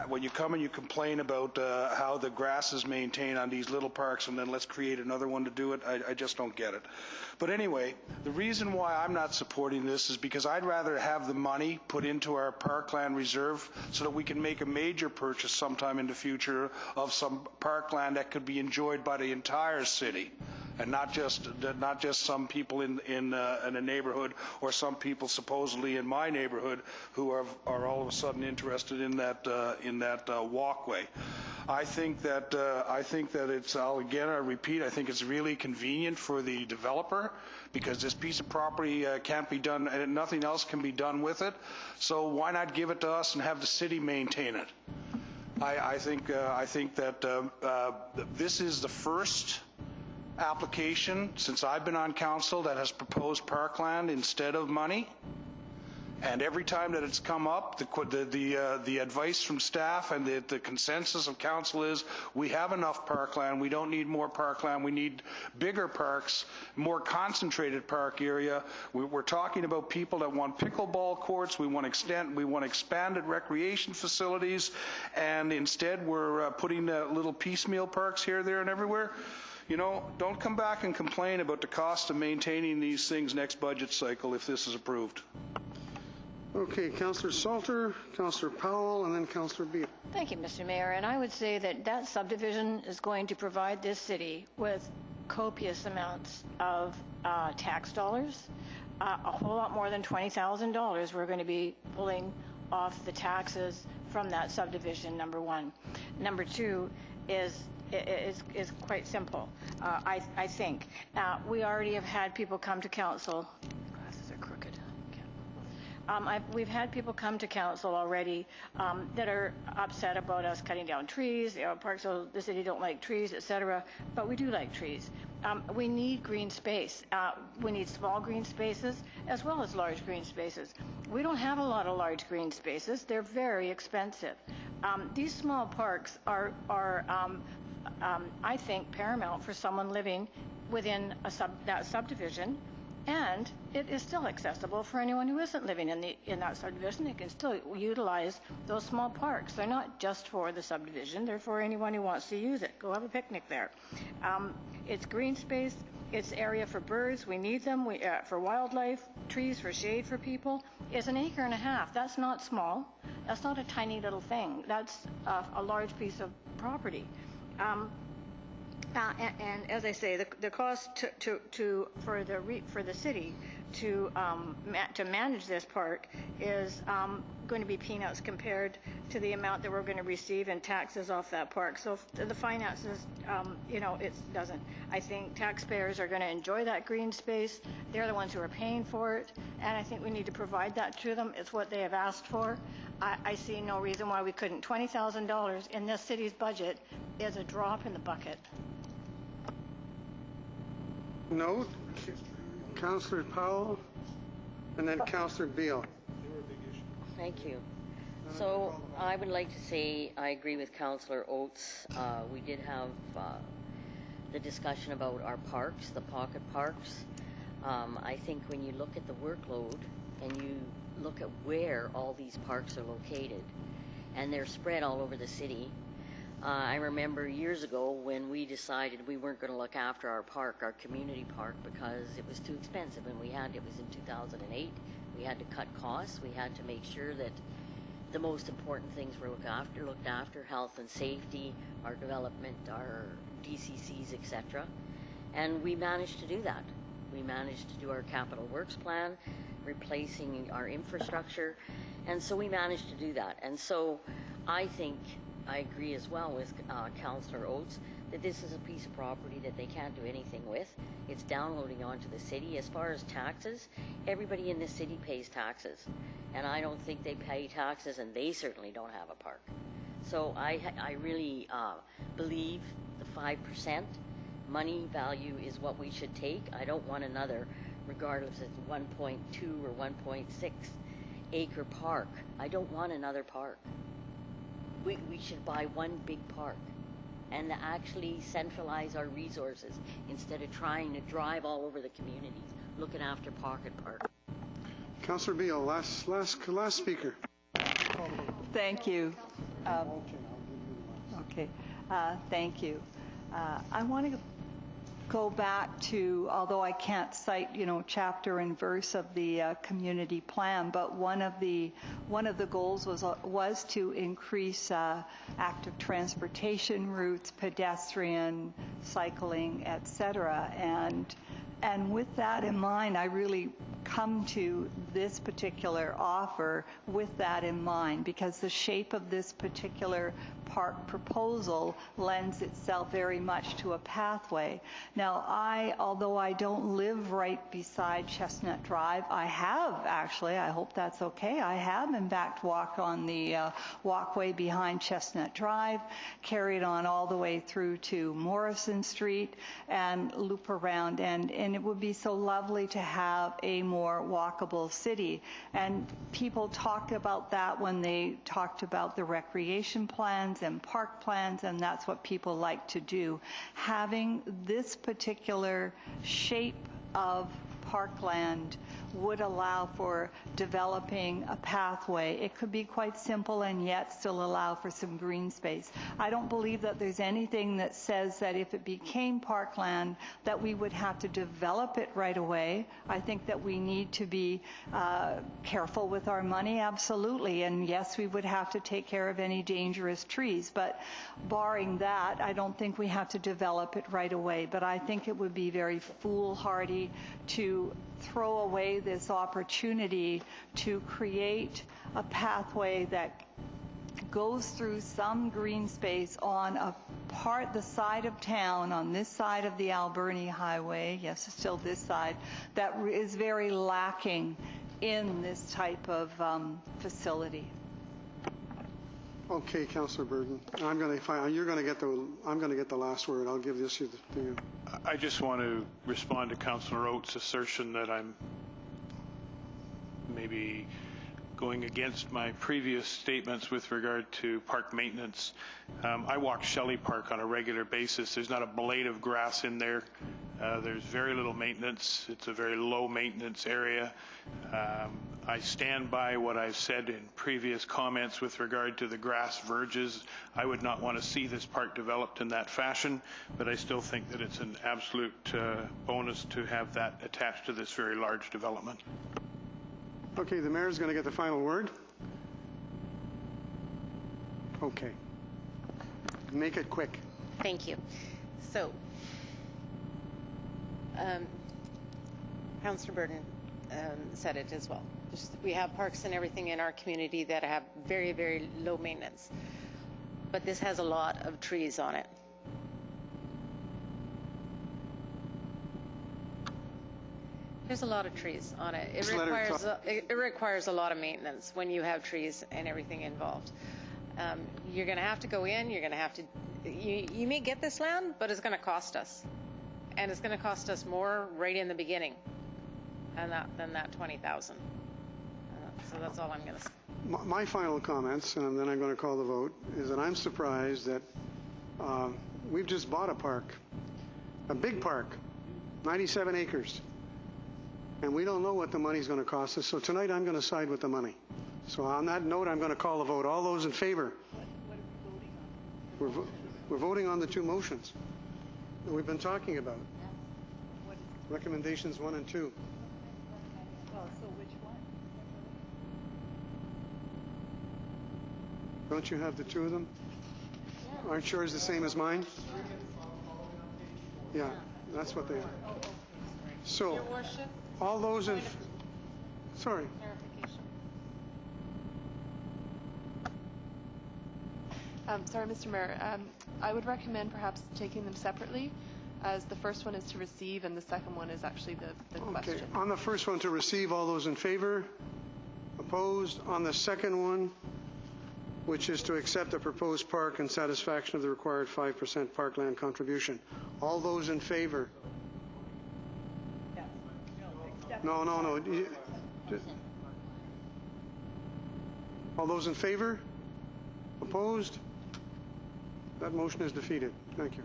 When you come and you complain about how the grass is maintained on these little parks and then let's create another one to do it, I just don't get it. But anyway, the reason why I'm not supporting this is because I'd rather have the money put into our parkland reserve so that we can make a major purchase sometime in the future of some parkland that could be enjoyed by the entire city, and not just some people in a neighborhood, or some people supposedly in my neighborhood who are all of a sudden interested in that walkway. I think that it's, I repeat, I think it's really convenient for the developer because this piece of property can't be done, and nothing else can be done with it. So why not give it to us and have the city maintain it? I think that this is the first application since I've been on council that has proposed parkland instead of money. And every time that it's come up, the advice from staff and the consensus of council is we have enough parkland. We don't need more parkland. We need bigger parks, more concentrated park area. We're talking about people that want pickleball courts. We want expanded recreation facilities, and instead we're putting little piecemeal parks here, there, and everywhere. You know, don't come back and complain about the cost of maintaining these things next budget cycle if this is approved. Okay, Councillor Salter, Councillor Powell, and then Councillor Beale. Thank you, Mr. Mayor. And I would say that subdivision is going to provide this city with copious amounts of tax dollars, a whole lot more than $20,000 we're going to be pulling off the taxes from that subdivision, number one. Number two is quite simple, I think. We already have had people come to council. Glasses are crooked. We've had people come to council already that are upset about us cutting down trees. Parksville, the city don't like trees, etc. But we do like trees. We need green space. We need small green spaces as well as large green spaces. We don't have a lot of large green spaces. They're very expensive. These small parks are I think, paramount for someone living within that subdivision And it is still accessible for anyone who isn't living in that subdivision. They can still utilize those small parks. They're not just for the subdivision. They're for anyone who wants to use it. Go have a picnic there. It's green space. It's area for birds. We need them. For wildlife, trees for shade for people. It's 1.5 acres. That's not small. That's not a tiny little thing. That's a large piece of property. And as I say, the cost for the city to manage this park is going to be peanuts compared to the amount that we're going to receive in taxes off that park. So the finances, it doesn't. I think taxpayers are going to enjoy that green space. They're the ones who are paying for it, and I think we need to provide that to them. It's what they have asked for. I see no reason why we couldn't. $20,000 in this city's budget is a drop in the bucket. No. Councillor Powell, and then Councillor Beal. Thank you. So I would like to say I agree with Councillor Oates. We did have the discussion about our parks, the pocket parks. I think when you look at the workload and you look at where all these parks are located, and they're spread all over the city. I remember years ago when we decided we weren't going to look after our park, our community park, because it was too expensive, and it was in 2008. We had to cut costs. We had to make sure that the most important things were looked after, health and safety, our development, our DCCs, etc. And we managed to do that. We managed to do our capital works plan, replacing our infrastructure, and so we managed to do that. And so I think I agree as well with Councillor Oates that this is a piece of property that they can't do anything with. It's downloading onto the city. As far as taxes, everybody in this city pays taxes, and I don't think they pay taxes, and they certainly don't have a park. So I really believe the 5% money value is what we should take. I don't want another, regardless if it's 1.2 or 1.6 acre park. I don't want another park. We should buy one big park and actually centralize our resources instead of trying to drive all over the communities looking after pocket parks. Councillor Beal, last speaker. Thank you. Okay. Thank you. I want to go back to, although I can't cite, chapter and verse of the community plan, but one of the goals was to increase active transportation routes, pedestrian, cycling, etc. And with that in mind, I really come to this particular offer with that in mind, because the shape of this particular park proposal lends itself very much to a pathway. Now, although I don't live right beside Chestnut Drive, I have actually, I hope that's okay, I have in fact walked on the walkway behind Chestnut Drive, carried on all the way through to Morrison Street and loop around, and it would be so lovely to have a more walkable city. And people talked about that when they talked about the recreation plans and park plans, and that's what people like to do. Having this particular shape of parkland would allow for developing a pathway. It could be quite simple and yet still allow for some green space. I don't believe that there's anything that says that if it became parkland that we would have to develop it right away. I think that we need to be careful with our money, absolutely, and yes, we would have to take care of any dangerous trees, but barring that, I don't think we have to develop it right away. But I think it would be very foolhardy to throw away this opportunity to create a pathway that goes through some green space on the side of town, on this side of the Alberni Highway, yes, it's still this side, that is very lacking in this type of facility. Okay, Councillor Burton. I'm going to get the last word. I'll give this to you. I just want to respond to Councillor Oates' assertion that I'm maybe going against my previous statements with regard to park maintenance. I walk Shelley Park on a regular basis. There's not a blade of grass in there. There's very little maintenance. It's a very low maintenance area. I stand by what I've said in previous comments with regard to the grass verges. I would not want to see this park developed in that fashion, but I still think that it's an absolute bonus to have that attached to this very large development. Okay, the mayor's going to get the final word. Okay. Make it quick. Thank you. So, Councillor Burton said it as well. We have parks and everything in our community that have very, very low maintenance. But this has a lot of trees on it. There's a lot of trees on it. It requires a lot of maintenance when you have trees and everything involved. You're going to have to go in. You're going to have to. You may get this land, but it's going to cost us, and it's going to cost us more right in the beginning, than that $20,000. So that's all I'm going to say. My final comments, and then I'm going to call the vote, is that I'm surprised that we've just bought a park, a big park, 97 acres, and we don't know what the money's going to cost us. So tonight I'm going to side with the money. So on that note, I'm going to call the vote. All those in favor? What are we voting on? We're voting on the two motions that we've been talking about. Recommendations 1 and 2. Well, so which one? Don't you have the two of them? Aren't yours the same as mine? Yeah, that's what they are. So, Your Worship, all those in... Sorry. Sorry, Mr. Mayor. I would recommend perhaps taking them separately, as the first one is to receive and the second one is actually the question. Okay, on the first one to receive, all those in favor? Opposed? On the second one, which is to accept the proposed park in satisfaction of the required 5% parkland contribution. All those in favor? No. All those in favor? Opposed? That motion is defeated. Thank you.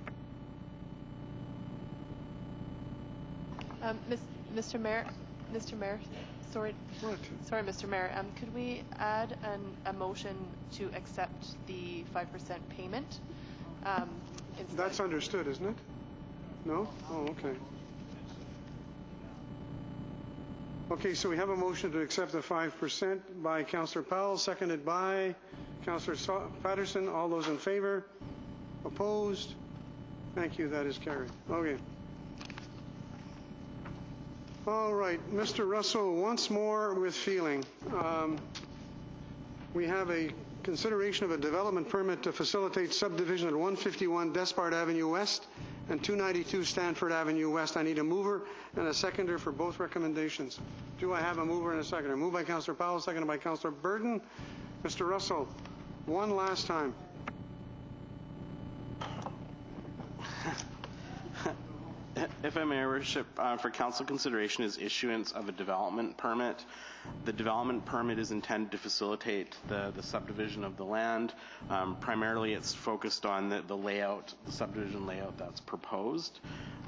Mr. Mayor, sorry. What? Sorry, Mr. Mayor. Could we add a motion to accept the 5% payment? That's understood, isn't it? No? Oh, okay. Okay, so we have a motion to accept the 5% by Councillor Powell, seconded by Councillor Patterson. All those in favor? Opposed? Thank you. That is carried. Okay. All right, Mr. Russell, once more with feeling. We have a consideration of a development permit to facilitate subdivision at 151 Despard Avenue West and 292 Stanford Avenue West. I need a mover and a seconder for both recommendations. Do I have a mover and a seconder? Moved by Councillor Powell, seconded by Councillor Burton. Mr. Russell, one last time. If I may, Your Worship, for council consideration is issuance of a development permit. The development permit is intended to facilitate the subdivision of the land. Primarily, it's focused on the layout, the subdivision layout that's proposed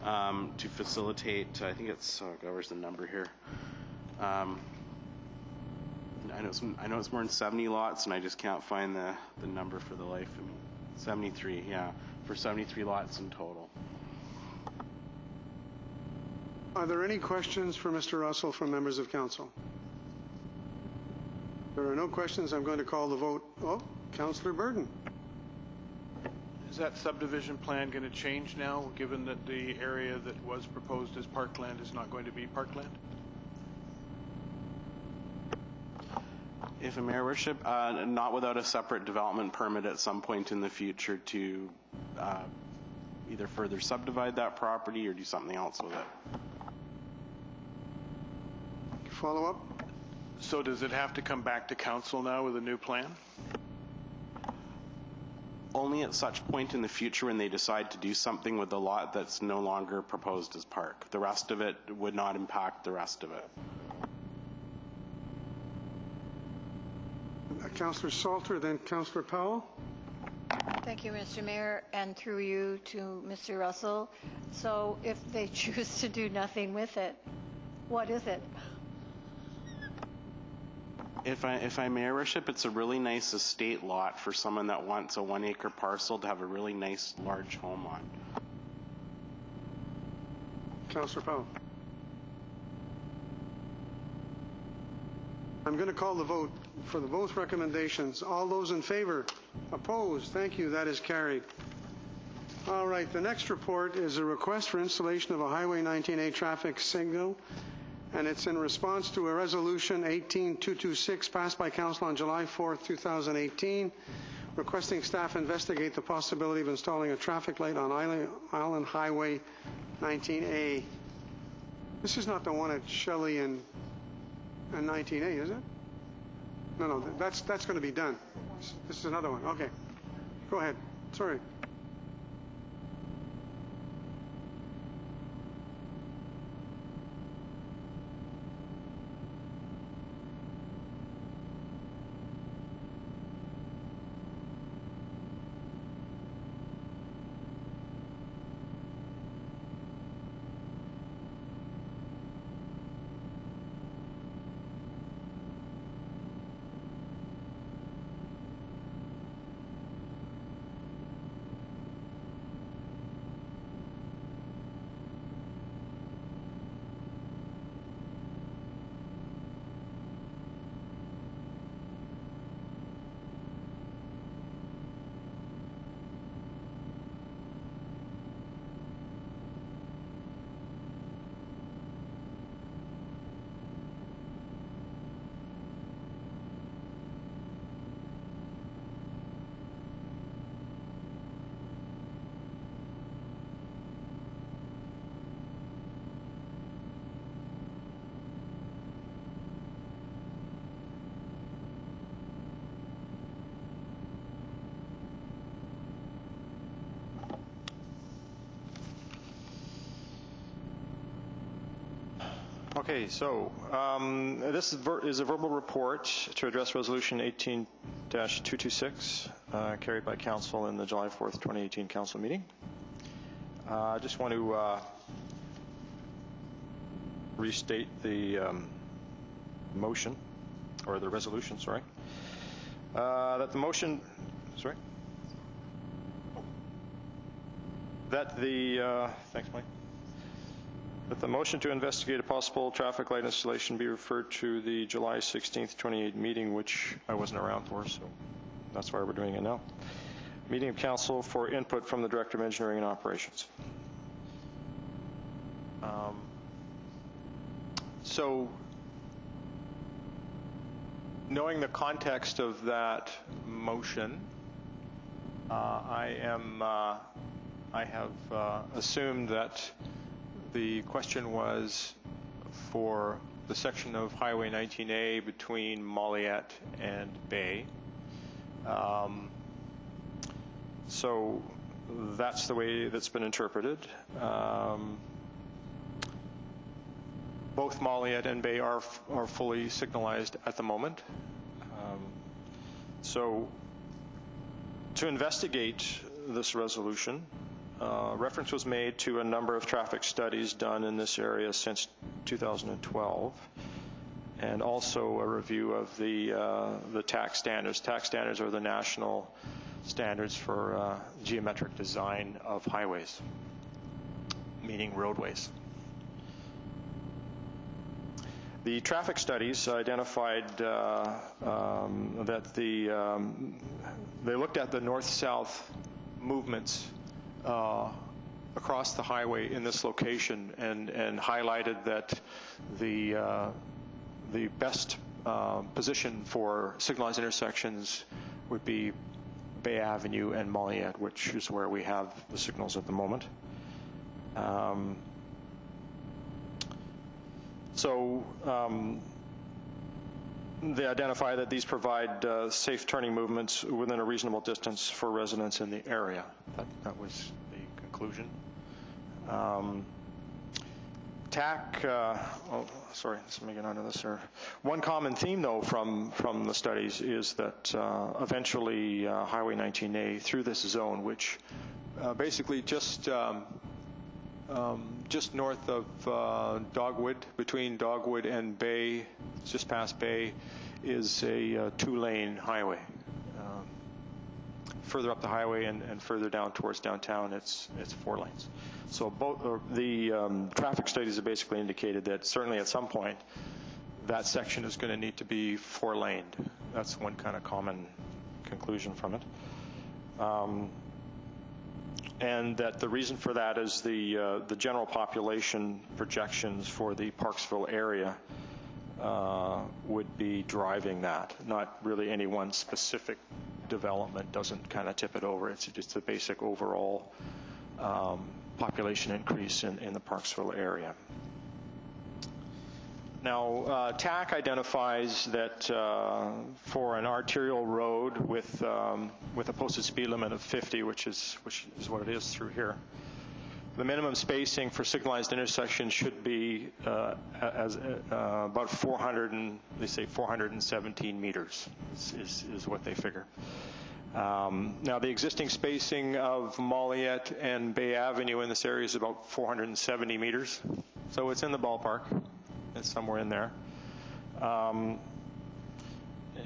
to facilitate. I think it's where's the number here? I know it's more than 70 lots, and I just can't find the number for the life of me. 73, yeah, for 73 lots in total. Are there any questions for Mr. Russell from members of council? There are no questions. I'm going to call the vote. Oh, Councillor Burton. Is that subdivision plan going to change now, given that the area that was proposed as parkland is not going to be parkland? If a mayor worship, not without a separate development permit at some point in the future to either further subdivide that property or do something else with it. Follow up? So does it have to come back to council now with a new plan? Only at such point in the future when they decide to do something with the lot that's no longer proposed as park. The rest of it would not impact the rest of it. Councillor Salter, then Councillor Powell. Thank you, Mr. Mayor, and through you to Mr. Russell. So if they choose to do nothing with it, what is it? If I may, Your Worship, it's a really nice estate lot for someone that wants a 1 acre parcel to have a really nice large home on. Councillor Powell. I'm going to call the vote for the both recommendations. All those in favor? Opposed? Thank you. That is carried. All right. The next report is a request for installation of a Highway 19A traffic signal, and it's in response to a Resolution 18226 passed by Council on July 4th, 2018, requesting staff investigate the possibility of installing a traffic light on Island Highway 19A. This is not the one at Shelley and 19A, is it? No, that's going to be done. This is another one. Okay. Go ahead. Sorry. Okay, so this is a verbal report to address Resolution 18-226 carried by Council in the July 4th, 2018 Council meeting. I just want to restate the motion, or the resolution, sorry. That the motion, sorry? That the, thanks Mike. That the motion to investigate a possible traffic light installation be referred to the July 16th, 2018 meeting, which I wasn't around for, so that's why we're doing it now. Meeting of Council for input from the Director of Engineering and Operations. So, knowing the context of that motion, I have assumed that the question was for the section of Highway 19A between Moilliet and Bay. So that's the way that's been interpreted. Both Moilliet and Bay are fully signalized at the moment. So to investigate this resolution, reference was made to a number of traffic studies done in this area since 2012, and also a review of the TAC standards. TAC standards are the national standards for geometric design of highways, meaning roadways. The traffic studies identified that they looked at the north-south movements across the highway in this location, and highlighted that the best position for signalized intersections would be Bay Avenue and Moilliet, which is where we have the signals at the moment. They identify that these provide safe turning movements within a reasonable distance for residents in the area. That was the conclusion. TAC, sorry, let's get onto this here. One common theme, though, from the studies is that eventually Highway 19A through this zone, which basically just north of Dogwood, between Dogwood and Bay, just past Bay, is a 2-lane highway. Further up the highway and further down towards downtown, it's 4 lanes. So both the traffic studies have basically indicated that certainly at some point that section is going to need to be 4-laned. That's one kind of common conclusion from it. And that the reason for that is the general population projections for the Parksville area would be driving that, not really any one specific development doesn't kind of tip it over. It's just a basic overall population increase in the Parksville area. Now, TAC identifies that for an arterial road with a posted speed limit of 50, which is what it is through here, the minimum spacing for signalized intersections should be about 417 meters is what they figure. Now, the existing spacing of Moilliet and Bay Avenue in this area is about 470 meters, so it's in the ballpark. It's somewhere in there.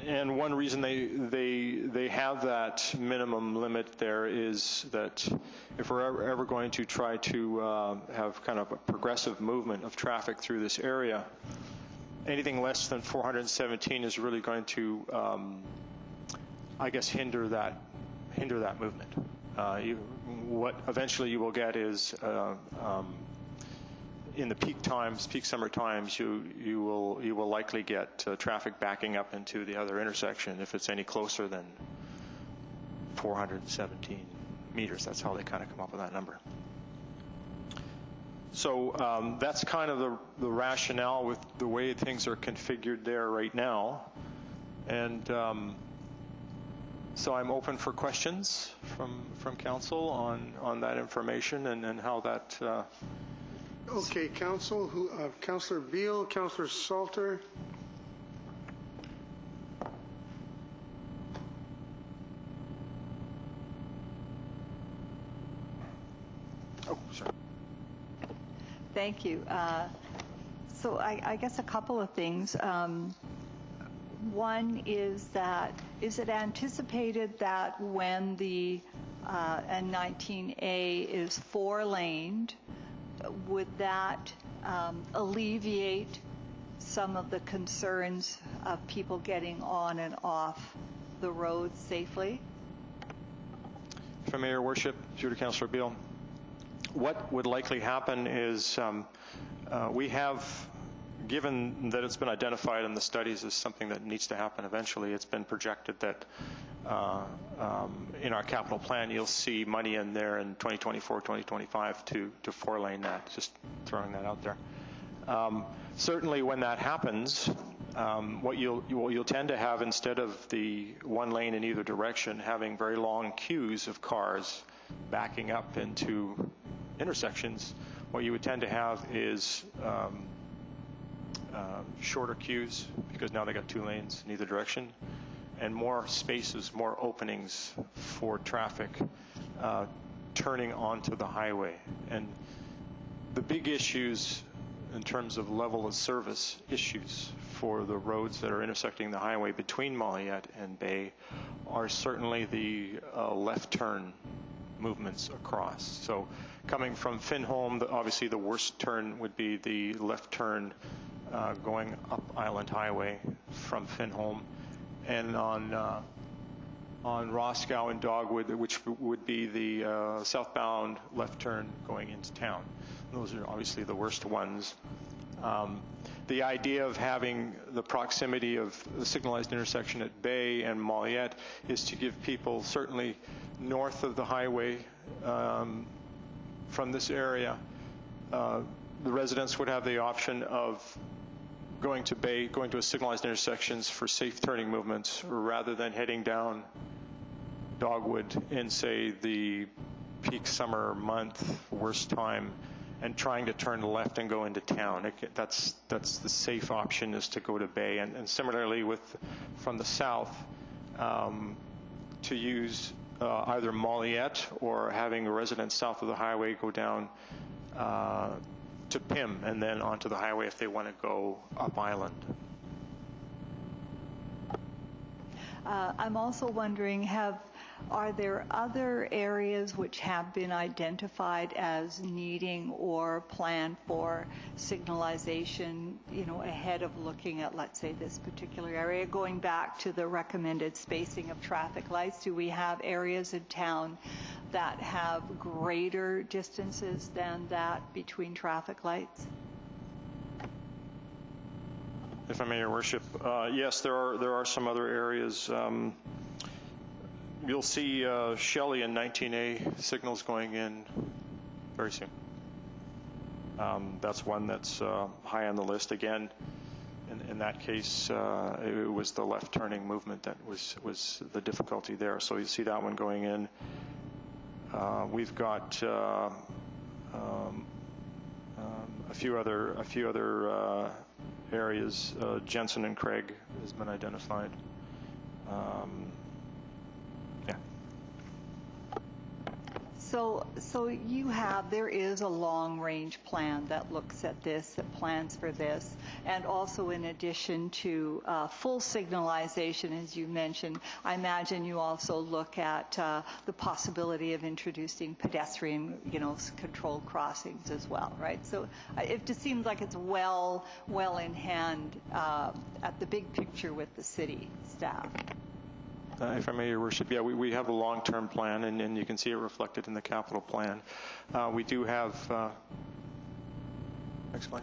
And one reason they have that minimum limit there is that if we're ever going to try to have kind of a progressive movement of traffic through this area, anything less than 417 is really going to, I guess, hinder that movement. What eventually you will get is in the peak summer times, you will likely get traffic backing up into the other intersection if it's any closer than 417 meters. That's how they kind of come up with that number. So that's kind of the rationale with the way things are configured there right now. And so I'm open for questions from council on that information and how that. Okay, Council. Councillor Beal, Councillor Salter. Oh, sorry. Thank you. So I guess a couple of things. One is that, is it anticipated that when the N19A is 4-laned, would that alleviate some of the concerns of people getting on and off the road safely? If I may, Your Worship, through to Councillor Beal, what would likely happen is we have, given that it's been identified in the studies as something that needs to happen eventually, it's been projected that in our capital plan you'll see money in there in 2024, 2025 to 4-lane that, just throwing that out there. Certainly when that happens, what you'll tend to have, instead of the 1 lane in either direction, having very long queues of cars backing up into intersections, what you would tend to have is shorter queues, because now they got 2 lanes in either direction, and more spaces, more openings for traffic turning onto the highway. And the big issues in terms of level of service issues for the roads that are intersecting the highway between Moilliet and Bay are certainly the left turn movements across. So coming from Finholm, obviously the worst turn would be the left turn going up Island Highway from Finholm, and on Roscoe and Dogwood, which would be the southbound left turn going into town. Those are obviously the worst ones. The idea of having the proximity of the signalized intersection at Bay and Moilliet is to give people, certainly north of the highway from this area, the residents would have the option of going to Bay, going to a signalized intersections for safe turning movements, rather than heading down Dogwood in, say, the peak summer month, worst time, and trying to turn left and go into town. That's the safe option, is to go to Bay. And similarly from the south, to use either Moilliet or having residents south of the highway go down to Pym and then onto the highway if they want to go up island. I'm also wondering, are there other areas which have been identified as needing or planned for signalization, ahead of looking at, let's say, this particular area? Going back to the recommended spacing of traffic lights, do we have areas in town that have greater distances than that between traffic lights? If I may, Your Worship, yes, there are some other areas. You'll see Shelley and 19A signals going in very soon. That's one that's high on the list. Again, in that case, it was the left turning movement that was the difficulty there. So you see that one going in. We've got a few other areas. Jensen and Craig has been identified. So there is a long-range plan that looks at this, that plans for this, and also in addition to full signalization, as you mentioned, I imagine you also look at the possibility of introducing pedestrian, controlled crossings as well, right? So it just seems like it's well in hand at the big picture with the city staff. If I may, Your Worship, yeah, we have a long-term plan, and you can see it reflected in the capital plan. We do have, next slide.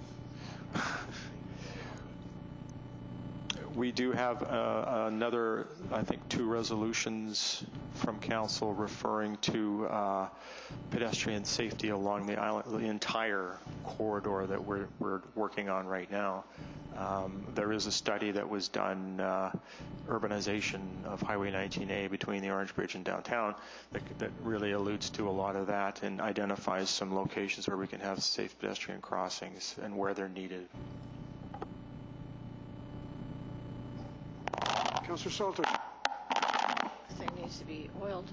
We do have another, I think, 2 resolutions from Council referring to pedestrian safety along the island, the entire corridor that we're working on right now. There is a study that was done, urbanization of Highway 19A between the Orange Bridge and downtown, that really alludes to a lot of that and identifies some locations where we can have safe pedestrian crossings and where they're needed. Councillor Salter. This thing needs to be oiled.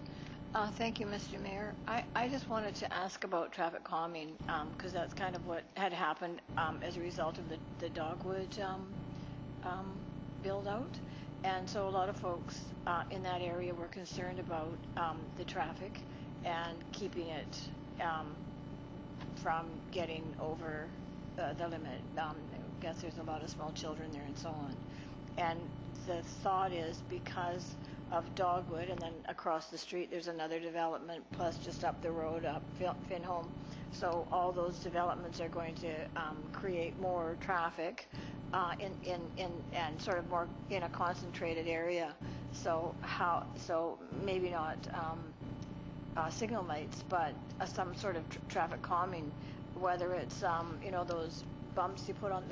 Thank you, Mr. Mayor. I just wanted to ask about traffic calming, because that's kind of what had happened as a result of the Dogwood build-out. And so a lot of folks in that area were concerned about the traffic and keeping it from getting over the limit. I guess there's a lot of small children there and so on. And the thought is, because of Dogwood, and then across the street there's another development, plus just up the road up Finholm. So all those developments are going to create more traffic and sort of more in a concentrated area. So maybe not signal lights, but some sort of traffic calming, whether it's those bumps you put on,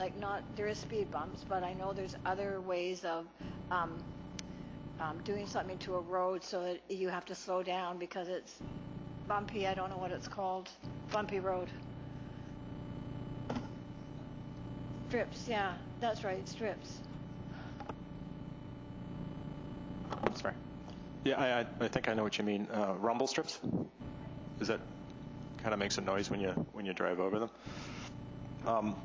there is speed bumps, but I know there's other ways of doing something to a road so that you have to slow down because it's bumpy. I don't know what it's called. Bumpy road. Strips, yeah, that's right, strips. Sorry. Yeah, I think I know what you mean. Rumble strips? Is that kind of makes a noise when you drive over them?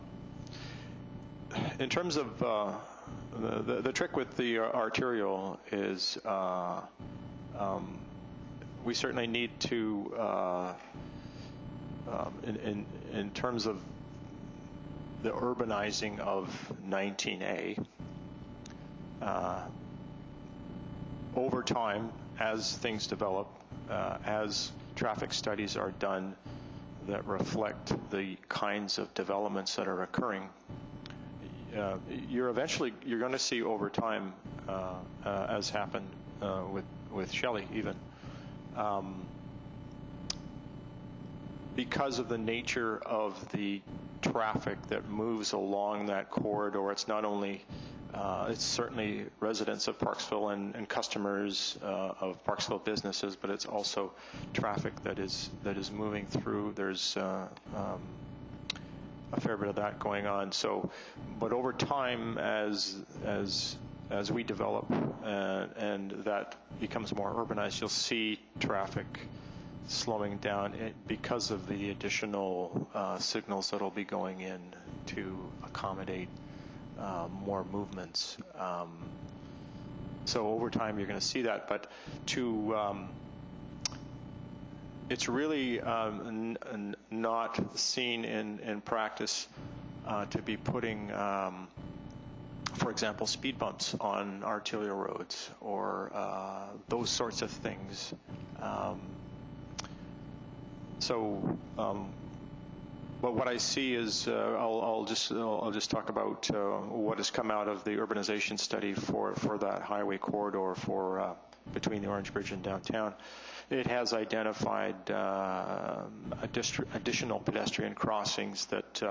In terms of the trick with the arterial is we certainly need to, in terms of the urbanizing of 19A, over time, as things develop, as traffic studies are done that reflect the kinds of developments that are occurring, you're going to see over time, as happened with Shelley even, because of the nature of the traffic that moves along that corridor. It's not only it's certainly residents of Parksville and customers of Parksville businesses, but it's also traffic that is moving through. There's a fair bit of that going on. So, but over time, as we develop and that becomes more urbanized, you'll see traffic slowing down because of the additional signals that'll be going in to accommodate more movements. So over time, you're going to see that, but it's really not seen in practice to be putting, for example, speed bumps on arterial roads or those sorts of things. But what I see is, I'll just talk about what has come out of the urbanization study for that highway corridor for between the Orange Bridge and downtown. It has identified additional pedestrian crossings that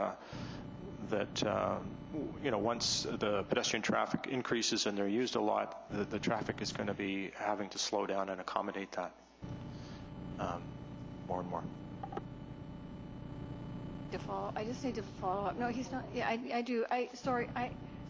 once the pedestrian traffic increases and they're used a lot, the traffic is going to be having to slow down and accommodate that more and more. I just need to follow up. No, he's not. Yeah, I do.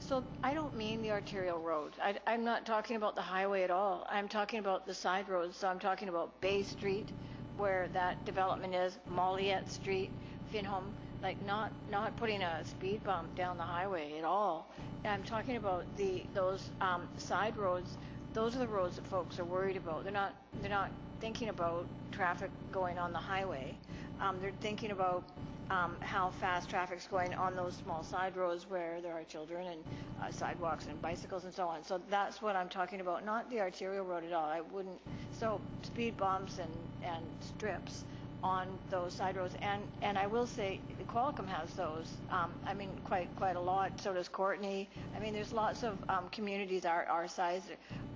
So I don't mean the arterial road. I'm not talking about the highway at all. I'm talking about the side roads. So I'm talking about Bay Street, where that development is, Moilliet Street, Finholm, like not putting a speed bump down the highway at all. I'm talking about those side roads. Those are the roads that folks are worried about. They're not thinking about traffic going on the highway. They're thinking about how fast traffic's going on those small side roads where there are children and sidewalks and bicycles and so on. So that's what I'm talking about, not the arterial road at all. I wouldn't. So speed bumps and strips on those side roads. And I will say Qualicum has those. I mean, quite a lot. So does Courtney. I mean, there's lots of communities our size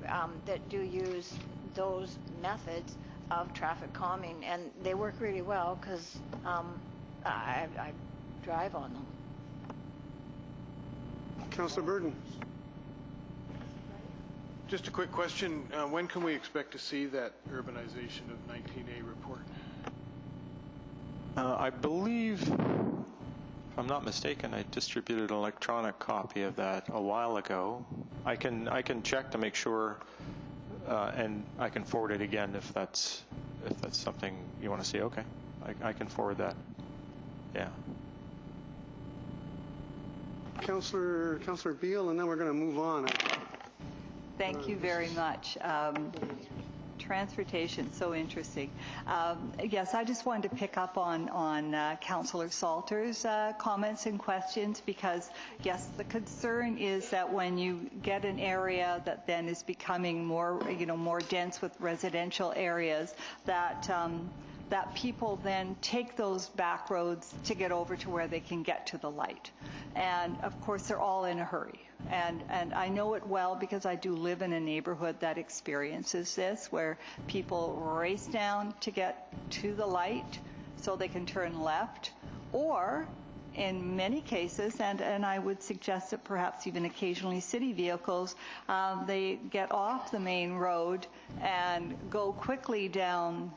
that do use those methods of traffic calming, and they work really well because I drive on them. Councillor Burden. Just a quick question. When can we expect to see that urbanization of 19A report? I believe, if I'm not mistaken, I distributed an electronic copy of that a while ago. I can check to make sure, and I can forward it again if that's something you want to see. Okay, I can forward that. Yeah. Councillor Beale, and then we're going to move on. Thank you very much. Transportation, so interesting. Yes, I just wanted to pick up on Councillor Salter's comments and questions, because yes, the concern is that when you get an area that then is becoming more dense with residential areas, that people then take those back roads to get over to where they can get to the light. And of course, they're all in a hurry. And I know it well because I do live in a neighborhood that experiences this, where people race down to get to the light so they can turn left, or in many cases, and I would suggest that perhaps even occasionally city vehicles, they get off the main road and go quickly down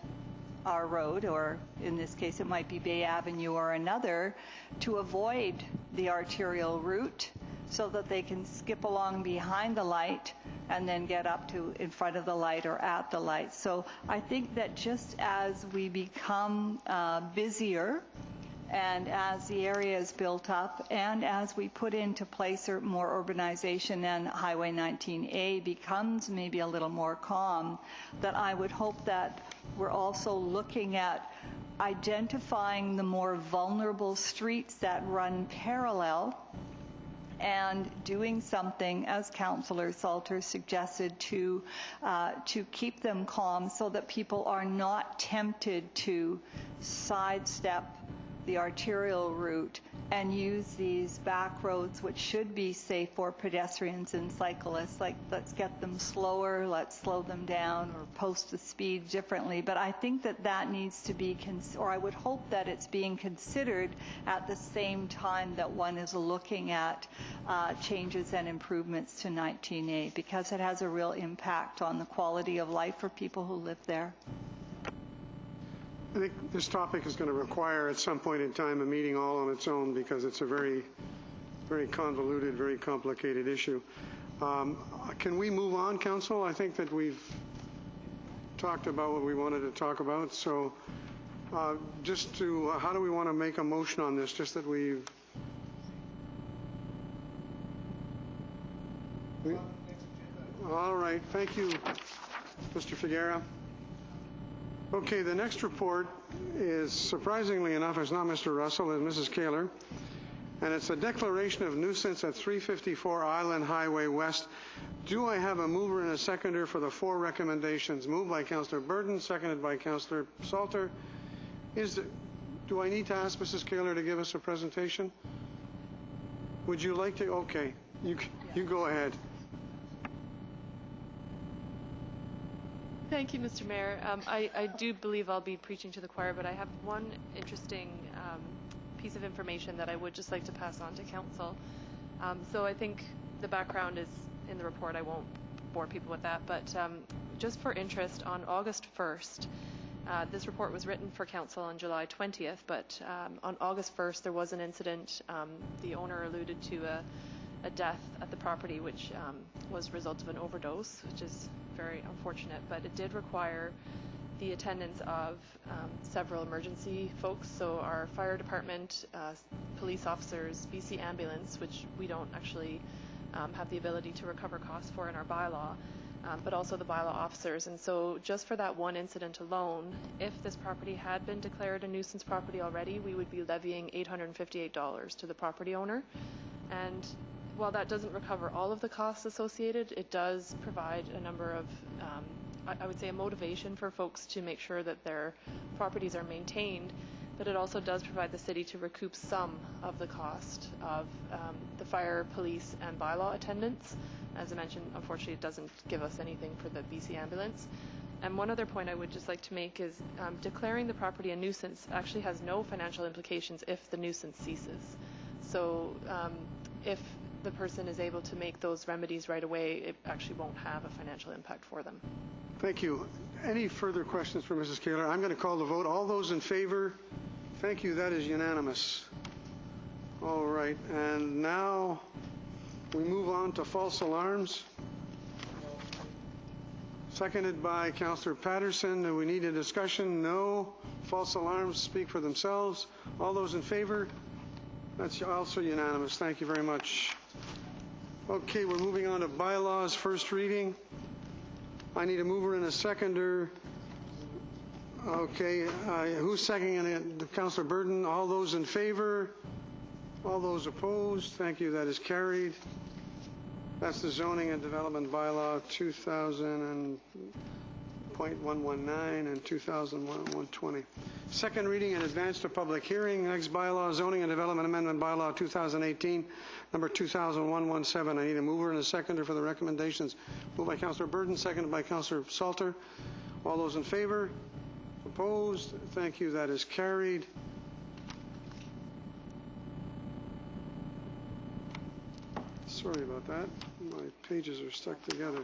our road, or in this case it might be Bay Avenue or another, to avoid the arterial route so that they can skip along behind the light and then get up to in front of the light or at the light. So I think that just as we become busier, and as the area is built up, and as we put into place more urbanization and Highway 19A becomes maybe a little more calm, that I would hope that we're also looking at identifying the more vulnerable streets that run parallel and doing something, as Councillor Salter suggested, to keep them calm so that people are not tempted to sidestep the arterial route and use these back roads, which should be safe for pedestrians and cyclists. Like, let's get them slower, let's slow them down, or post the speed differently. But I think that needs to be, or I would hope that it's being considered at the same time that one is looking at changes and improvements to 19A, because it has a real impact on the quality of life for people who live there. I think this topic is going to require at some point in time a meeting all on its own because it's a very, very convoluted, very complicated issue. Can we move on, Council? I think that we've talked about what we wanted to talk about. So just to, how do we want to make a motion on this? Just that we all right. Thank you, Mr. Figuera. Okay, the next report is, surprisingly enough, it's not Mr. Russell, it's Mrs. Kaler. And it's a declaration of nuisance at 354 Island Highway West. Do I have a mover and a seconder for the 4 recommendations? Moved by Councillor Burton, seconded by Councillor Salter. Do I need to ask Mrs. Kaler to give us a presentation? Would you like to? Okay, you go ahead. Thank you, Mr. Mayor. I do believe I'll be preaching to the choir, but I have one interesting piece of information that I would just like to pass on to Council. So I think the background is in the report. I won't bore people with that, but just for interest, on August 1st, this report was written for Council on July 20th, but on August 1st there was an incident. The owner alluded to a death at the property, which was a result of an overdose, which is very unfortunate, but it did require the attendance of several emergency folks, so our fire department, police officers, BC ambulance, which we don't actually have the ability to recover costs for in our bylaw, but also the bylaw officers. And so just for that one incident alone, if this property had been declared a nuisance property already, we would be levying $858 to the property owner. And while that doesn't recover all of the costs associated, it does provide a number of, I would say, a motivation for folks to make sure that their properties are maintained, but it also does provide the city to recoup some of the cost of the fire, police, and bylaw attendance. As I mentioned, unfortunately, it doesn't give us anything for the BC ambulance. And one other point I would just like to make is declaring the property a nuisance actually has no financial implications if the nuisance ceases. So if the person is able to make those remedies right away, it actually won't have a financial impact for them. Thank you. Any further questions for Mrs. Kaler? I'm going to call the vote. All those in favor? Thank you. That is unanimous. All right. And now we move on to false alarms. Seconded by Councillor Patterson. Do we need a discussion? No. False alarms speak for themselves. All those in favor? That's also unanimous. Thank you very much. Okay, we're moving on to bylaws, first reading. I need a mover and a seconder. Okay, who's seconding it? Councillor Burton. All those in favor? All those opposed? Thank you. That is carried. That's the zoning and development bylaw 2000.119 and 2001-120. Second reading and advance to public hearing. Next bylaw, zoning and development amendment bylaw 2018, number 2001-17. I need a mover and a seconder for the recommendations. Moved by Councillor Burton, seconded by Councillor Salter. All those in favor? Opposed? Thank you. That is carried. Sorry about that. My pages are stuck together.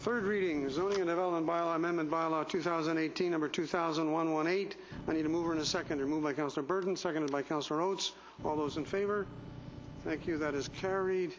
Third reading, zoning and development bylaw amendment bylaw 2018, number 2001-18. I need a mover and a seconder. Moved by Councillor Burton, seconded by Councillor Oates. All those in favor? Thank you. That is carried.